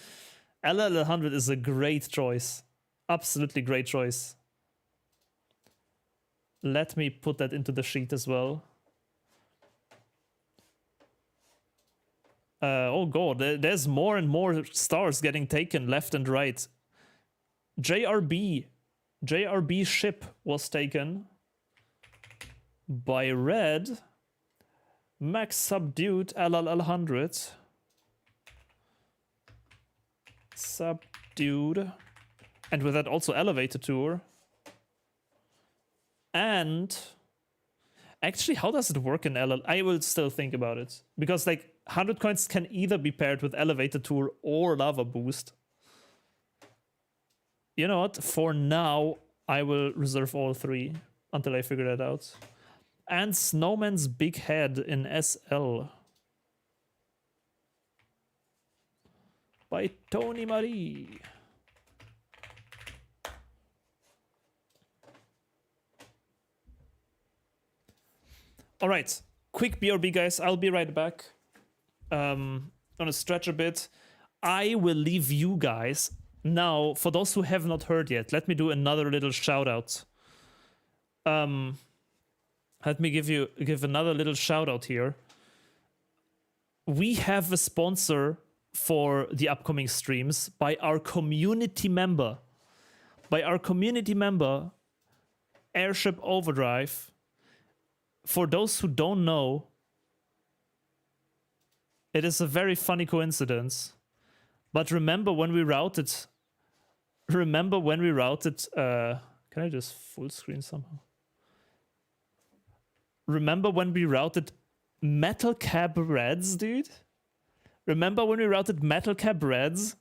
[SPEAKER 1] LL100 is a great choice. Absolutely great choice. Let me put that into the sheet as well. Oh god, there's more and more stars getting taken left and right. JRB ship was taken by Red. Max Subdued LL100. Subdued. And with that also Elevator Tour. And actually, how does it work in LL? I will still think about it. Because like 100 coins can either be paired with Elevator Tour or Lava Boost. You know what? For now, I will reserve all 3 until I figure that out. And Snowman's Big Head in SL. By Tony Marie. All right, quick BRB, guys. I'll be right back. Gonna stretch a bit. I will leave you guys. Now, for those who have not heard yet, let me do another little shout out. Let me give another little shout out here. We have a sponsor for the upcoming streams by our community member. By our community member, Airship Overdrive. For those who don't know, it is a very funny coincidence. But remember when we routed... can I just full screen somehow? Remember when we routed Metal Cab Reds, dude? Remember when we routed Metal Cab Reds?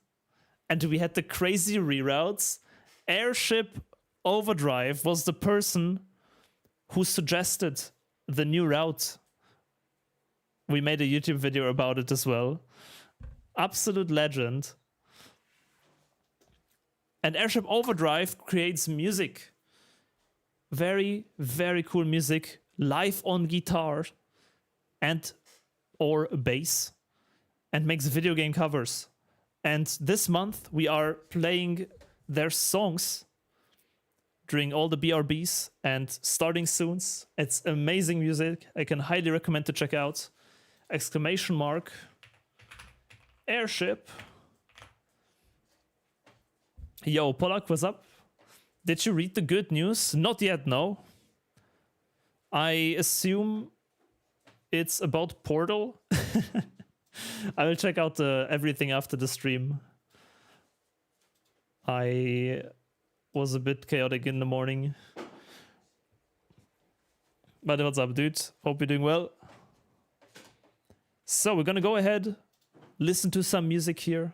[SPEAKER 1] And we had the crazy reroutes? Airship Overdrive was the person who suggested the new route. We made a YouTube video about it as well. Absolute legend. And Airship Overdrive creates music. Very, very cool music. Live on guitar and or bass. And makes video game covers. And this month we are playing their songs during all the BRBs and starting soon. It's amazing music. I can highly recommend to check out. Exclamation mark. Airship. Yo, Polak, what's up? Did you read the good news? Not yet, no. I assume it's about Portal. I will check out everything after the stream. I was a bit chaotic in the morning. But what's up, dude? Hope you're doing well. So we're gonna go ahead, listen to some music here.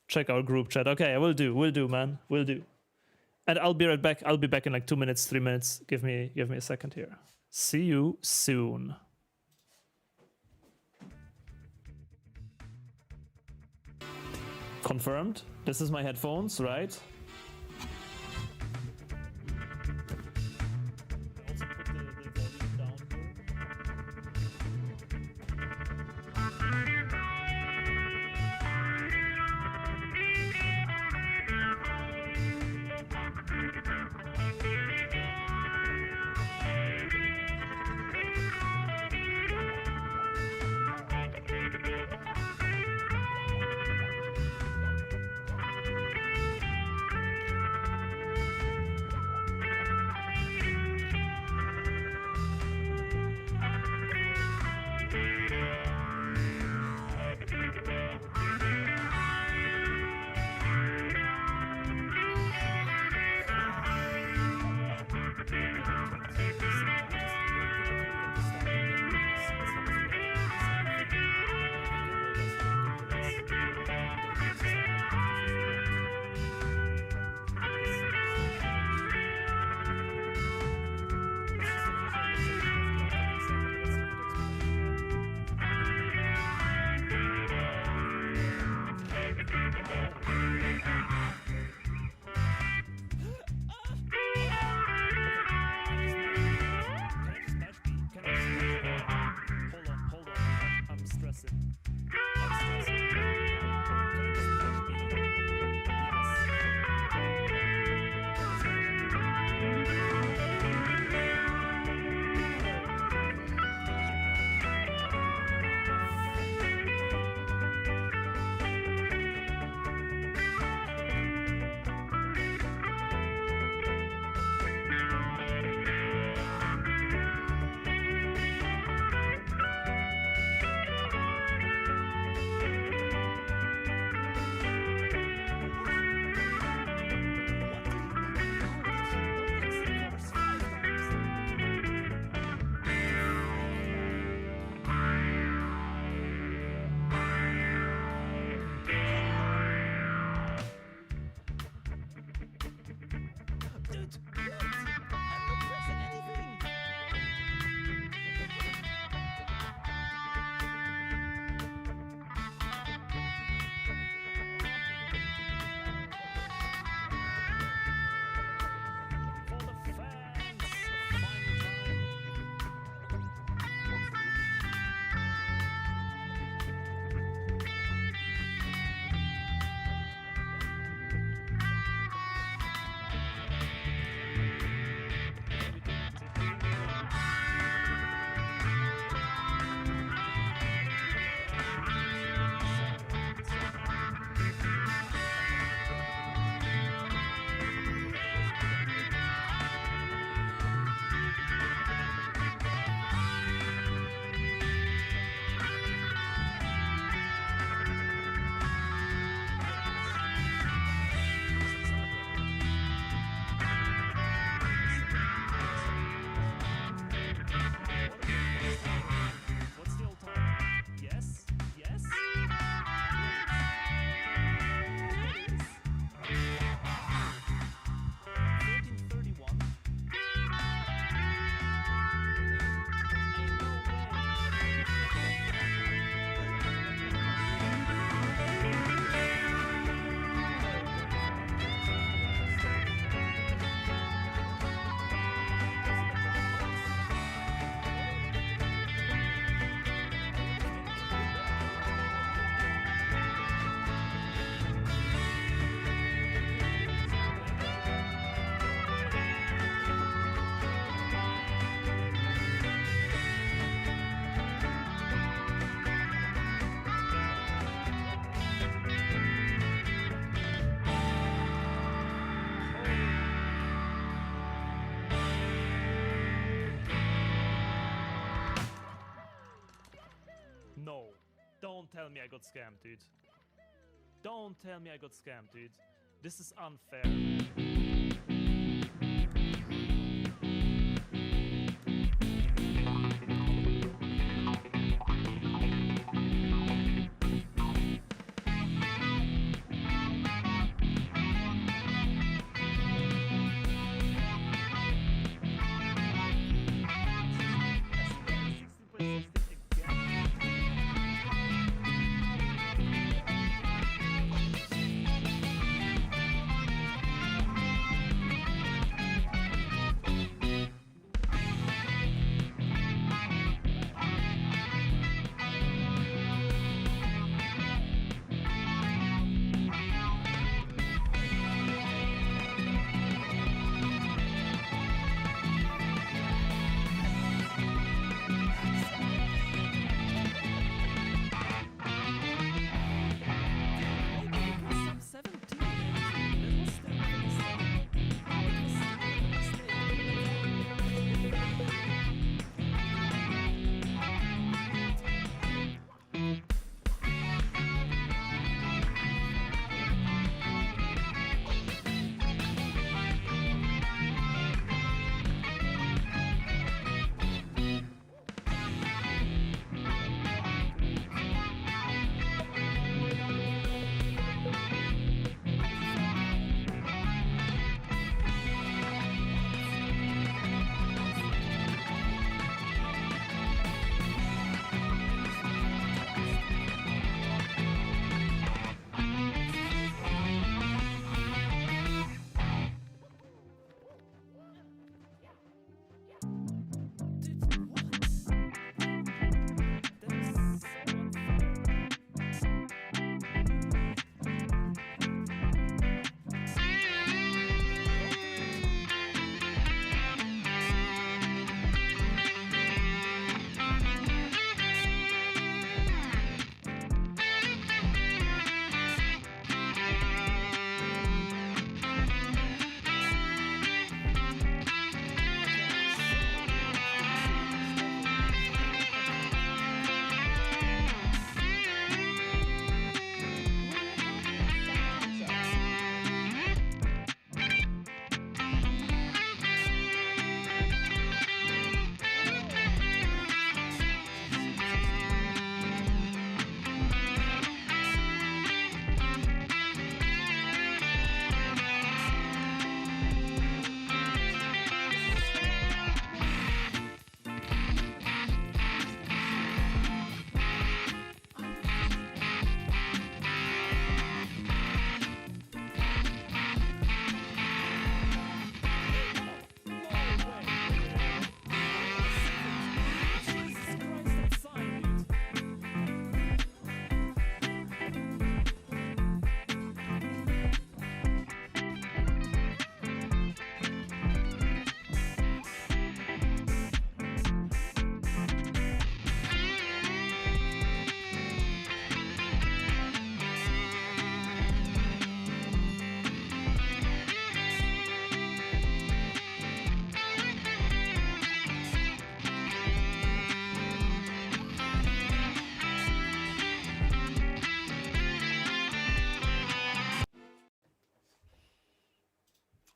[SPEAKER 1] Check our group chat. Okay, I will do, man. Will do. And I'll be right back. I'll be back in like 2 minutes, 3 minutes. Give me a second here. See you soon. Confirmed. This is my headphones, right? Don't tell me I got scammed, dude. Don't tell me I got scammed, dude. This is unfair.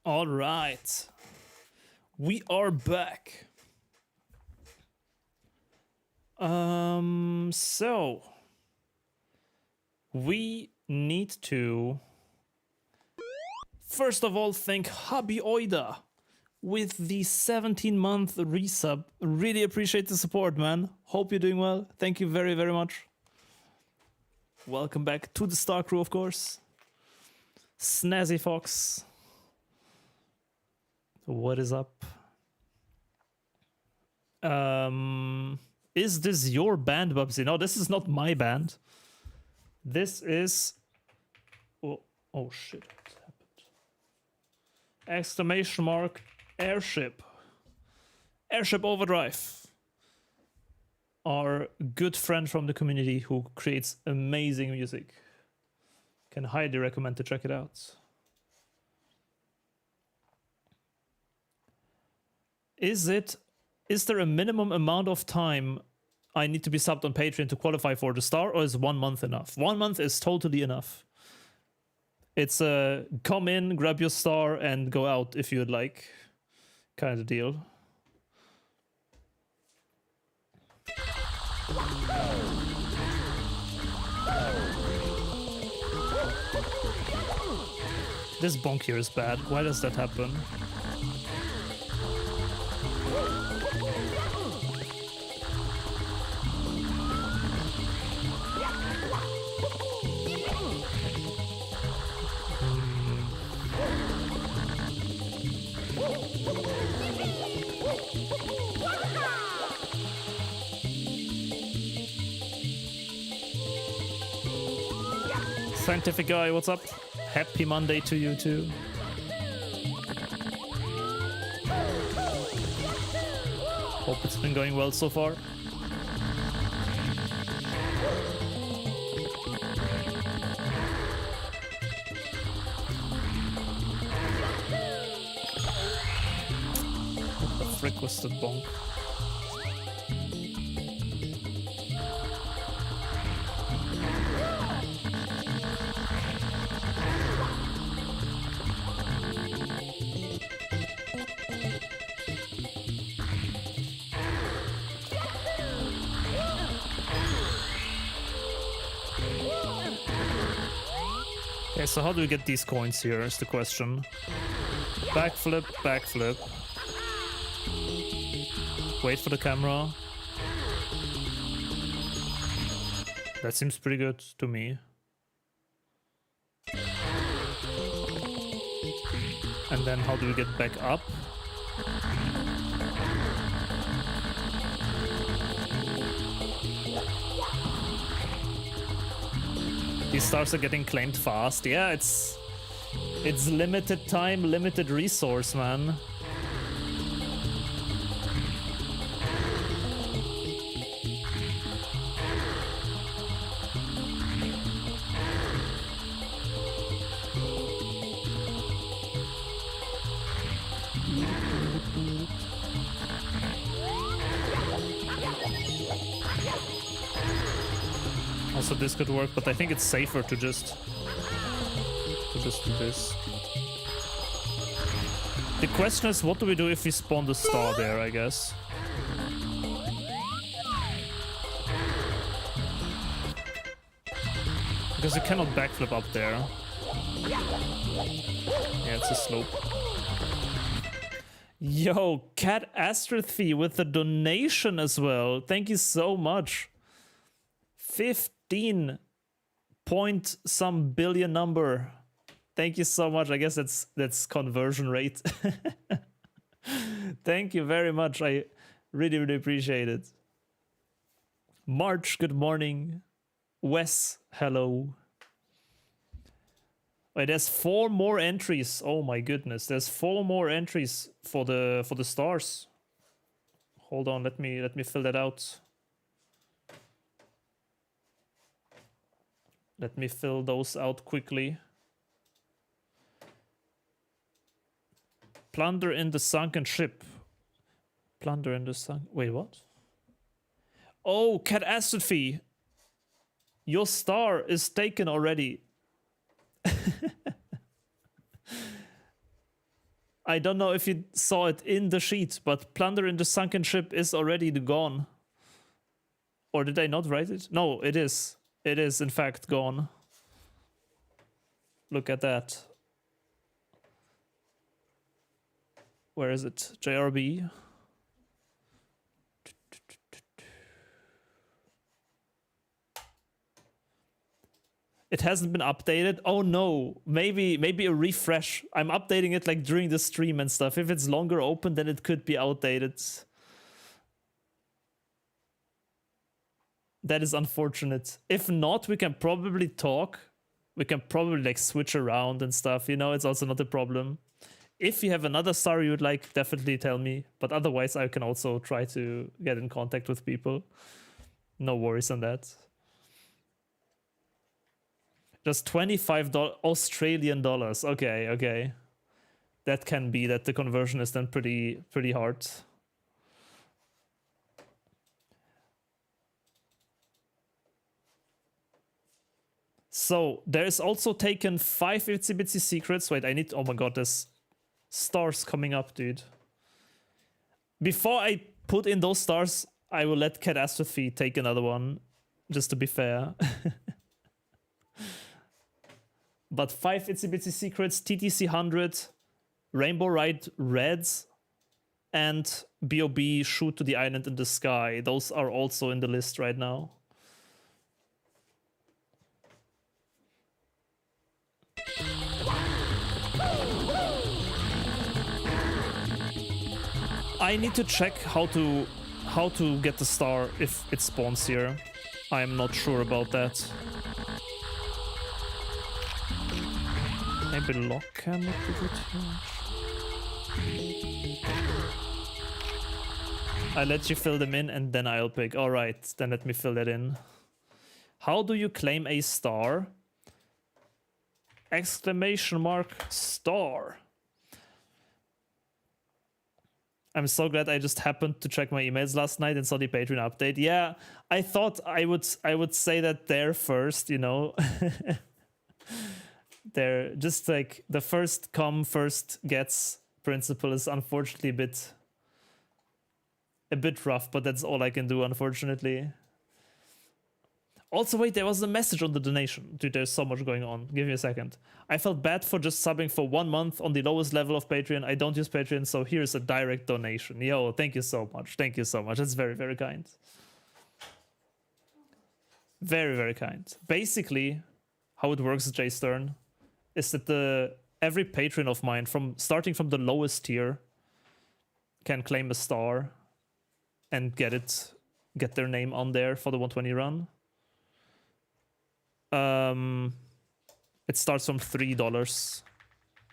[SPEAKER 1] All right. We are back. So we need to first of all thank Hubby Oida with the 17-month resub. Really appreciate the support, man. Hope you're doing well. Thank you very, very much. Welcome back to the Star Crew, of course. Snazzy Fox. What is up? Is this your band, Bubzia? No, this is not my band. This is... Oh shit, what happened? Exclamation mark, Airship. Airship Overdrive. Our good friend from the community who creates amazing music. Can highly recommend to check it out. Is there a minimum amount of time I need to be subbed on Patreon to qualify for the star, or is 1 month enough? 1 month is totally enough. It's a come in, grab your star, and go out if you'd like kind of deal. This bonk here is bad. Why does that happen? Scientific guy, what's up? Happy Monday to you too. Hope it's been going well so far. What the frick was that bonk? Okay, so how do we get these coins here is the question. Backflip, backflip. Wait for the camera. That seems pretty good to me. And then how do we get back up? These stars are getting claimed fast. Yeah, it's limited time, limited resource, man. Also, this could work, but I think it's safer to just do this. The question is, what do we do if we spawn the star there, I guess? Because you cannot backflip up there. Yeah, it's a slope. Yo, Cat Astrophy with the donation as well. Thank you so much. 15 point some billion number. Thank you so much. I guess that's conversion rate. Thank you very much. I really, really appreciate it. March, good morning. Wes, hello. Wait, there's 4 more entries. Oh my goodness, there's 4 more entries for the stars. Hold on, let me fill that out. Let me fill those out quickly. Plunder in the sunken ship. Plunder in the sunk. Wait, what? Oh, catastrophe. Your star is taken already. I don't know if you saw it in the sheet, but plunder in the sunken ship is already gone. Or did I not write it? No, it is. It is, in fact, gone. Look at that. Where is it? JRB. It hasn't been updated. Oh no, maybe a refresh. I'm updating it like during the stream and stuff. If it's longer open, then it could be outdated. That is unfortunate. If not, we can probably talk. We can probably like switch around and stuff. You know, it's also not a problem. If you have another star you would like, definitely tell me. But otherwise, I can also try to get in contact with people. No worries on that. Just $25 Australian dollars. Okay, okay. That can be that the conversion is then pretty hard. So there is also taken 5 Itsy Bitsy Secrets. Wait, I need... Oh my god, there's stars coming up, dude. Before I put in those stars, I will let Catastrophe take another one, just to be fair. But 5 Itsy Bitsy Secrets, TTC 100, Rainbow Ride Reds, and BOB Shoot to the Island in the Sky. Those are also in the list right now. I need to check how to get the star if it spawns here. I'm not sure about that. Maybe lock cam would be good here. I let you fill them in and then I'll pick. Alright, then let me fill that in. How do you claim a star? Exclamation mark star. I'm so glad I just happened to check my emails last night and saw the Patreon update. Yeah, I thought I would say that there first, you know. They're just like the first come, first gets principle is unfortunately a bit rough, but that's all I can do, unfortunately. Also, wait, there was a message on the donation. Dude, there's so much going on. Give me a second. I felt bad for just subbing for 1 month on the lowest level of Patreon. I don't use Patreon, so here's a direct donation. Yo, thank you so much. Thank you so much. That's very, very kind. Very, very kind. Basically, how it works, Jay Stern, is that every patron of mine, starting from the lowest tier, can claim a star and get their name on there for the 120 run. It starts from $3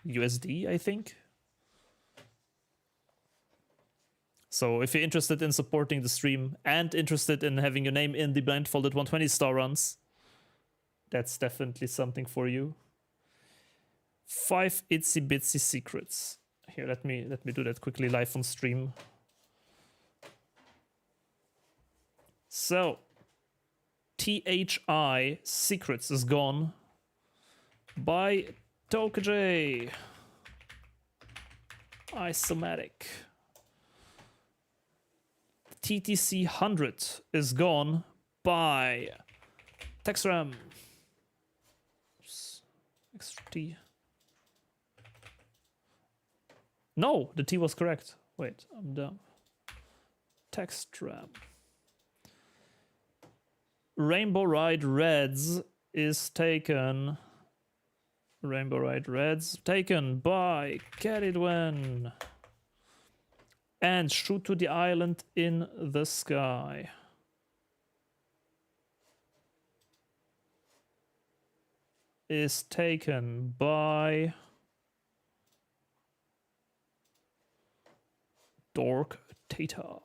[SPEAKER 1] USD, I think. So if you're interested in supporting the stream and interested in having your name in the Blindfolded 120 star runs, that's definitely something for you. 5 Itsy Bitsy Secrets. Here, let me do that quickly live on stream. So, THI Secrets is gone by TokaJ. Isomatic. TTC 100 is gone by Texram. Oops. Extra T. No, the T was correct. Wait, I'm dumb. Textram. Rainbow Ride Reds is taken. Rainbow Ride Reds taken by Caridwen. And Shoot to the Island in the Sky is taken by Dork Tata.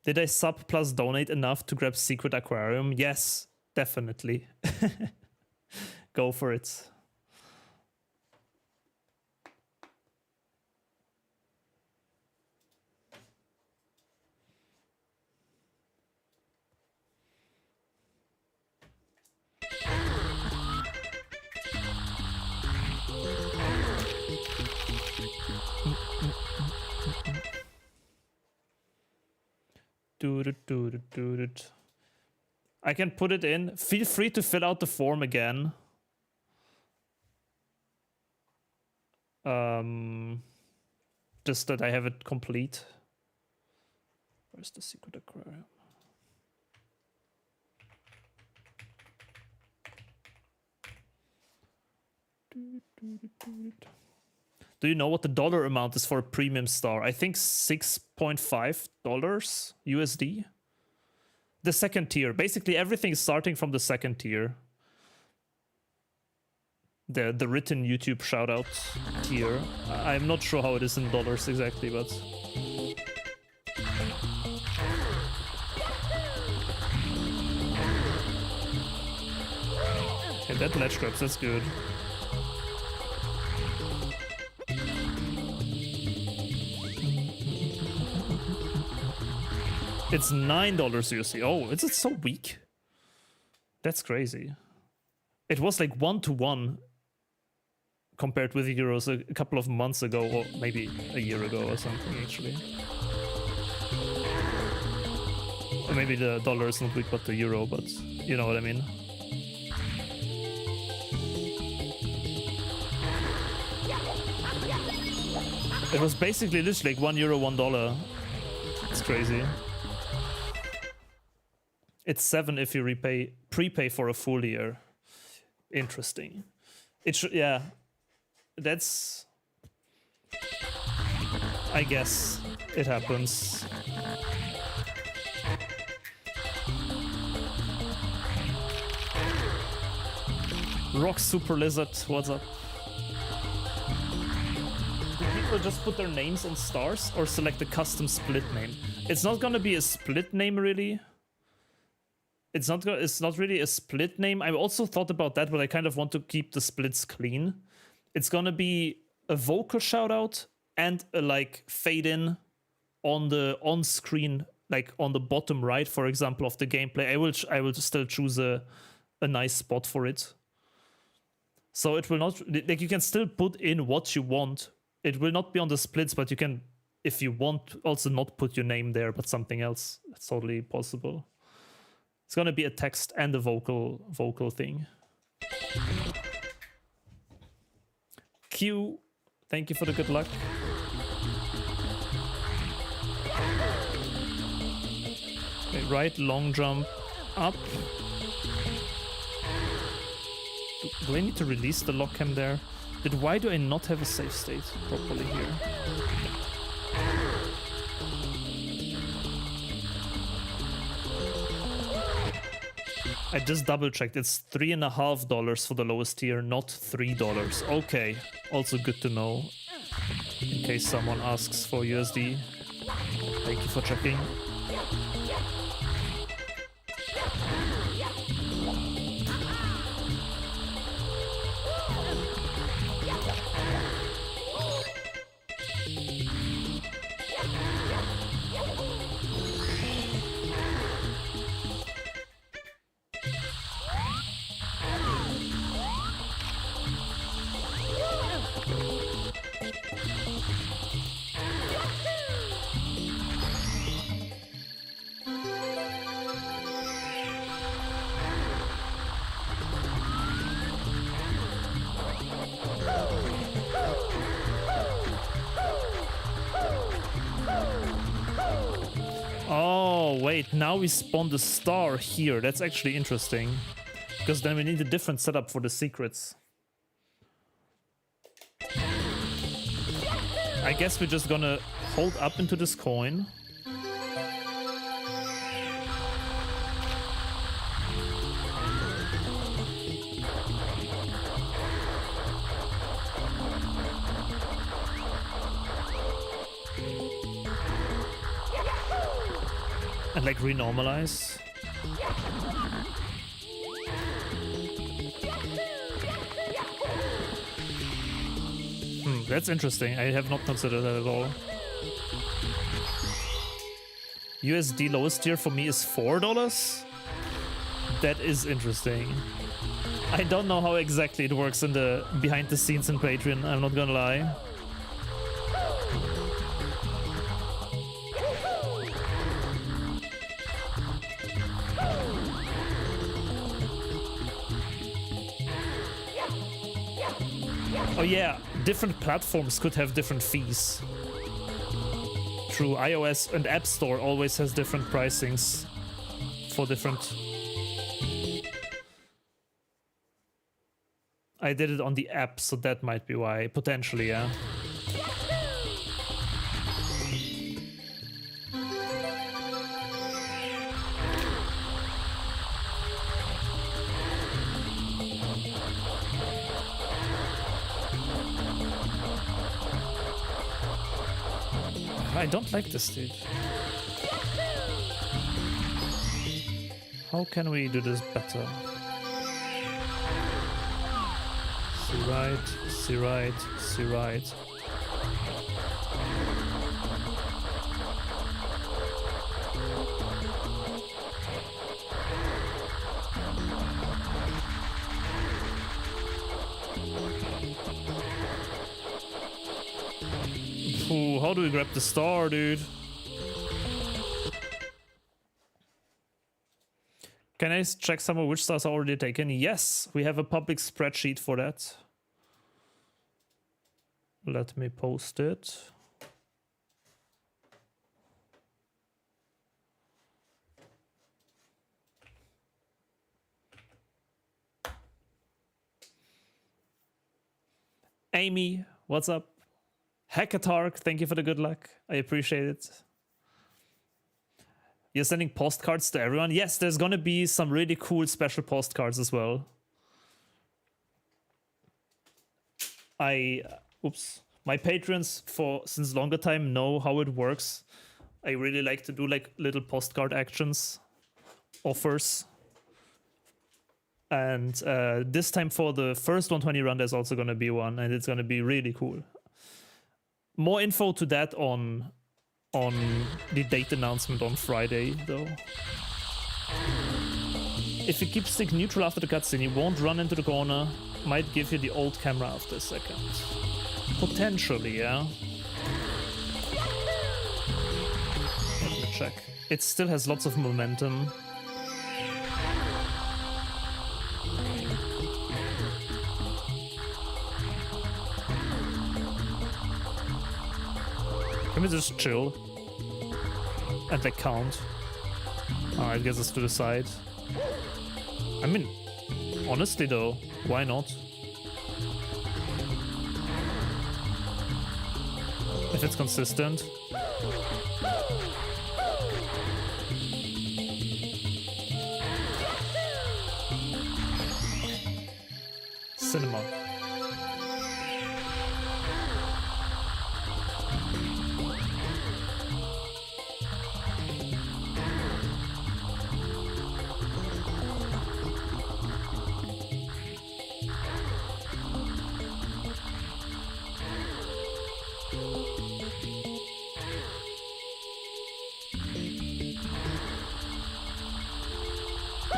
[SPEAKER 1] Did I sub plus donate enough to grab Secret Aquarium? Yes, definitely. Go for it. I can put it in. Feel free to fill out the form again. Just that I have it complete. Where's the Secret Aquarium? Do you know what the dollar amount is for a premium star? I think $6.5 USD. The second tier. Basically, everything is starting from the second tier. The written YouTube shoutout tier. I'm not sure how it is in dollars exactly, but... Okay, that ledge grabs, that's good. It's $9 USD. Oh, is it so weak? That's crazy. It was like 1-to-1 compared with euros a couple of months ago, or maybe a year ago or something, actually. Or maybe the dollar is not weak, but the euro, but you know what I mean. It was basically literally like €1, $1. It's crazy. It's 7 if you prepay for a full year. Interesting. Yeah. That's... I guess it happens. Rock Super Lizard, what's up? Do people just put their names on stars or select a custom split name? It's not gonna be a split name, really. It's not really a split name. I also thought about that, but I kind of want to keep the splits clean. It's gonna be a vocal shoutout and a like fade in on the on-screen, like on the bottom right, for example, of the gameplay. I will still choose a nice spot for it. So it will not, like, you can still put in what you want. It will not be on the splits, but you can, if you want, also not put your name there, but something else. That's totally possible. It's gonna be a text and a vocal thing. Q, thank you for the good luck. Okay, right, long jump, up. Do I need to release the lock cam there? Why do I not have a save state properly here? I just double checked. It's $3.50 for the lowest tier, not $3. Okay, also good to know. In case someone asks for USD. Thank you for checking. Wait, now we spawn the star here. That's actually interesting. Because then we need a different setup for the secrets. I guess we're just gonna hold up into this coin. And like renormalize. That's interesting. I have not considered that at all. USD lowest tier for me is $4? That is interesting. I don't know how exactly it works in the behind the scenes in Patreon, I'm not gonna lie. Oh yeah, different platforms could have different fees. True, iOS and App Store always has different pricings for different... I did it on the app, so that might be why, potentially, yeah. I don't like this, dude. How can we do this better? See right. Ooh, how do we grab the star, dude? Can I check somewhere which stars are already taken? Yes, we have a public spreadsheet for that. Let me post it. Amy, what's up? Hackatark, thank you for the good luck. I appreciate it. You're sending postcards to everyone? Yes, there's gonna be some really cool special postcards as well. My patrons for since longer time know how it works. I really like to do like little postcard actions, offers. And this time for the first 120 run, there's also gonna be one, and it's gonna be really cool. More info to that on the date announcement on Friday, though. If you keep stick neutral after the cutscene, you won't run into the corner. Might give you the old camera after a second. Potentially, yeah. Let me check. It still has lots of momentum. Can we just chill? And like count? Alright, gets us to the side. I mean, honestly though, why not? If it's consistent. Cinema.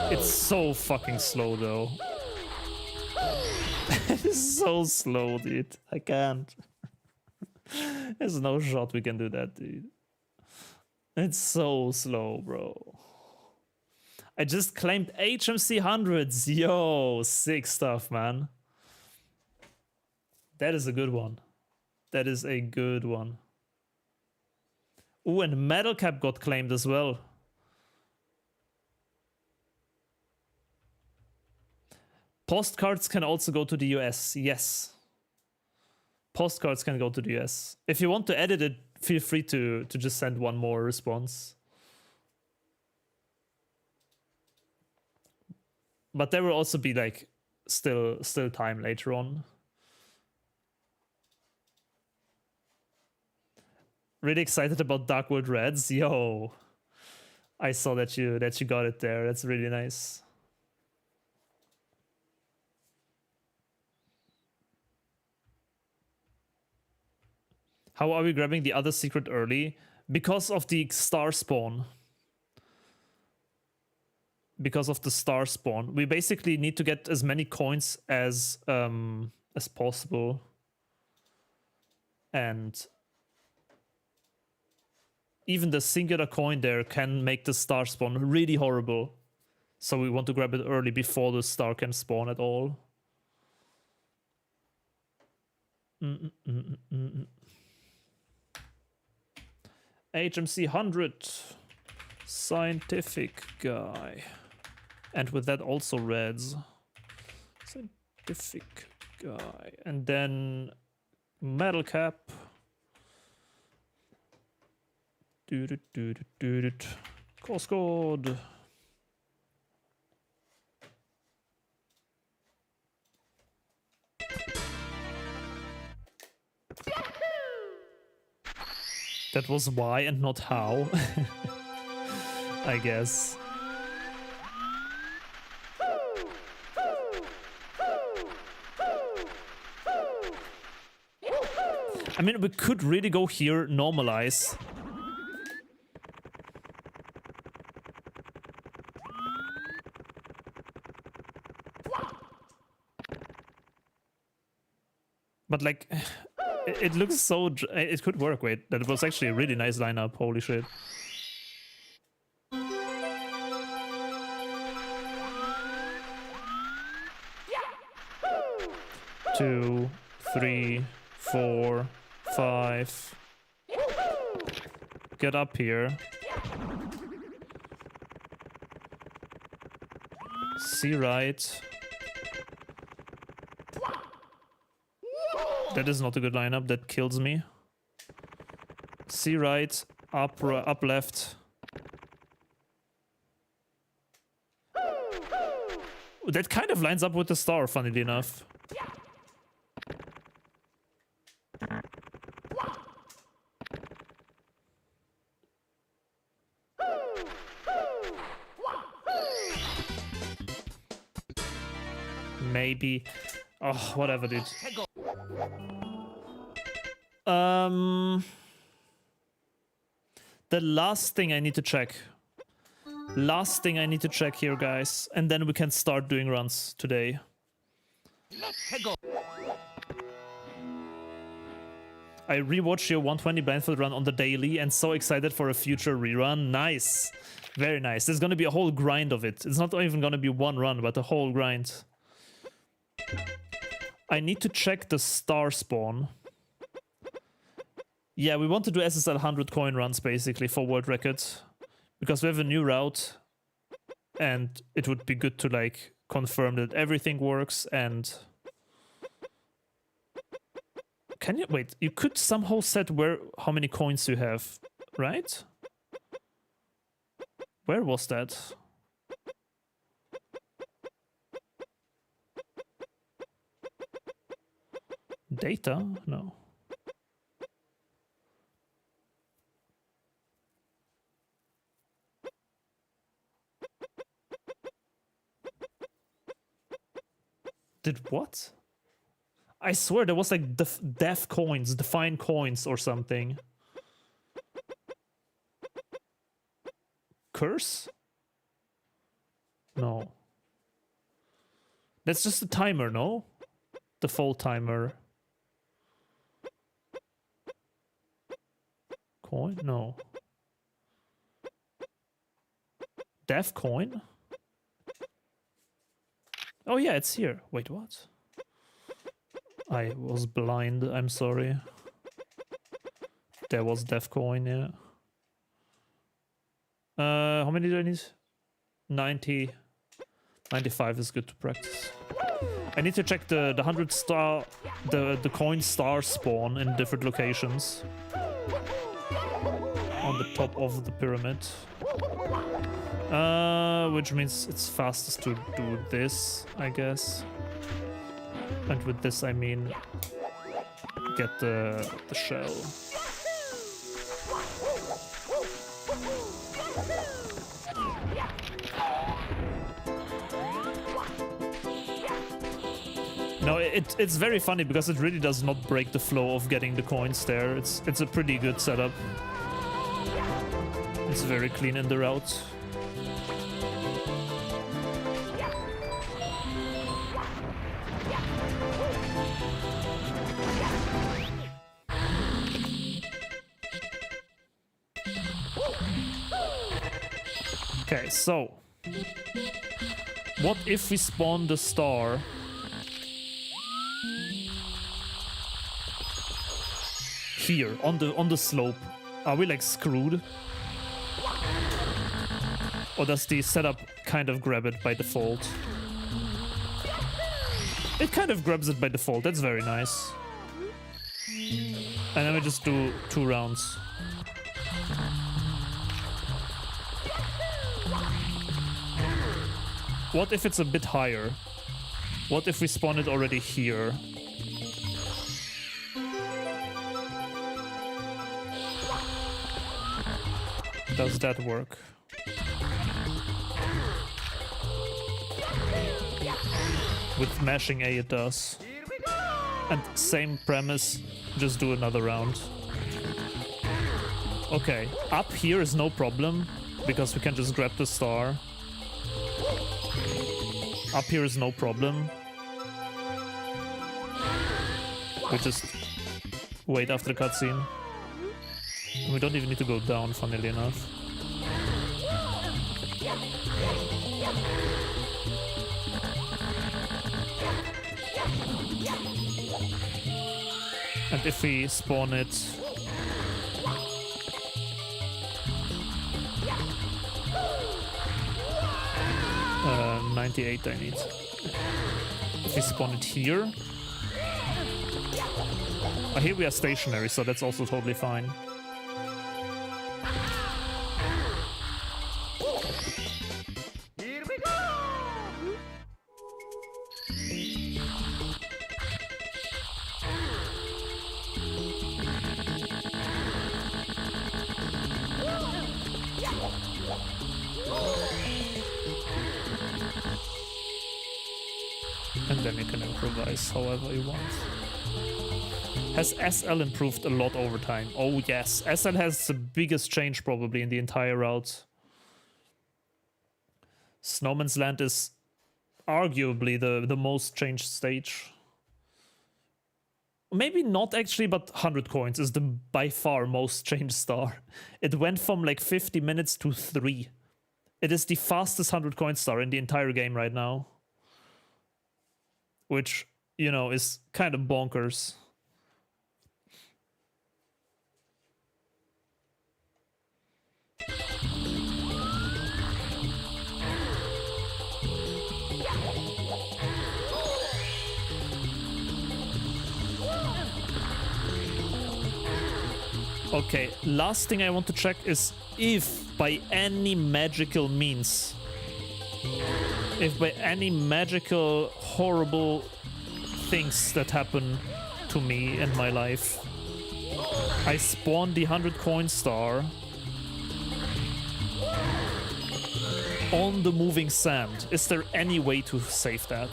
[SPEAKER 1] It's so fucking slow though. It's so slow, dude. I can't. There's no shot we can do that, dude. It's so slow, bro. I just claimed HMC hundreds. Yo, sick stuff, man. That is a good one. That is a good one. Ooh, and Metal Cap got claimed as well. Postcards can also go to the US. Yes. Postcards can go to the US. If you want to edit it, feel free to just send one more response. But there will also be like still time later on. Really excited about Dark World Reds. Yo. I saw that you got it there. That's really nice. How are we grabbing the other secret early? Because of the star spawn. Because of the star spawn. We basically need to get as many coins as possible. And even the singular coin there can make the star spawn really horrible. So we want to grab it early before the star can spawn at all. HMC 100, scientific guy, and with that also reds, scientific guy, and then Metal Cap, course code. That was why and not how, I guess. I mean, we could really go here, normalize. But like, it looks so... It could work, wait. That was actually a really nice lineup, holy shit. 2, 3, 4, 5. Get up here. C right. That is not a good lineup. That kills me. C right, up left. That kind of lines up with the star, funnily enough. Maybe. Oh, whatever, dude. The last thing I need to check. Last thing I need to check here, guys. And then we can start doing runs today. I rewatched your 120 Blindfolded run on the daily and so excited for a future rerun. Nice. Very nice. There's gonna be a whole grind of it. It's not even gonna be one run, but a whole grind. I need to check the star spawn. Yeah, we want to do SSL 100 coin runs basically for world records. Because we have a new route. And it would be good to like confirm that everything works and... Can you... Wait, you could somehow set how many coins you have, right? Where was that? Data? No. Did what? I swear there was like def coins, define coins or something. Curse? No. That's just a timer, no? Default timer. Coin? No. Def coin? Oh yeah, it's here. Wait, what? I was blind, I'm sorry. There was def coin, yeah. How many do I need? 90. 95 is good to practice. I need to check the 100 star, the coin star spawn in different locations. On the top of the pyramid. Which means it's fastest to do this, I guess. And with this I mean get the shell. No, it's very funny because it really does not break the flow of getting the coins there. It's a pretty good setup. It's very clean in the route. Okay, so what if we spawn the star here on the slope? Are we like screwed? Or does the setup kind of grab it by default? It kind of grabs it by default. That's very nice. And then we just do 2 rounds. What if it's a bit higher? What if we spawn it already here? Does that work? With mashing A it does. And same premise just do another round. Okay, up here is no problem, because we can just grab the star. Up here is no problem. We just wait after the cutscene. We don't even need to go down, funnily enough. And if we spawn it... 98 I need. If we spawn it here... here we are stationary, so that's also totally fine.
[SPEAKER 2] Here we go!
[SPEAKER 1] And then you can improvise however you want. Has SL improved a lot over time? Oh yes, SL has the biggest change probably in the entire route. Snowman's Land is arguably the most changed stage. Maybe not actually, but 100 coins is the by far most changed star. It went from like 50 minutes to 3. It is the fastest 100 coin star in the entire game right now. Which, you know, is kind of bonkers. Okay, last thing I want to check is if by any magical means, if by any magical horrible things that happen to me in my life, I spawn the 100 coin star on the moving sand. Is there any way to save that?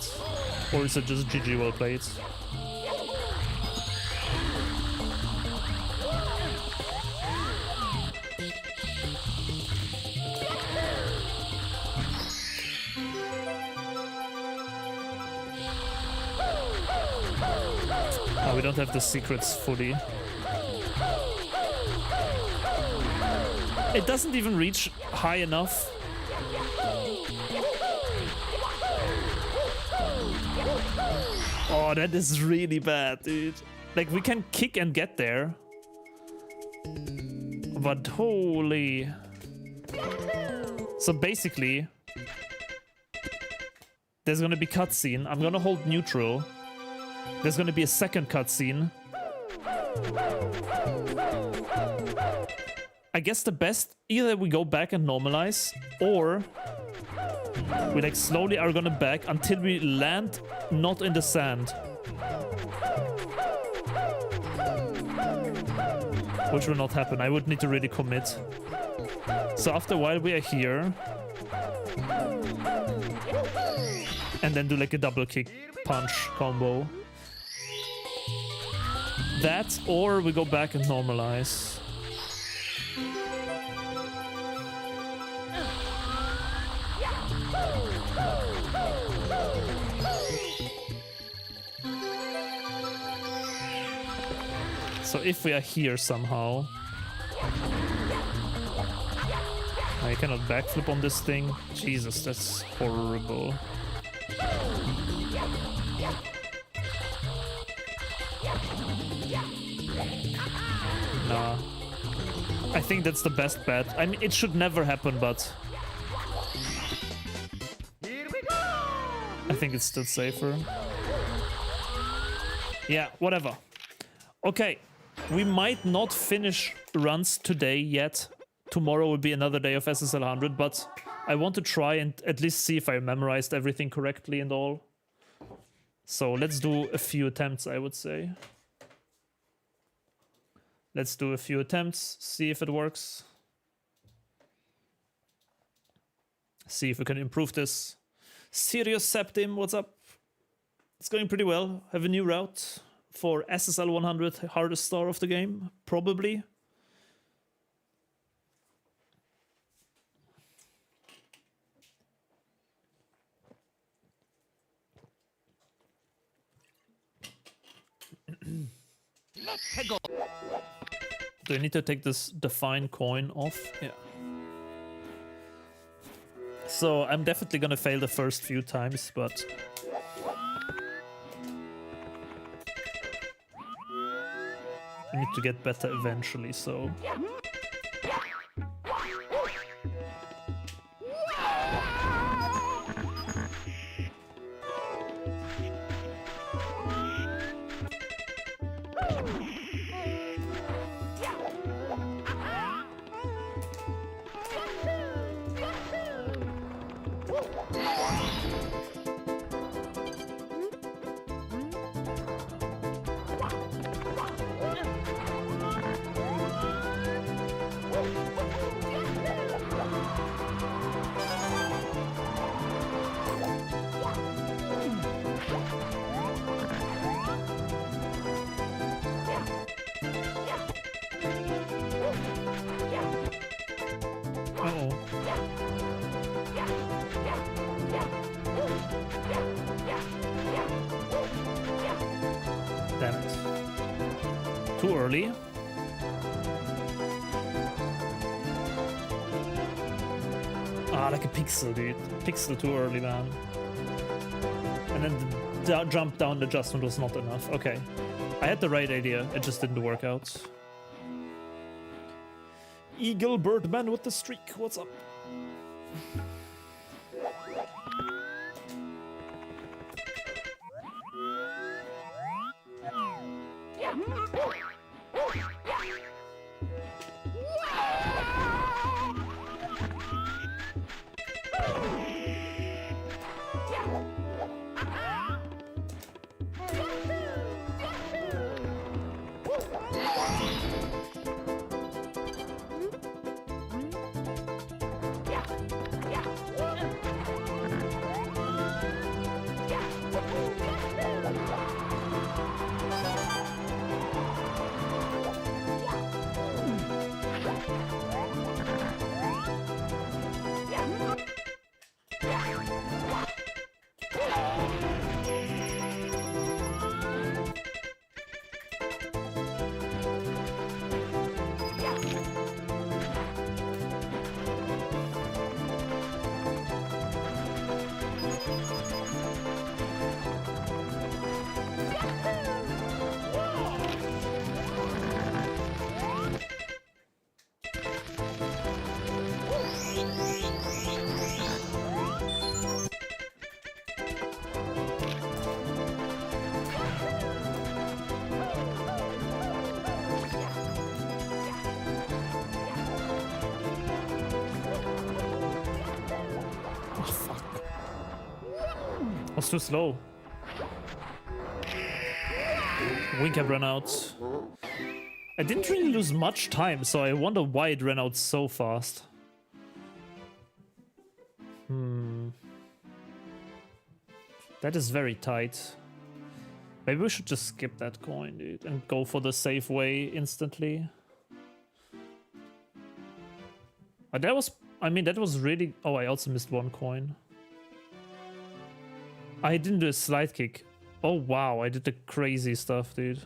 [SPEAKER 1] Or is it just GG well played? We don't have the secrets fully. It doesn't even reach high enough. Oh, that is really bad, dude. Like, we can kick and get there. But holy... So basically... There's gonna be cutscene. I'm gonna hold neutral. There's gonna be a second cutscene. I guess the best, either we go back and normalize, or we like slowly are gonna back until we land not in the sand. Which will not happen. I would need to really commit. So after a while we are here. And then do like a double kick punch combo. That, or we go back and normalize. So if we are here somehow... I cannot backflip on this thing. Jesus, that's horrible. Nah. I think that's the best bet. I mean, it should never happen, but... I think it's still safer. Yeah, whatever. Okay, we might not finish runs today yet. Tomorrow will be another day of SSL 100, but I want to try and at least see if I memorized everything correctly and all. So let's do a few attempts, I would say. Let's do a few attempts, see if it works. See if we can improve this. Sirius Septim, what's up? It's going pretty well. Have a new route for SSL 100 hardest star of the game, probably. Do I need to take this define coin off? Yeah. So I'm definitely gonna fail the first few times, but I need to get better eventually, so damn it. Too early. Ah, like a pixel, dude. Pixel too early, man. And then the jump down adjustment was not enough. Okay. I had the right idea, it just didn't work out. Eagle Birdman with the streak, what's up? Was too slow. Wing cap ran out. I didn't really lose much time, so I wonder why it ran out so fast. That is very tight. Maybe we should just skip that coin, dude, and go for the safe way instantly. That was, I mean, that was really... Oh, I also missed one coin. I didn't do a slide kick. Oh, wow, I did the crazy stuff, dude.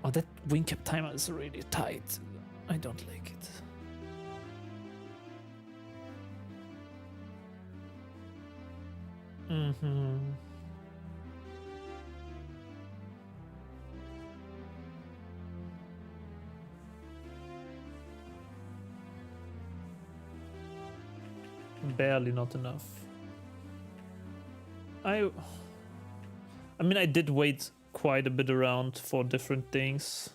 [SPEAKER 1] Oh, that wing cap timer is really tight. I don't like it. Barely not enough. I mean, I did wait quite a bit around for different things.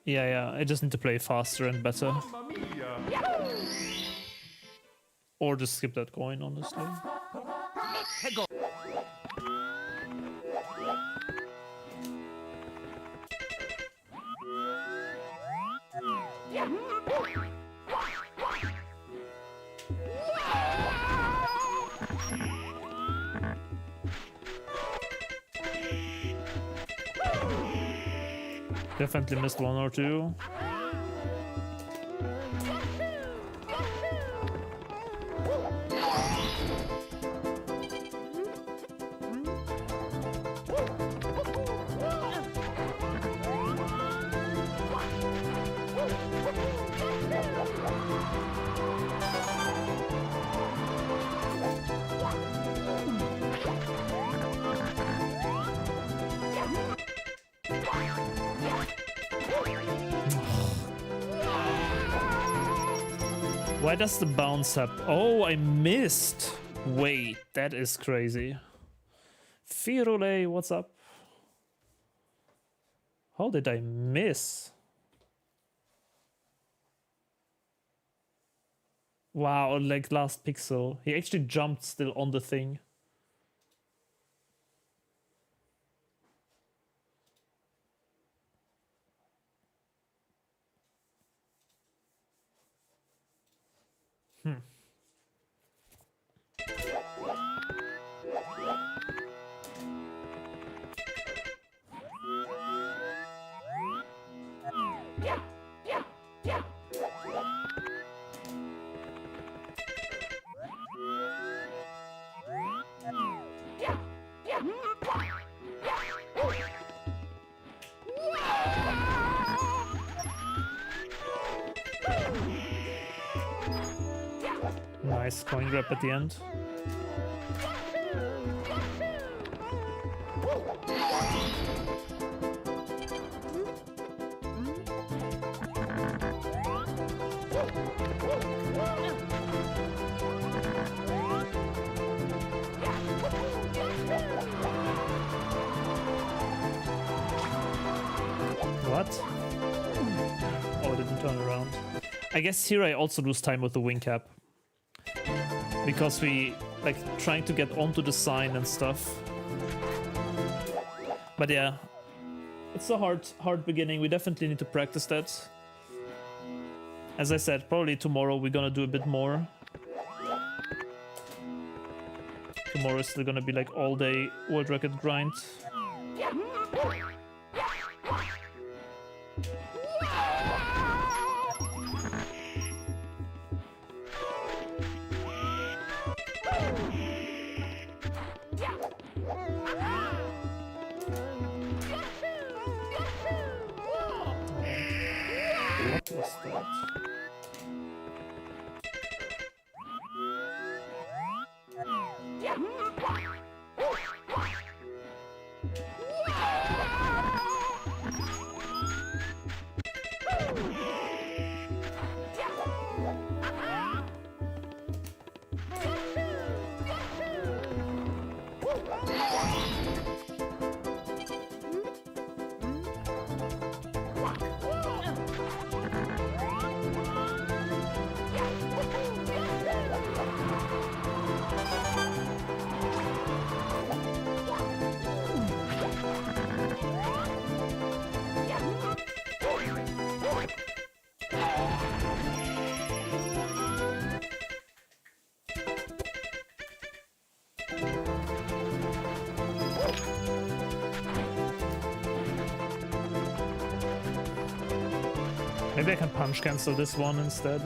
[SPEAKER 1] Yeah, I just need to play faster and better. Or just skip that coin, honestly. Definitely missed one or two. Why does the bounce up? Oh, I missed. Wait, that is crazy. Firole, what's up? How did I miss? Wow, like last pixel. He actually jumped still on the thing. Nice coin grab at the end. What? Oh, it didn't turn around. I guess here I also lose time with the wing cap. Because we like trying to get onto the sign and stuff. But yeah, it's a hard beginning. We definitely need to practice that. As I said, probably tomorrow we're gonna do a bit more. Tomorrow is still gonna be like all day world record grind. What was that? Maybe I can punch cancel this one instead.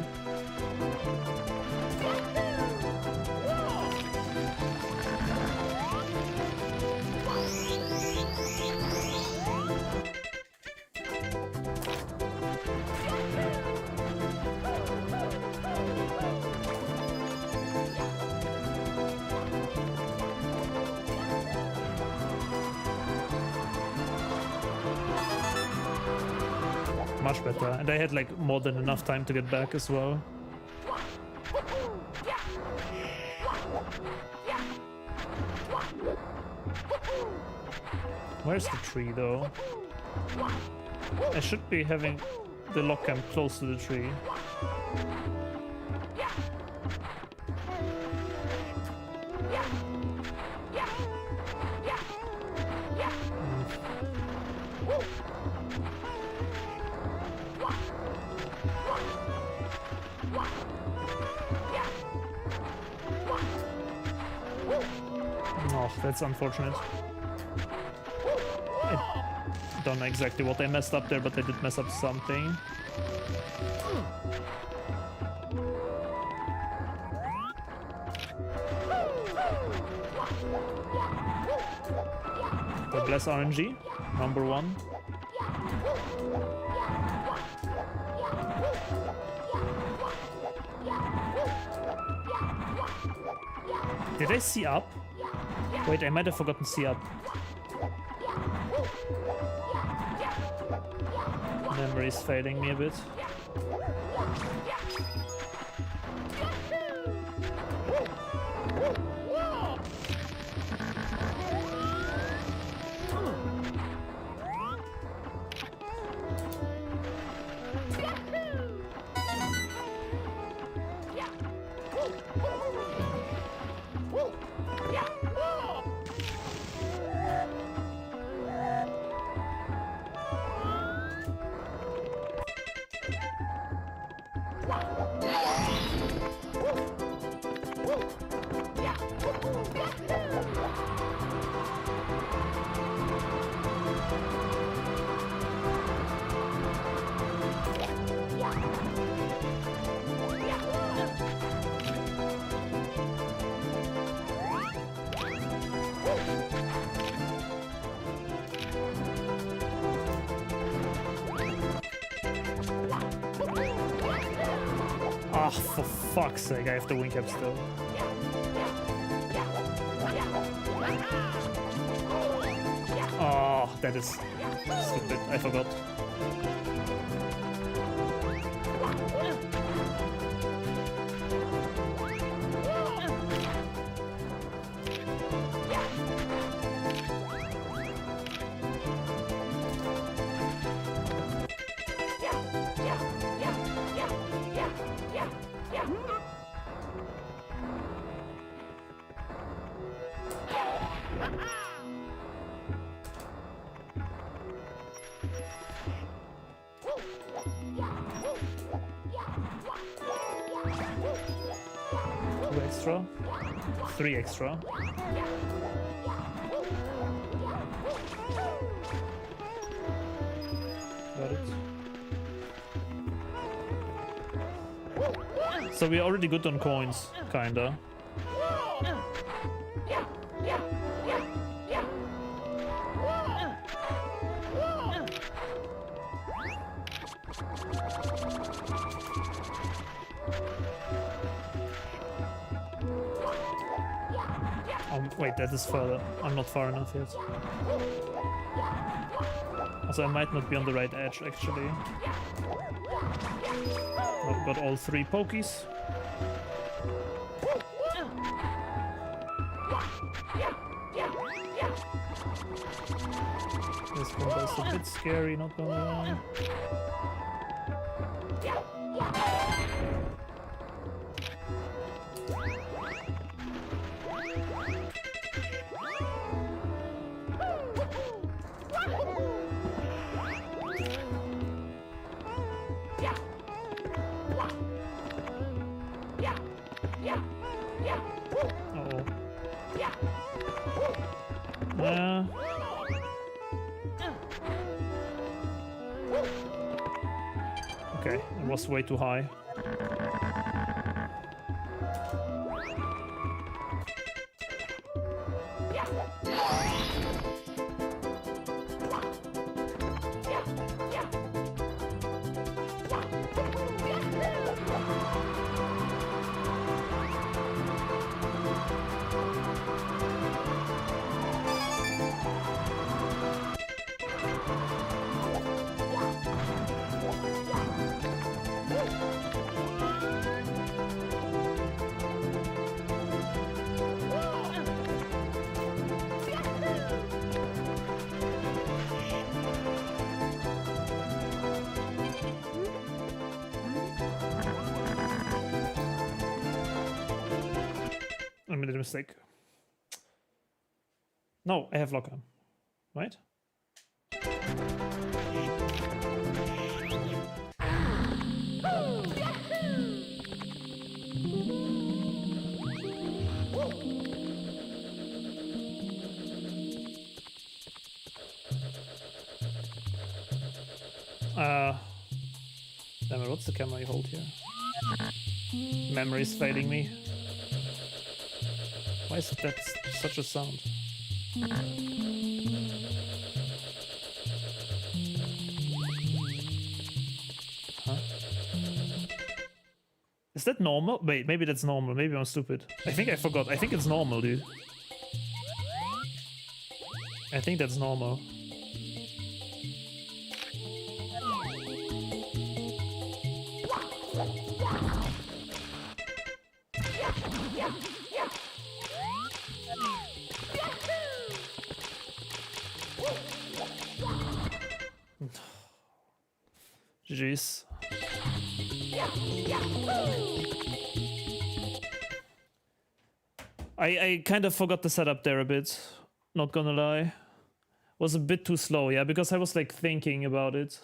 [SPEAKER 1] Much better, and I had like more than enough time to get back as well. Where's the tree though? I should be having the lock cam close to the tree. Oh, that's unfortunate. Don't know exactly what they messed up there, but they did mess up something. God bless RNG, number one. Did I see up? Wait, I might have forgotten see up. Memory is failing me a bit. Ah, for fuck's sake, I have the wing cap still. Oh, that is stupid. I forgot. Two extra, 3 extra. Got it. So we're already good on coins, kinda. Wait, that is further. I'm not far enough yet. Also, I might not be on the right edge, actually. I've got all 3 pokies. This one is a bit scary, not gonna lie. Okay, it was way too high. I made a mistake. No, I have locker. Right? Damn it, what's the camera you hold here? Memory's failing me. Why is that such a sound? Huh? Is that normal? Wait, maybe that's normal. Maybe I'm stupid. I think I forgot. I think it's normal, dude. I think that's normal. GG's. I kind of forgot the setup there a bit, not gonna lie. Was a bit too slow, yeah, because I was like thinking about it.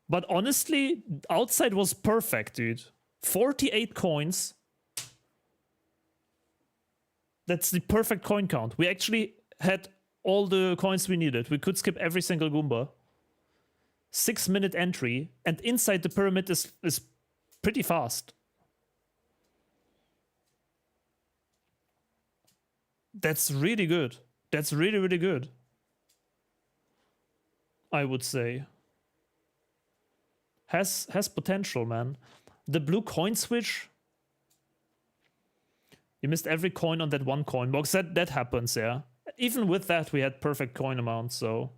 [SPEAKER 1] But honestly, outside was perfect, dude. 48 coins. That's the perfect coin count. We actually had all the coins we needed. We could skip every single Goomba. 6-minute entry, and inside the pyramid is pretty fast. That's really good. That's really, really good. I would say. Has potential, man. The blue coin switch. You missed every coin on that one coin box. That happens, yeah. Even with that, we had perfect coin amount, so.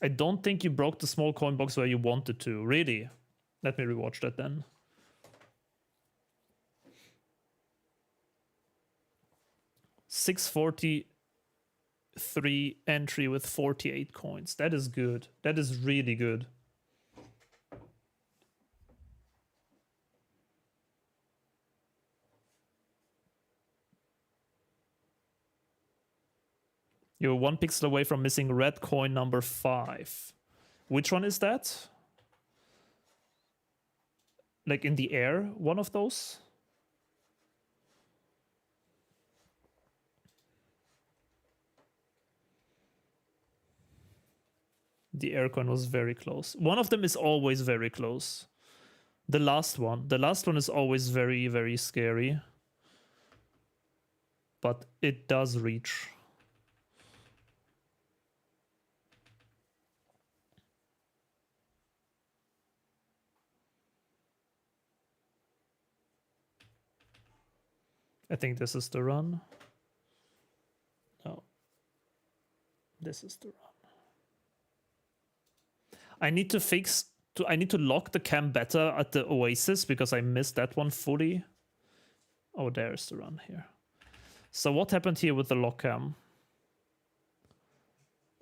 [SPEAKER 1] I don't think you broke the small coin box where you wanted to. Really? Let me rewatch that then. $643 entry with 48 coins. That is good. That is really good. You're 1 pixel away from missing red coin number 5. Which one is that? Like in the air, one of those? The air coin was very close. One of them is always very close. The last one. The last one is always very, very scary. But it does reach. I think this is the run. No. This is the run. I need to I need to lock the cam better at the Oasis because I missed that one fully. Oh, there's the run here. So what happened here with the lock cam?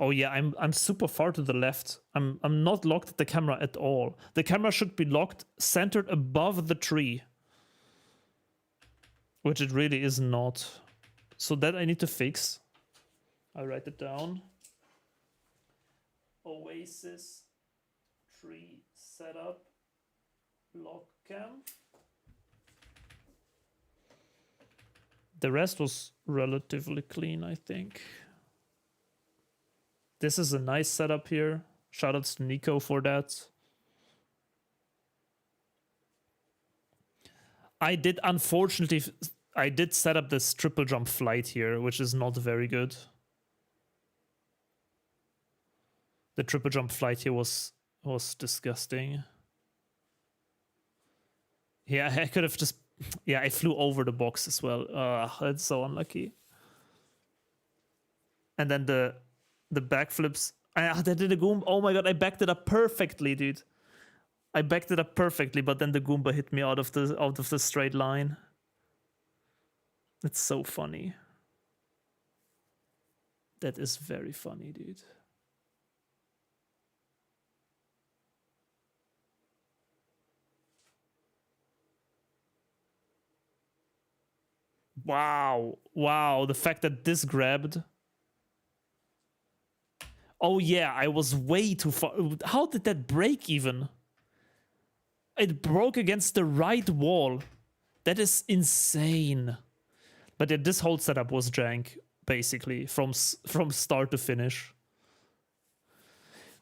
[SPEAKER 1] Oh yeah, I'm super far to the left. I'm not locked at the camera at all. The camera should be locked centered above the tree. Which it really is not. So that I need to fix. I'll write it down. Oasis tree setup lock cam. The rest was relatively clean, I think. This is a nice setup here. Shoutouts to Nico for that. Unfortunately, I did set up this triple jump flight here, which is not very good. The triple jump flight here was disgusting. Yeah, I could have just... Yeah, I flew over the box as well. That's so unlucky. And then the backflips. That did a Goomba. Oh my god, I backed it up perfectly, dude. I backed it up perfectly, but then the Goomba hit me out of the straight line. It's so funny. That is very funny, dude. Wow. Wow, the fact that this grabbed. Oh yeah, I was way too far. How did that break even? It broke against the right wall. That is insane. But yeah, this whole setup was jank. basically, from start to finish.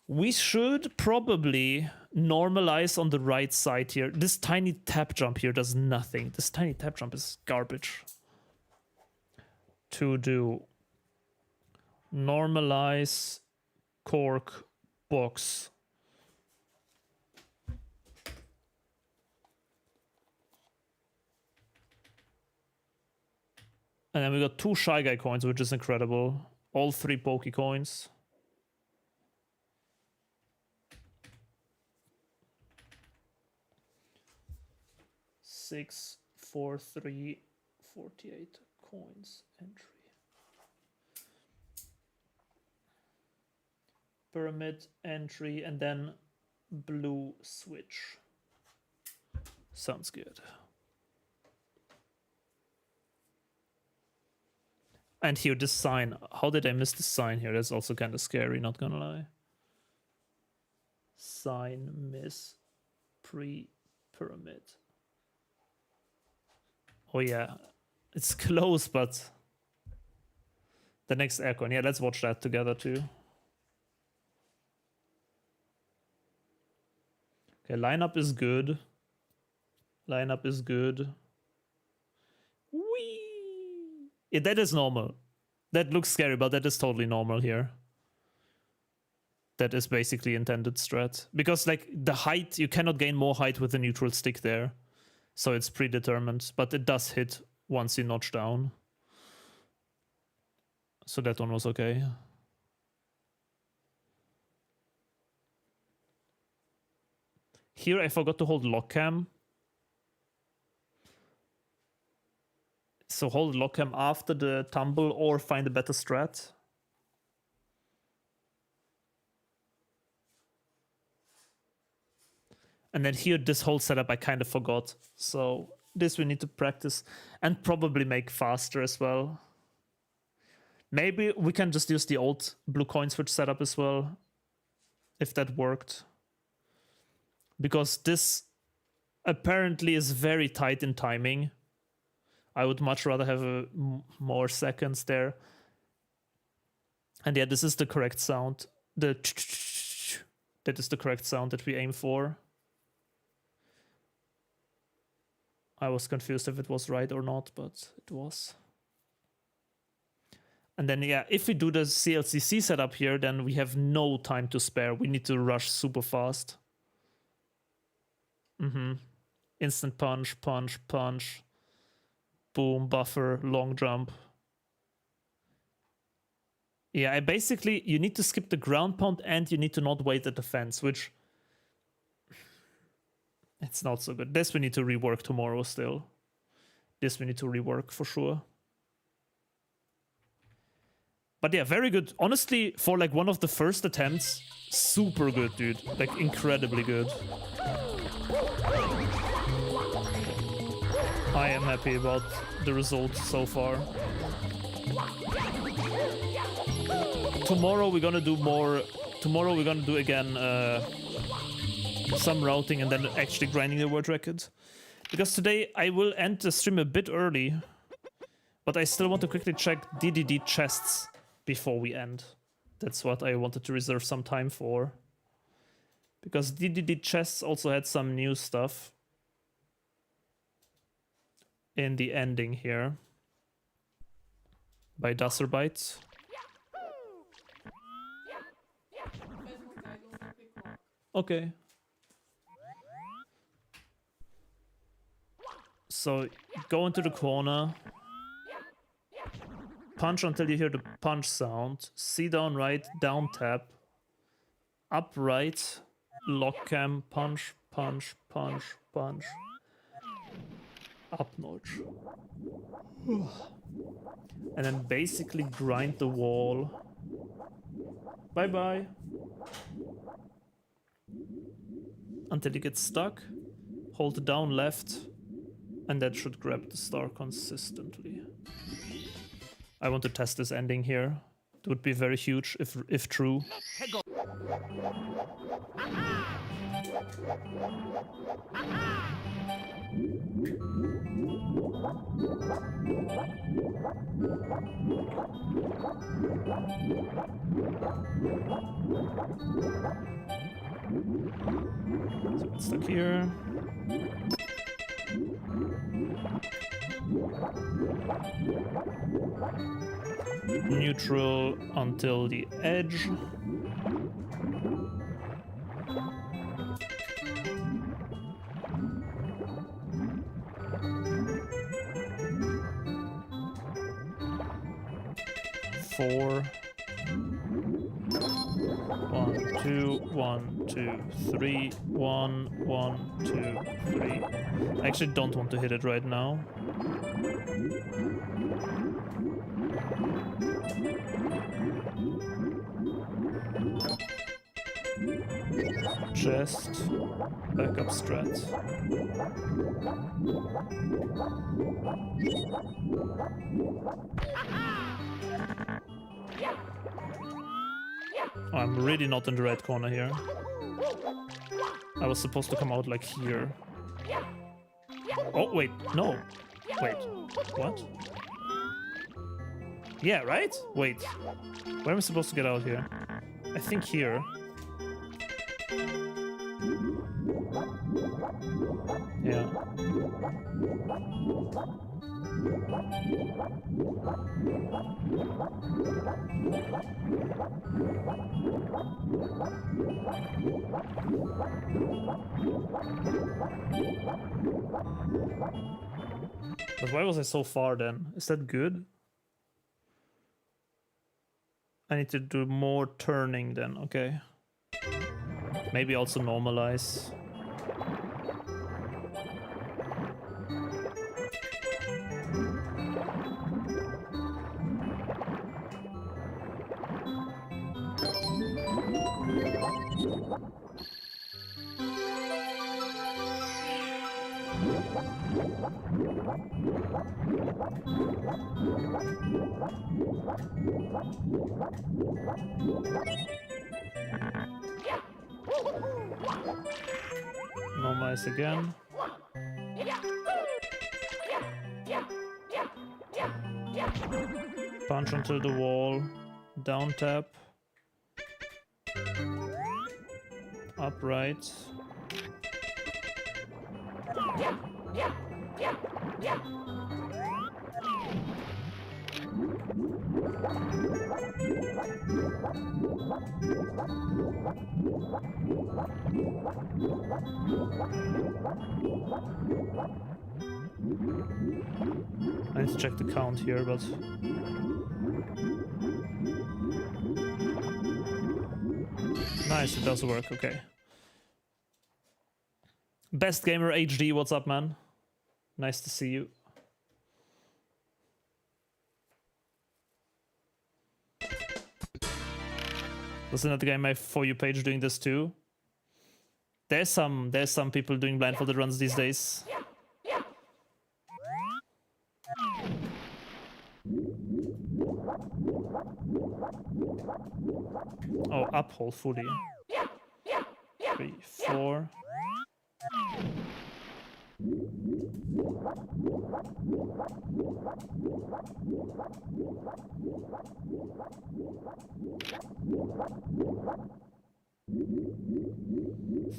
[SPEAKER 1] We should probably normalize on the right side here. This tiny tap jump here does nothing. This tiny tap jump is garbage. To do normalize cork box. And then we got 2 Shy Guy coins, which is incredible. All 3 Pokey coins. Six, 4, 3, 48 coins entry. Pyramid entry and then blue switch. Sounds good. And here, this sign. How did I miss the sign here? That's also kind of scary, not gonna lie. Sign miss pre-pyramid. Oh yeah, it's close, but the next aircon. Yeah, let's watch that together too. Okay, lineup is good. Lineup is good. Whee! Yeah, that is normal. That looks scary, but that is totally normal here. That is basically intended strat. Because like the height, you cannot gain more height with the neutral stick there. So it's predetermined, but it does hit once you notch down. So that one was okay. Here I forgot to hold lock cam. So hold lock cam after the tumble or find a better strat. And then here, this whole setup I kind of forgot. So this we need to practice and probably make faster as well. Maybe we can just use the old blue coin switch setup as well, if that worked. Because this apparently is very tight in timing. I would much rather have more seconds there. And yeah, this is the correct sound. That is the correct sound that we aim for. I was confused if it was right or not, but it was. And then, yeah, if we do the CLCC setup here, then we have no time to spare. We need to rush super fast. Instant punch, punch, punch. Boom, buffer, long jump. Yeah, I basically, you need to skip the ground pound and you need to not wait at the fence, which it's not so good. This we need to rework tomorrow still. This we need to rework for sure. But yeah, very good. Honestly, for like one of the first attempts, super good, dude. Like incredibly good. I am happy about the results so far. Tomorrow we're gonna do more. Tomorrow we're gonna do again some routing and then actually grinding the world record. Because today I will end the stream a bit early, but I still want to quickly check DDD chests before we end. That's what I wanted to reserve some time for. Because DDD chests also had some new stuff in the ending here by Dasserbyte. Okay. So go into the corner, punch until you hear the punch sound, C down right, down tap, up right, lock cam, punch, punch, punch, punch. Up notch. And then basically grind the wall. Bye bye. Until you get stuck. Hold down left. And that should grab the star consistently. I want to test this ending here. It would be very huge if true. So it's stuck here. Neutral until the edge. Four. 1, 2, 1, 2, 3, 1, 1, 2, 3. I actually don't want to hit it right now. Chest, backup strat. Oh, I'm really not in the right corner here. I was supposed to come out like here. Oh, wait, no. Wait, what? Yeah, right? Wait, where am I supposed to get out here? I think here. Yeah. But why was I so far then? Is that good? I need to do more turning then, okay. Maybe also normalize. Normalize again. Punch onto the wall. Down tap. Upright. I need to check the count here, but nice, it does work, okay. Best Gamer HD, what's up, man? Nice to see you. Wasn't that the guy on my For You page doing this too? There's some people doing blindfolded runs these days. Oh, uphold fully. 3, 4.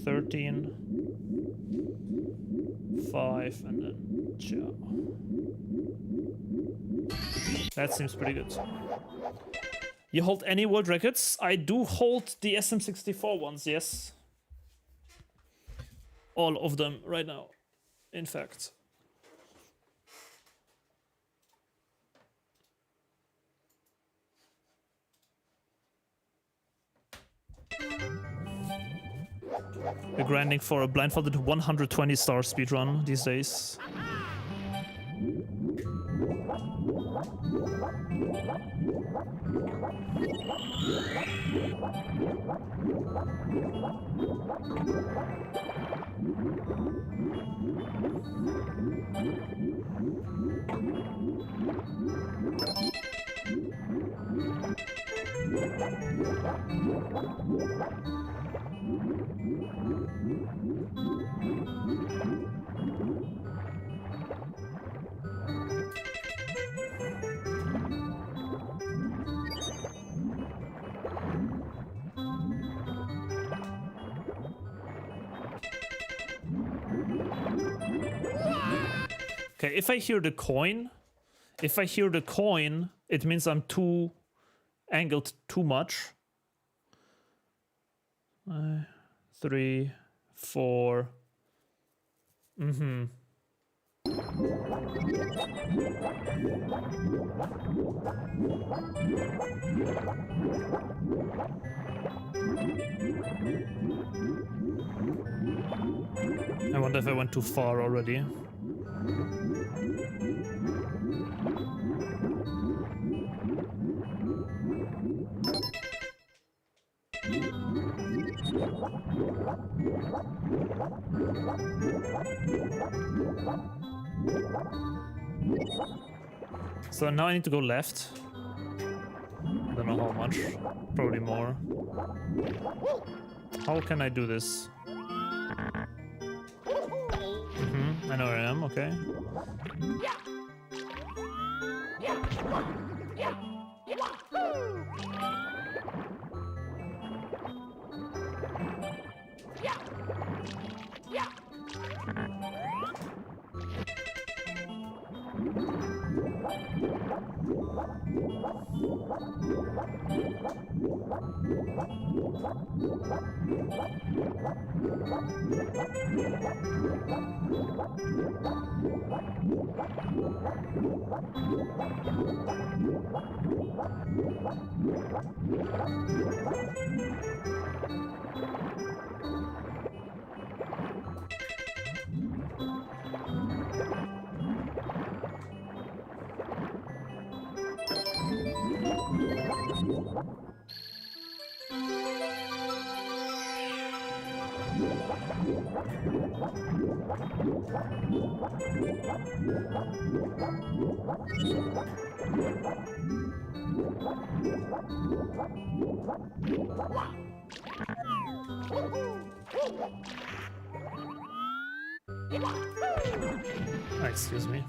[SPEAKER 1] $13, 5, and then ciao. That seems pretty good. You hold any world records? I do hold the SM64 ones, yes. All of them right now, in fact. We're grinding for a blindfolded 120-star speedrun these days. Okay, if I hear the coin, it means I'm too angled too much. 3, 4. I wonder if I went too far already. So now I need to go left. I don't know how much. Probably more. How can I do this? I know where I am, okay. Excuse me.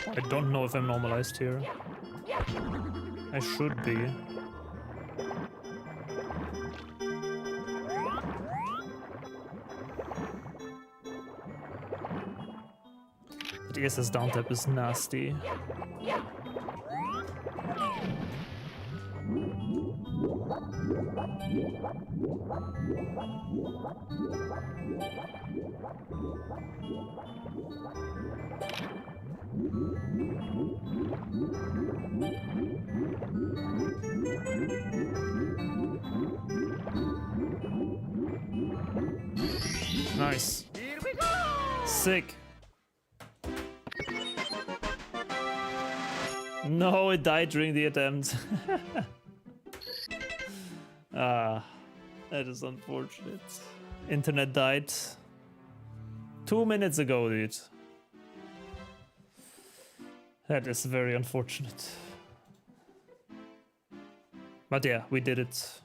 [SPEAKER 1] I don't know if I'm normalized here. I should be. The ESS down tap is nasty. Nice. Sick. No, it died during the attempt. Ah, that is unfortunate. Internet died 2 minutes ago, dude. That is very unfortunate. But yeah, we did it.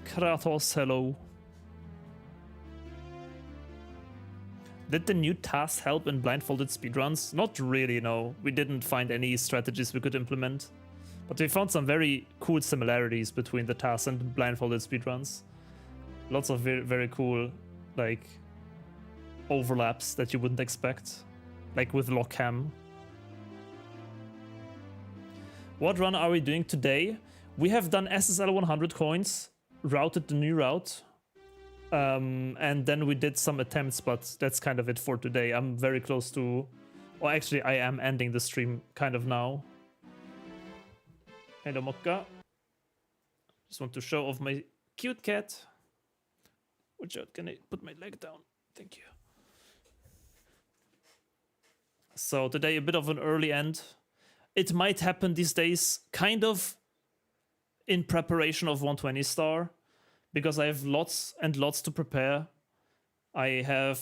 [SPEAKER 1] Kratos, hello. Did the new task help in blindfolded speedruns? Not really, no. We didn't find any strategies we could implement. But we found some very cool similarities between the tasks and blindfolded speedruns. Lots of very, very cool, like, overlaps that you wouldn't expect. Like with Lockham. What run are we doing today? We have done SSL 100 coins, routed the new route. And then we did some attempts, but that's kind of it for today. I'm very close to... Or actually, I am ending the stream kind of now. Hello, Mokka. Just want to show off my cute cat. Watch out, can I put my leg down? Thank you. So today, a bit of an early end. It might happen these days, kind of in preparation of 120 star. because I have lots and lots to prepare. I have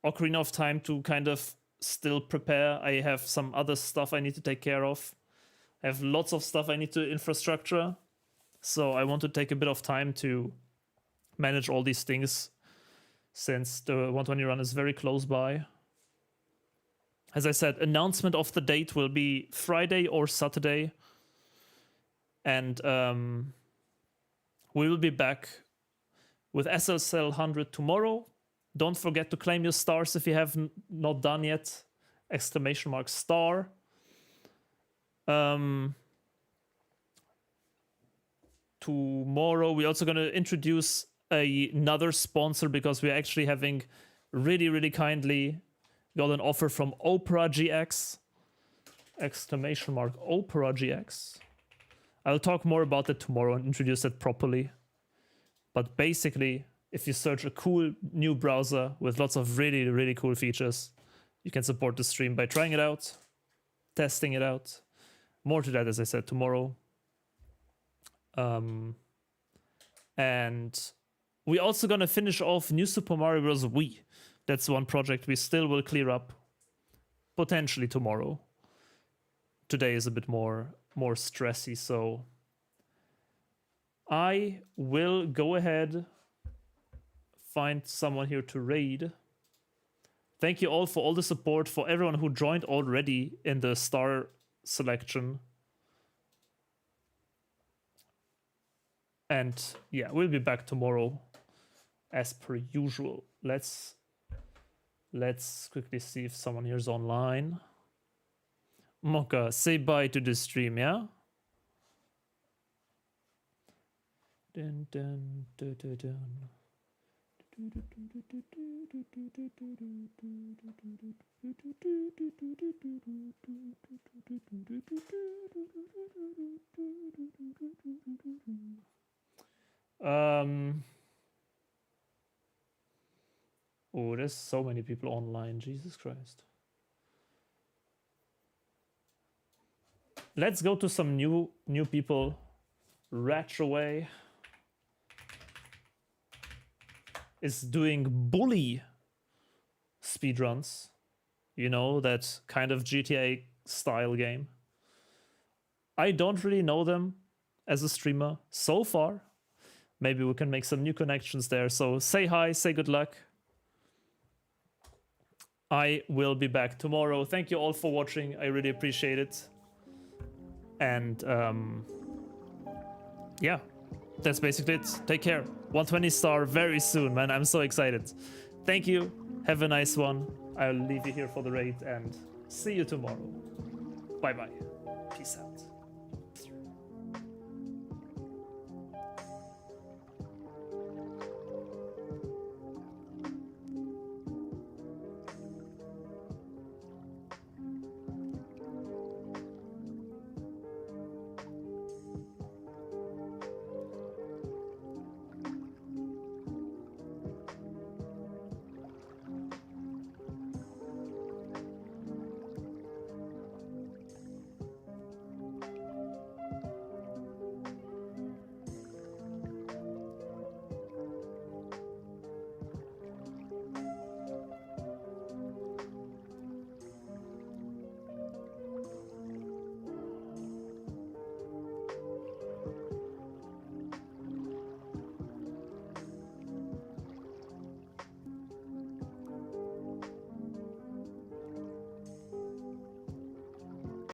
[SPEAKER 1] Ocarina of Time to kind of still prepare. I have some other stuff I need to take care of. I have lots of stuff I need to infrastructure. So I want to take a bit of time to manage all these things since the 120 run is very close by. As I said, announcement of the date will be Friday or Saturday. And we will be back with SSL 100 tomorrow. Don't forget to claim your stars if you have not done yet. !star. Tomorrow we're also going to introduce another sponsor because we're actually having really kindly got an offer from Opera GX. Opera GX. I'll talk more about it tomorrow and introduce it properly. But basically, if you search a cool new browser with lots of really cool features, you can support the stream by trying it out, testing it out. More to that, as I said, tomorrow. And we're also going to finish off New Super Mario Bros. Wii. That's one project we still will clear up, potentially tomorrow. Today is a bit more stressy, so I will go ahead, find someone here to raid. Thank you all for all the support, for everyone who joined already in the star selection. And yeah, we'll be back tomorrow as per usual. Let's quickly see if someone here is online. Mocha, say bye to the stream, yeah? Dun, dun, dun, dun, dun. Oh, there's so many people online, Jesus Christ. Let's go to some new people. Ratchaway is doing bully speedruns. You know, that kind of GTA style game. I don't really know them as a streamer so far. Maybe we can make some new connections there. So say hi, say good luck. I will be back tomorrow. Thank you all for watching. I really appreciate it. And yeah, that's basically it. Take care. 120 star very soon, man. I'm so excited. Thank you. Have a nice one. I'll leave you here for the raid and see you tomorrow. Bye bye. Peace out.